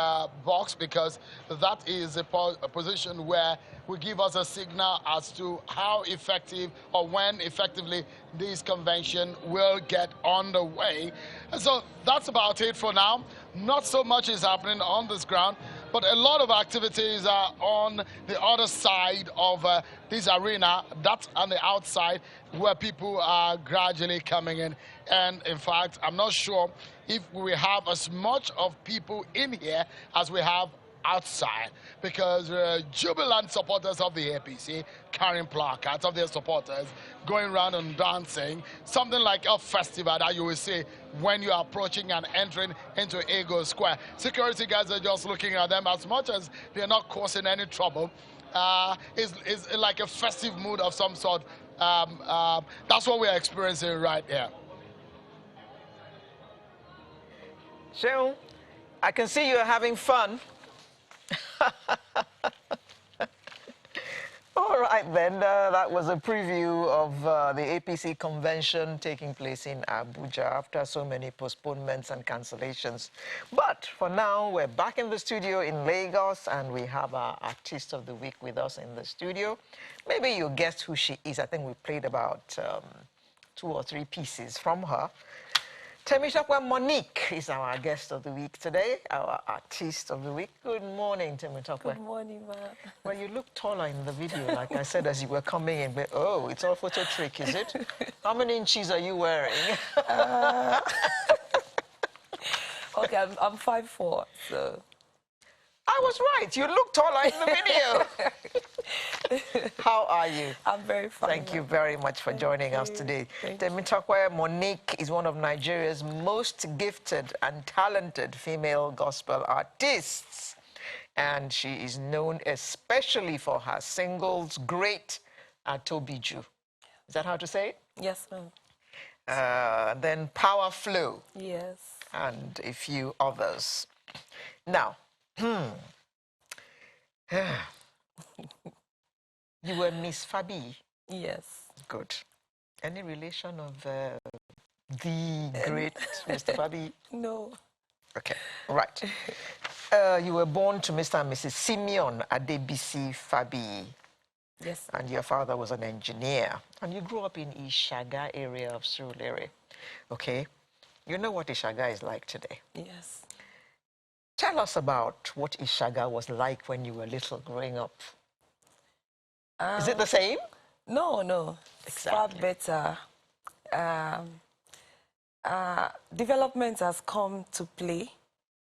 box, because that is a position where will give us a signal as to how effective or when effectively this convention will get underway. And so that's about it for now. Not so much is happening on this ground, but a lot of activities are on the other side of this arena. That's on the outside where people are gradually coming in. And in fact, I'm not sure if we have as much of people in here as we have outside, because jubilant supporters of the APC carrying placards of their supporters, going around and dancing, something like a festival that you will see when you are approaching and entering into Eagle Square. Security guys are just looking at them. As much as they're not causing any trouble, is like a festive mood of some sort. That's what we're experiencing right here. So, I can see you're having fun. All right, then, that was a preview of the APC convention taking place in Abuja after so many postponements and cancellations. But for now, we're back in the studio in Lagos, and we have our Artist of the Week with us in the studio. Maybe you guessed who she is. I think we played about 2 or 3 pieces from her. Temitope Monique is our guest of the week today, our Artist of the Week. Good morning, Temitope. Good morning, ma. Well, you look taller in the video, like I said, as you were coming in. But, oh, it's all photo trick, is it? How many inches are you wearing? Okay, I'm 5'4", so... I was right. You look taller in the video. How are you? I'm very fine. Thank you very much for joining us today. Temitope Monique is one of Nigeria's most gifted and talented female gospel artists. And she is known especially for her singles, Great Atobiju. Is that how to say it? Yes, ma'am. Then Power Flow. Yes. And a few others. Now, you were Miss Fabi. Yes. Good. Any relation of the great Mr. Fabi? No. Okay, right. You were born to Mr. and Mrs. Simeon Adebisi Fabi. Yes. And your father was an engineer. And you grew up in Ishaga area of Surulere. Okay? You know what Ishaga is like today. Yes. Tell us about what Ishaga was like when you were little growing up. Is it the same? No, no. It's far better. Development has come to play.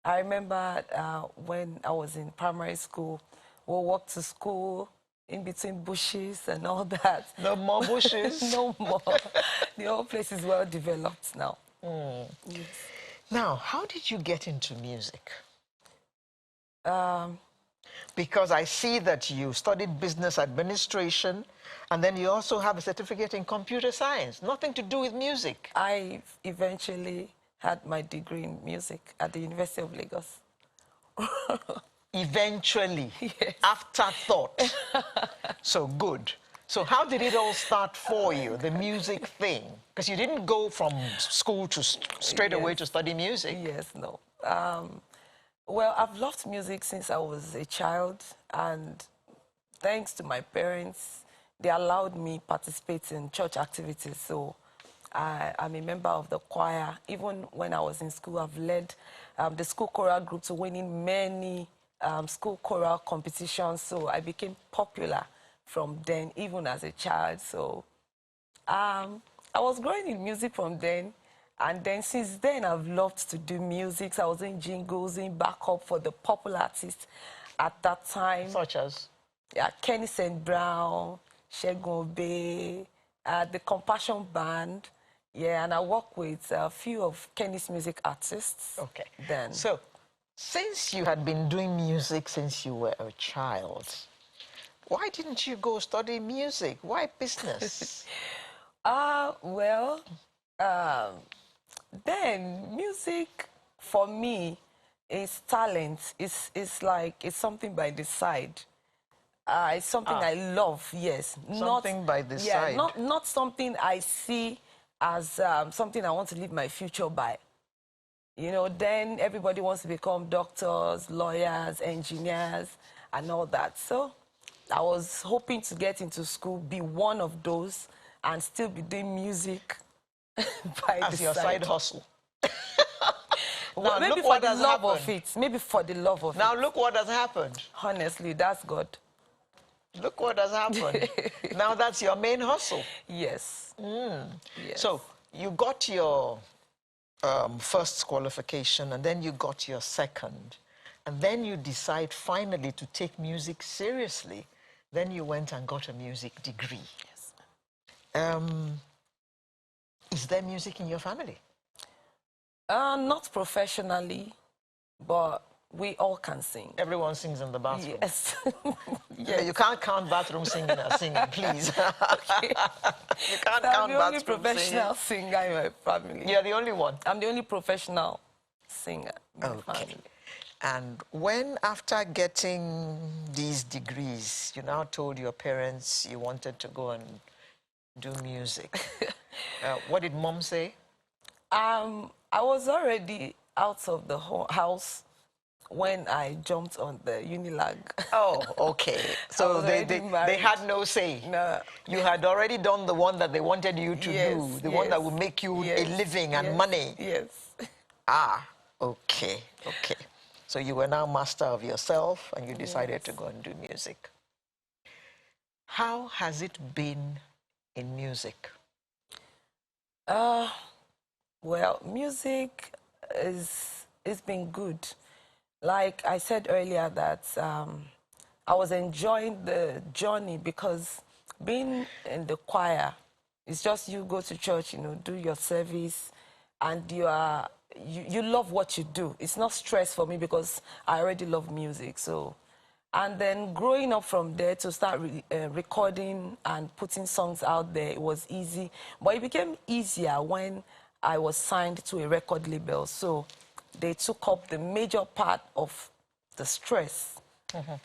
I remember when I was in primary school, we walked to school in between bushes and all that. No more bushes? No more. The whole place is well developed now. Yes. Now, how did you get into music? Because I see that you studied business administration and then you also have a certificate in computer science. Nothing to do with music. I eventually had my degree in music at the University of Lagos. Eventually, yes. Afterthought. So good. So how did it all start for you, the music thing? Because you didn't go from school to straight away to study music. Yes, no. Well, I've loved music since I was a child, and thanks to my parents, they allowed me participate in church activities. So I'm a member of the choir. Even when I was in school, I've led the school choral group to winning many school choral competitions. So I became popular from then, even as a child. So I was growing in music from then. And then since then, I've loved to do music. So I was in jingles, in backup for the popular artists at that time. Such as? Yeah, Kenny St. Brown, Shegun Obe, the Compassion Band. Yeah, and I work with a few of Kenny's music artists. Okay. Then. So, since you had been doing music since you were a child, why didn't you go study music? Why business? Then music for me is talent. It's like it's something by the side. It's something I love. Yes, something by the side. Not something I see as something I want to live my future by. You know, then everybody wants to become doctors, lawyers, engineers, and all that. So I was hoping to get into school, be one of those, and still be doing music by as your side hustle. Well, maybe for the love of it. Maybe for the love of it. Now look what has happened. Honestly, that's God. Look what has happened. Now that's your main hustle. Yes. Yes. So you got your first qualification, and then you got your second, and then you decide finally to take music seriously. Then you went and got a music degree. Yes. Is there music in your family? Not professionally, but we all can sing. Everyone sings in the bathroom? Yes. Yes. You can't count bathroom singing as singing, please. Okay. You can't count I'm the only bathroom professional singer in my family. You're the only one? I'm the only professional singer in my family. And when, after getting these degrees, you now told your parents you wanted to go and do music, what did Mom say? I was already out of the house when I jumped on the Unilag. Oh, okay. So they had no say. No. You had already done the one that they wanted you to do, the one that would make you a living and money. Yes. Ah, okay, okay. So you were now master of yourself and you decided to go and do music. How has it been in music? Well, music it's been good. Like I said earlier that I was enjoying the journey because being in the choir, it's just you go to church, you know, do your service, and you love what you do. It's not stress for me because I already love music. So, and then growing up from there to start recording and putting songs out there, it was easy. But it became easier when I was signed to a record label. So they took up the major part of the stress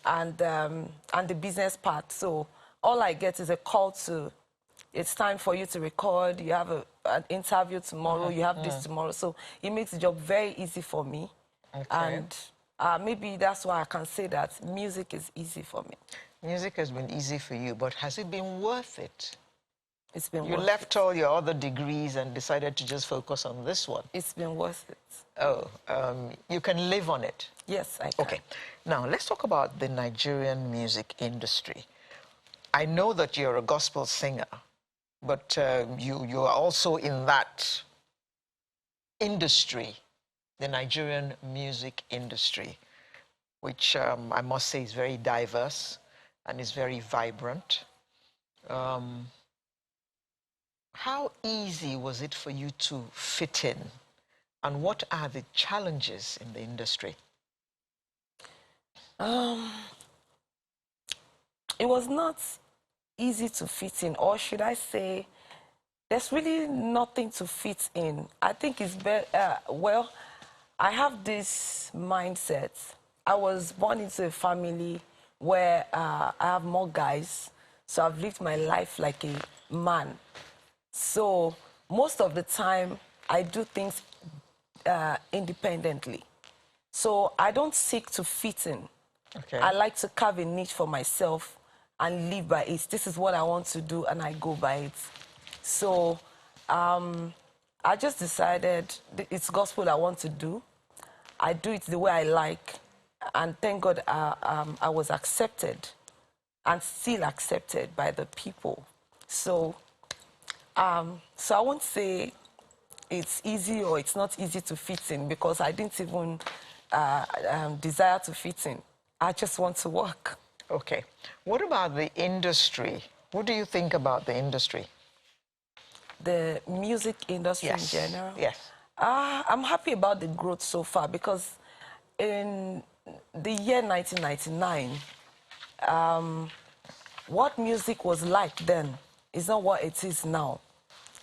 and the business part. So all I get is a call to, it's time for you to record, you have an interview tomorrow, you have this tomorrow. So it makes the job very easy for me. Okay. And maybe that's why I can say that music is easy for me. Music has been easy for you, but has it been worth it? It's been You worth left it. all your other degrees and decided to just focus on this one. It's been worth it. Oh, you can live on it? Yes, I can. Okay. Now, let's talk about the Nigerian music industry. I know that you're a gospel singer, but you are also in that industry, the Nigerian music industry, which I must say is very diverse and is very vibrant. How easy was it for you to fit in? And what are the challenges in the industry? It was not easy to fit in, or should I say, there's really nothing to fit in. I think it's better, well, I have this mindset. I was born into a family where I have more guys, so I've lived my life like a man. So most of the time, I do things independently. So I don't seek to fit in. Okay. I like to carve a niche for myself and live by it. This is what I want to do, and I go by it. So I just decided it's gospel I want to do. I do it the way I like, and thank God I was accepted and still accepted by the people. So, so I won't say it's easy or it's not easy to fit in, because I didn't even desire to fit in. I just want to work. Okay. What about the industry? What do you think about the industry? The music industry Yes. in general? Yes. I'm happy about the growth so far, because in the year 1999, what music was like then is not what it is now.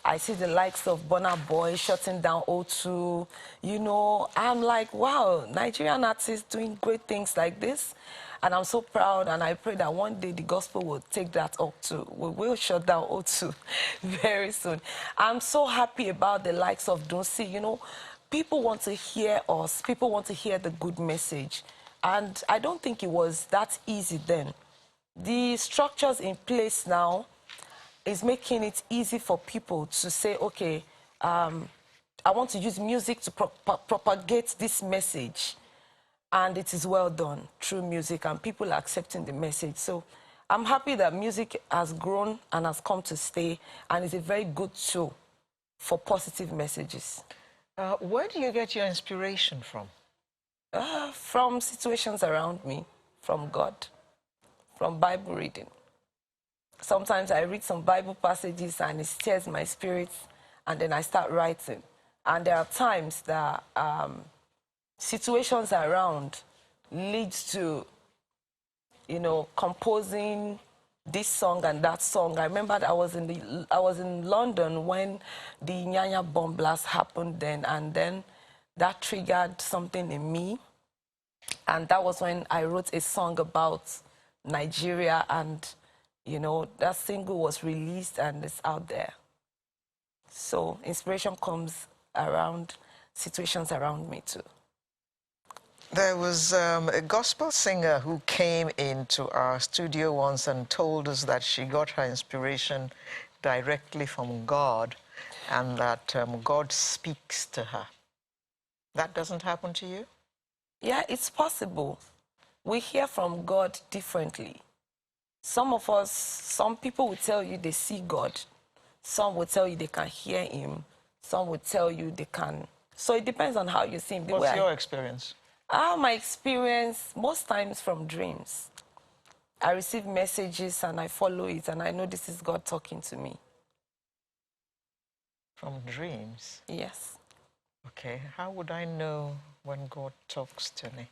I see the likes of Burna Boy shutting down O2. You know, I'm like, wow, Nigerian artists doing great things like this. And I'm so proud, and I pray that one day the gospel will take that up too. We will shut down O2 very soon. I'm so happy about the likes of Dunsi. You know, people want to hear us. People want to hear the good message. And I don't think it was that easy then. The structures in place now is making it easy for people to say, okay, I want to use music to propagate this message. And it is well done through music, and people are accepting the message. So I'm happy that music has grown and has come to stay, and is a very good tool for positive messages. Where do you get your inspiration from? From situations around me, from God, from Bible reading. Sometimes I read some Bible passages and it stirs my spirit, and then I start writing. And there are times that situations around leads to, you know, composing this song and that song. I remember that I was in London when the Nyanya bomb blast happened then, and then that triggered something in me. And that was when I wrote a song about Nigeria, and, you know, that single was released and it's out there. So inspiration comes around situations around me too. There was a gospel singer who came into our studio once and told us that she got her inspiration directly from God, and that God speaks to her. That doesn't happen to you? Yeah, it's possible. We hear from God differently. Some of us, some people will tell you they see God. Some will tell you they can hear him. Some will tell you they can. So it depends on how you see him. What's your experience? My experience, most times from dreams. I receive messages and I follow it, and I know this is God talking to me. From dreams? Yes. Okay, how would I know when God talks to me?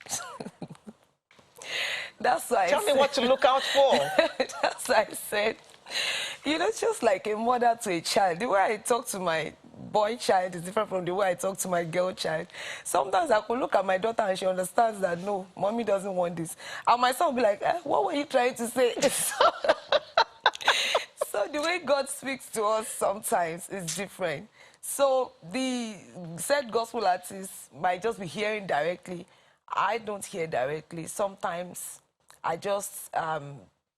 That's why Tell me what to look out for. That's why I said, you know, just like a mother to a child. The way I talk to my boy child is different from the way I talk to my girl child. Sometimes I could look at my daughter and she understands that, no, mommy doesn't want this. And my son will be like, what were you trying to say? So the way God speaks to us sometimes is different. So the said gospel artist might just be hearing directly, I don't hear directly. Sometimes I just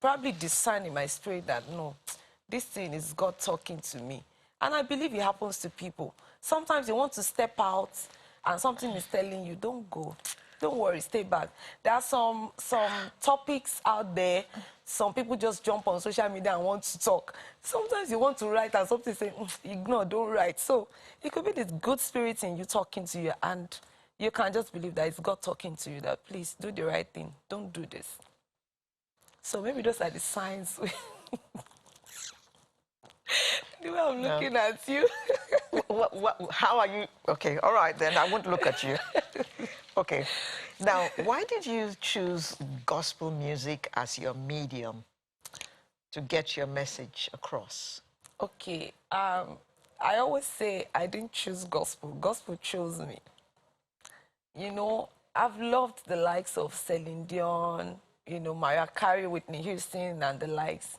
probably discern in my spirit that, no, this thing is God talking to me. And I believe it happens to people. Sometimes you want to step out and something is telling you, don't go. Don't worry, stay back. There are some topics out there. Some people just jump on social media and want to talk. Sometimes you want to write and something say, ignore, don't write. So it could be this good spirit in you talking to you, and you can just believe that it's God talking to you, that please do the right thing. Don't do this. So maybe those are the signs. The way I'm looking at you. How are you? Okay, all right, then I won't look at you. Okay. Now, why did you choose gospel music as your medium to get your message across? Okay. I always say I didn't choose gospel. Gospel chose me. You know, I've loved the likes of Celine Dion, you know, Mariah Carey, Whitney Houston, and the likes.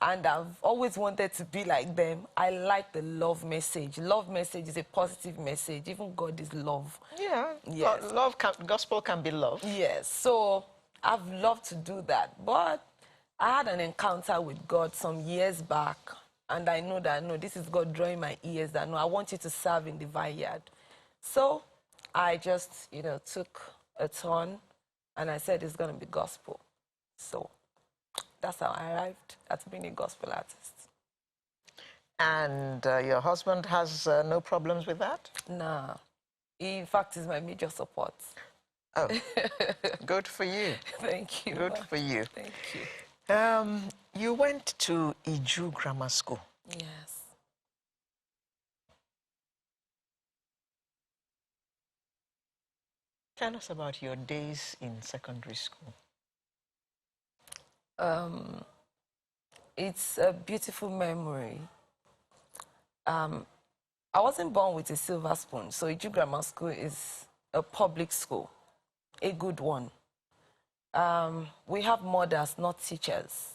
And I've always wanted to be like them. I like the love message. Love message is a positive message. Even God is love. Yeah. Yes. Gospel can be love. Yes. So I've loved to do that. But I had an encounter with God some years back. And I know that, no, this is God drawing my ears, that, no, I want you to serve in the vineyard. So I just, you know, took a turn and I said it's going to be gospel. So that's how I arrived at being a gospel artist. And your husband has no problems with that? Nah. He, in fact, is my major support. Oh, good for you. Thank you. Good for you. Thank you. You went to Iju Grammar School. Yes. Tell us about your days in secondary school. It's a beautiful memory. I wasn't born with a silver spoon, so Iju Grammar School is a public school, a good one. We have mothers, not teachers.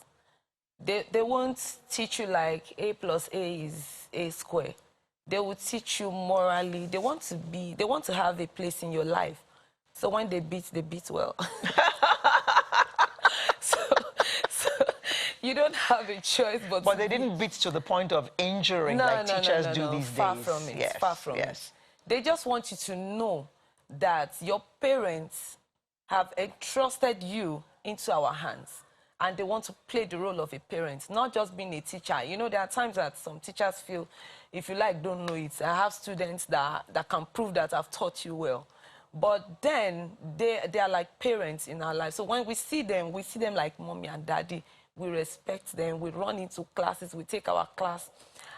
They won't teach you like A plus A is A square. They will teach you morally. They want to have a place in your life. So when they beat well. so you don't have a choice but they didn't beat to the point of injuring like teachers do these days. Far from it. Yes, far from it. They just want you to know that your parents have entrusted you into our hands, and they want to play the role of a parent, not just being a teacher. You know, there are times that some teachers feel, if you like, don't know it. I have students that can prove that I've taught you well. But then they are like parents in our lives. So when we see them like mommy and daddy. We respect them. We run into classes. We take our class.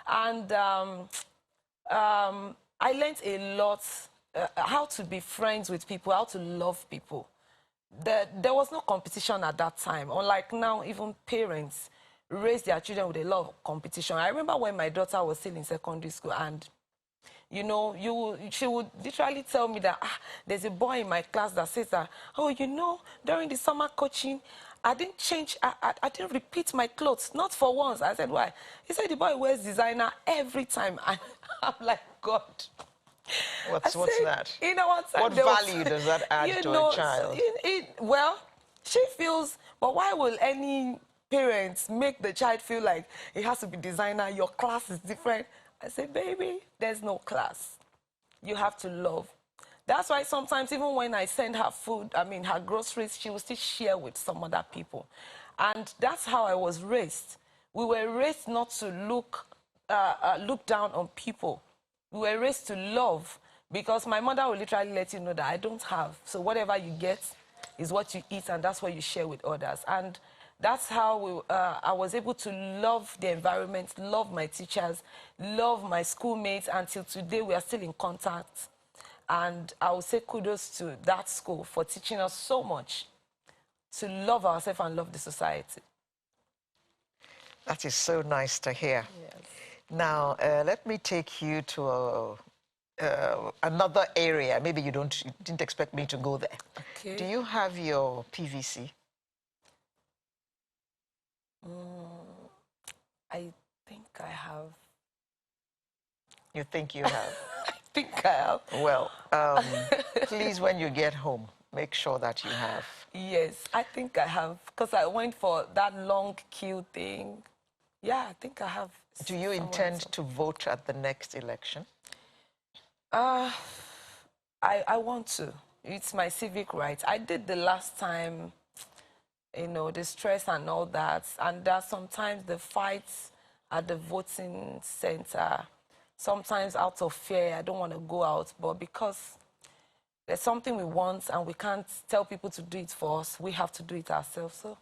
And I learned a lot how to be friends with people, how to love people. There was no competition at that time. Unlike now, even parents raise their children with a lot of competition. I remember when my daughter was still in secondary school, and you know, she would literally tell me that there's a boy in my class that says that, oh, you know, during the summer coaching, I didn't change, I didn't repeat my clothes, not for once. I said, why? He said the boy wears designer every time. And I'm like, God. What's that? You know what value does that add to a child? Well, she feels, but why will any parents make the child feel like it has to be designer, your class is different? I say, baby, there's no class. You have to love. That's why sometimes even when I send her food, her groceries, she will still share with some other people. And that's how I was raised. We were raised not to look down on people. We were raised to love, because my mother will literally let you know that I don't have. So whatever you get is what you eat, and that's what you share with others. And that's how I was able to love the environment, love my teachers, love my schoolmates. Until today, we are still in contact. And I would say kudos to that school for teaching us so much to love ourselves and love the society. That is so nice to hear. Yes. Now, let me take you to another area. Maybe you didn't expect me to go there. Okay. Do you have your PVC? I think I have. You think you have? I think I have. Well, please, when you get home, make sure that you have. Yes, I think I have, because I went for that long queue thing. Yeah, I think I have. Do you intend to vote at the next election? I want to. It's my civic right. I did the last time, you know, the stress and all that. And sometimes the fights at the voting center, sometimes out of fear, I don't want to go out. But because there's something we want and we can't tell people to do it for us, we have to do it ourselves. So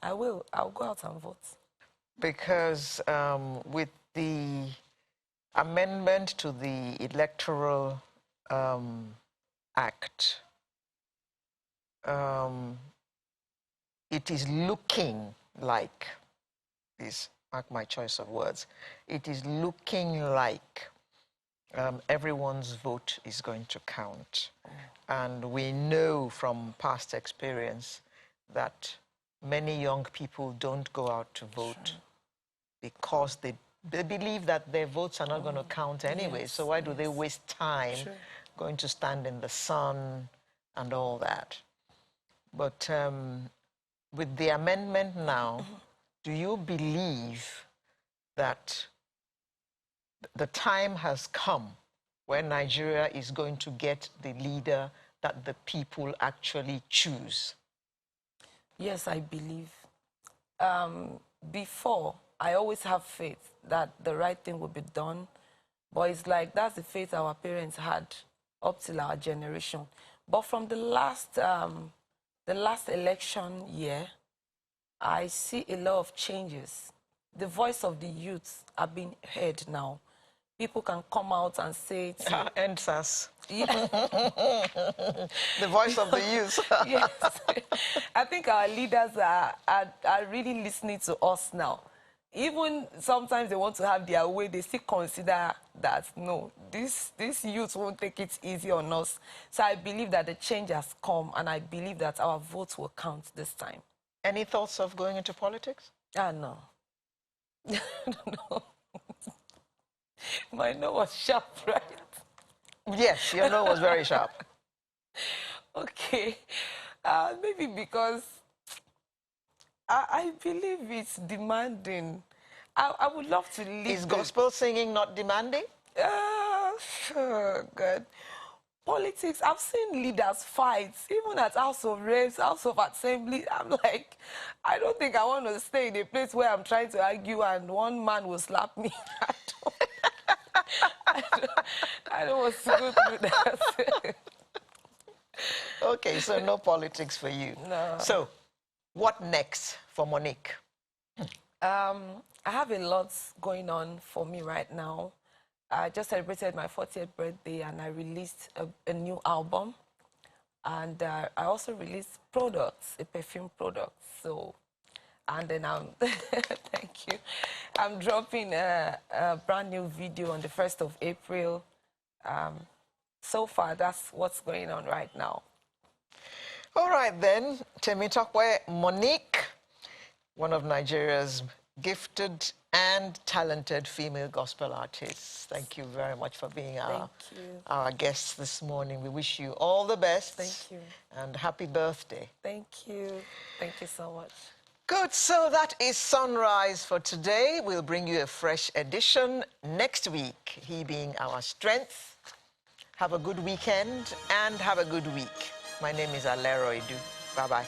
I'll go out and vote. Because with the amendment to the Electoral Act, it is looking like, please mark my choice of words, it is looking like everyone's vote is going to count. And we know from past experience that many young people don't go out to vote because they believe that their votes are not going to count anyway. So why do they waste time going to stand in the sun and all that? But with the amendment now, do you believe that the time has come when Nigeria is going to get the leader that the people actually choose? Yes, I believe. Before, I always have faith that the right thing will be done. But it's like that's the faith our parents had up till our generation. But from the last election year, I see a lot of changes. The voice of the youth are being heard now. People can come out and say it. NSAS. Yeah. The voice of the youth. Yes. I think our leaders are really listening to us now. Even sometimes they want to have their way, they still consider that, no, this youth won't take it easy on us. So I believe that the change has come, and I believe that our votes will count this time. Any thoughts of going into politics? No. No. My no was sharp, right? Yes, your no was very sharp. Okay. Maybe because I believe it's demanding. I would love to live. Is gospel singing not demanding? Oh, God. Politics, I've seen leaders fight, even at House of Reps, House of Assembly. I'm like, I don't think I want to stay in a place where I'm trying to argue and one man will slap me. I don't want to go through that. Okay, so no politics for you. No. So, what next for Monique? I have a lot going on for me right now. I just celebrated my 40th birthday and I released a new album. And I also released products, a perfume product. So, and then thank you. I'm dropping a brand new video on the 1st of April. So far, that's what's going on right now. All right then, Temitokwe Monique, one of Nigeria's gifted and talented female gospel artists. Thank you very much for being our guest this morning. We wish you all the best. Thank you. And happy birthday. Thank you. Thank you so much. Good, so that is Sunrise for today. We'll bring you a fresh edition next week, he being our strength. Have a good weekend and have a good week. My name is Alero Edu. Bye-bye.